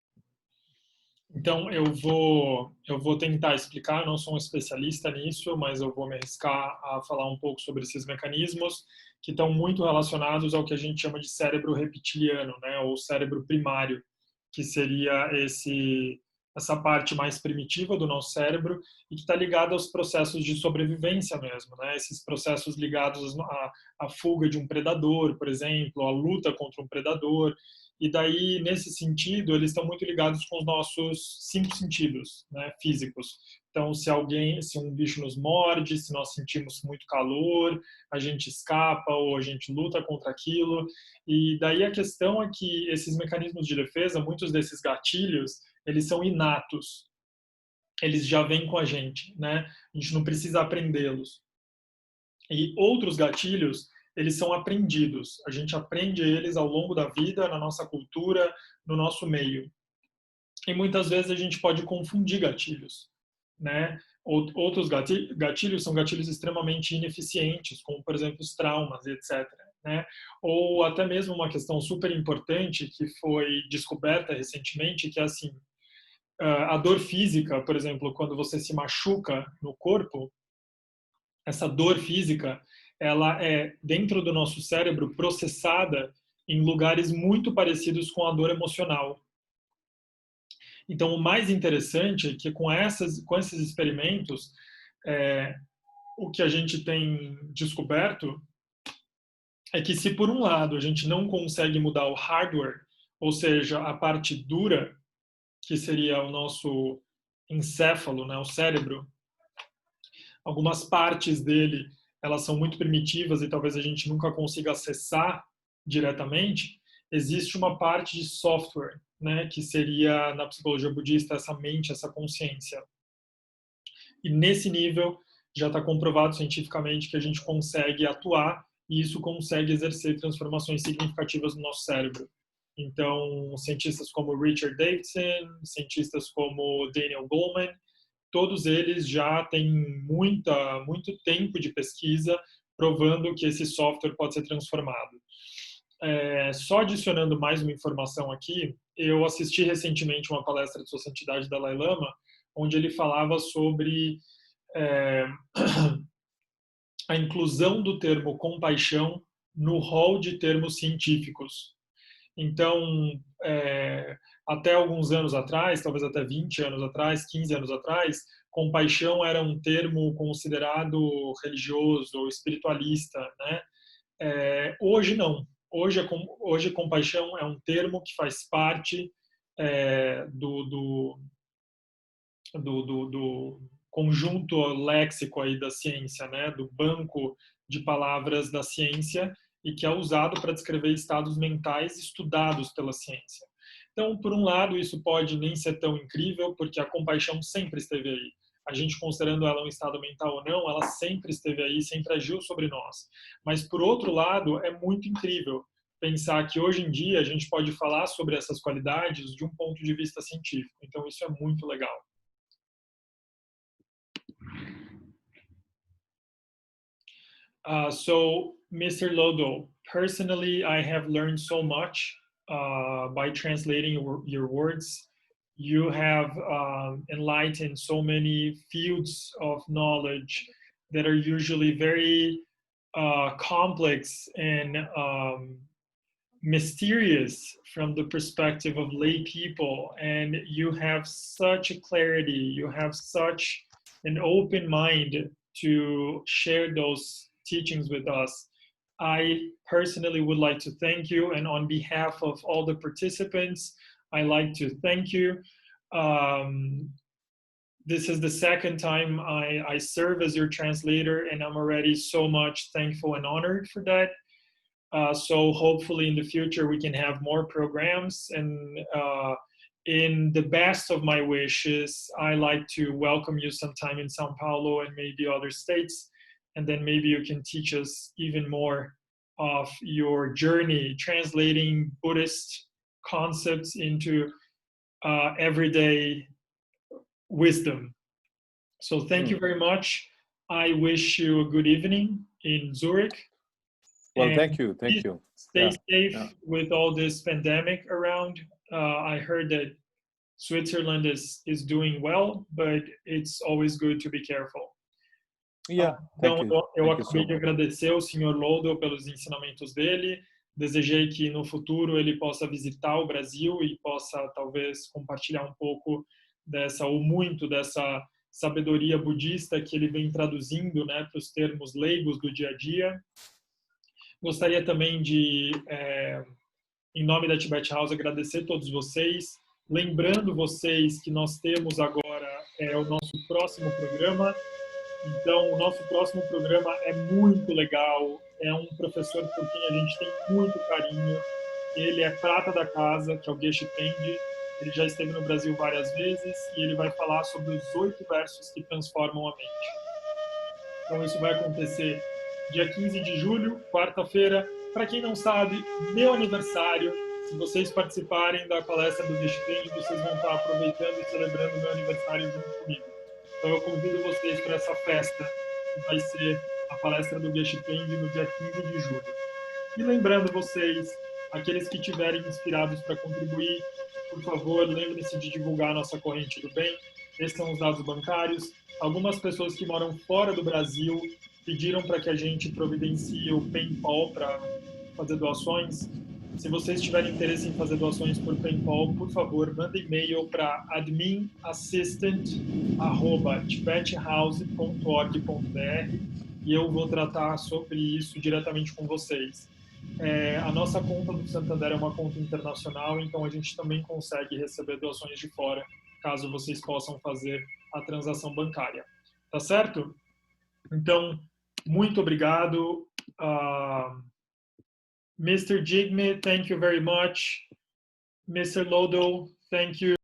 Então, eu vou tentar explicar, não sou um especialista nisso, mas eu vou me arriscar a falar um pouco sobre esses mecanismos que estão muito relacionados ao que a gente chama de cérebro reptiliano, né, ou cérebro primário, que seria essa parte mais primitiva do nosso cérebro e que está ligada aos processos de sobrevivência mesmo, né, esses processos ligados à fuga de um predador, por exemplo, à luta contra um predador. E daí, nesse sentido, eles estão muito ligados com os nossos 5 sentidos, né, físicos. Então, se um bicho nos morde, se nós sentimos muito calor, a gente escapa ou a gente luta contra aquilo. E daí a questão é que esses mecanismos de defesa, muitos desses gatilhos, eles são inatos. Eles já vêm com a gente, né? A gente não precisa aprendê-los. E outros gatilhos, eles são aprendidos. A gente aprende eles ao longo da vida, na nossa cultura, no nosso meio. E muitas vezes a gente pode confundir gatilhos. né? Outros gatilhos são gatilhos extremamente ineficientes, como, por exemplo, os traumas, etc., né? Ou até mesmo uma questão super importante que foi descoberta recentemente, que é assim, a dor física, por exemplo, quando você se machuca no corpo, essa dor física, ela é, dentro do nosso cérebro, processada em lugares muito parecidos com a dor emocional. Então, o mais interessante é que com esses experimentos, o que a gente tem descoberto é que se por um lado a gente não consegue mudar o hardware, ou seja, a parte dura, que seria o nosso encéfalo, né, o cérebro, algumas partes dele, elas são muito primitivas e talvez a gente nunca consiga acessar diretamente, existe uma parte de software, né, que seria, na psicologia budista, essa mente, essa consciência. E nesse nível, já está comprovado cientificamente que a gente consegue atuar e isso consegue exercer transformações significativas no nosso cérebro. Então, cientistas como Richard Davidson, cientistas como Daniel Goleman, todos eles já têm muito tempo de pesquisa provando que esse software pode ser transformado. Só adicionando mais uma informação aqui, eu assisti recentemente uma palestra de Sua Santidade Dalai Lama, onde ele falava sobre a inclusão do termo compaixão no rol de termos científicos. Então, até alguns anos atrás, talvez até 20 anos atrás, 15 anos atrás, compaixão era um termo considerado religioso ou espiritualista, né? Hoje não. Hoje compaixão é um termo que faz parte do conjunto léxico aí da ciência, né? Do banco de palavras da ciência e que é usado para descrever estados mentais estudados pela ciência. Então, por um lado, isso pode nem ser tão incrível, porque a compaixão sempre esteve aí. A gente, considerando ela um estado mental ou não, ela sempre esteve aí, sempre agiu sobre nós. Mas, por outro lado, é muito incrível pensar que hoje em dia a gente pode falar sobre essas qualidades de um ponto de vista científico. Então, isso é muito legal. So, Mr. Lodoe, personally, I have learned so much by translating your words. You have enlightened so many fields of knowledge that are usually very complex and mysterious from the perspective of lay people. And you have such a clarity, you have such an open mind to share those teachings with us. I personally would like to thank you, and on behalf of all the participants, I like to thank you. This is the second time I serve as your translator, and I'm already so much thankful and honored for that. So hopefully in the future we can have more programs, and in the best of my wishes, I like to welcome you sometime in Sao Paulo and maybe other states, and then maybe you can teach us even more of your journey translating Buddhist concepts into everyday wisdom. So thank you very much. I wish you a good evening in Zurich. Well, thank you. Stay safe with all this pandemic around. I heard that Switzerland is doing well, but it's always good to be careful. Então, eu acabei de agradecer ao Sr. Lodoe pelos ensinamentos dele. Desejei que no futuro ele possa visitar o Brasil e possa talvez compartilhar um pouco ou muito dessa sabedoria budista que ele vem traduzindo, né, para os termos leigos do dia a dia. Gostaria também de, em nome da Tibet House, agradecer a todos vocês. Lembrando vocês que nós temos agora o nosso próximo programa. Então, o nosso próximo programa é muito legal. É um professor por quem a gente tem muito carinho. Ele é prata da casa, que é o Geshe Tendi. Ele já esteve no Brasil várias vezes e ele vai falar sobre os 8 versos que transformam a mente. Então, isso vai acontecer dia 15 de julho, quarta-feira. Para quem não sabe, meu aniversário. Se vocês participarem da palestra do Geshe Tendi, vocês vão estar aproveitando e celebrando o meu aniversário junto comigo. Então eu convido vocês para essa festa, que vai ser a palestra do Geshe Tenzin no dia 15 de julho. E lembrando vocês, aqueles que estiverem inspirados para contribuir, por favor, lembrem-se de divulgar a nossa corrente do bem. Esses são os dados bancários. Algumas pessoas que moram fora do Brasil pediram para que a gente providencie o PayPal para fazer doações. Se vocês tiverem interesse em fazer doações por PayPal, por favor, mandem e-mail para adminassistant@tibethouse.org.br e eu vou tratar sobre isso diretamente com vocês. A nossa conta do Santander é uma conta internacional, então a gente também consegue receber doações de fora, caso vocês possam fazer a transação bancária. Tá certo? Então, muito obrigado. Mr. Jigme, thank you very much. Mr. Lodoe, thank you.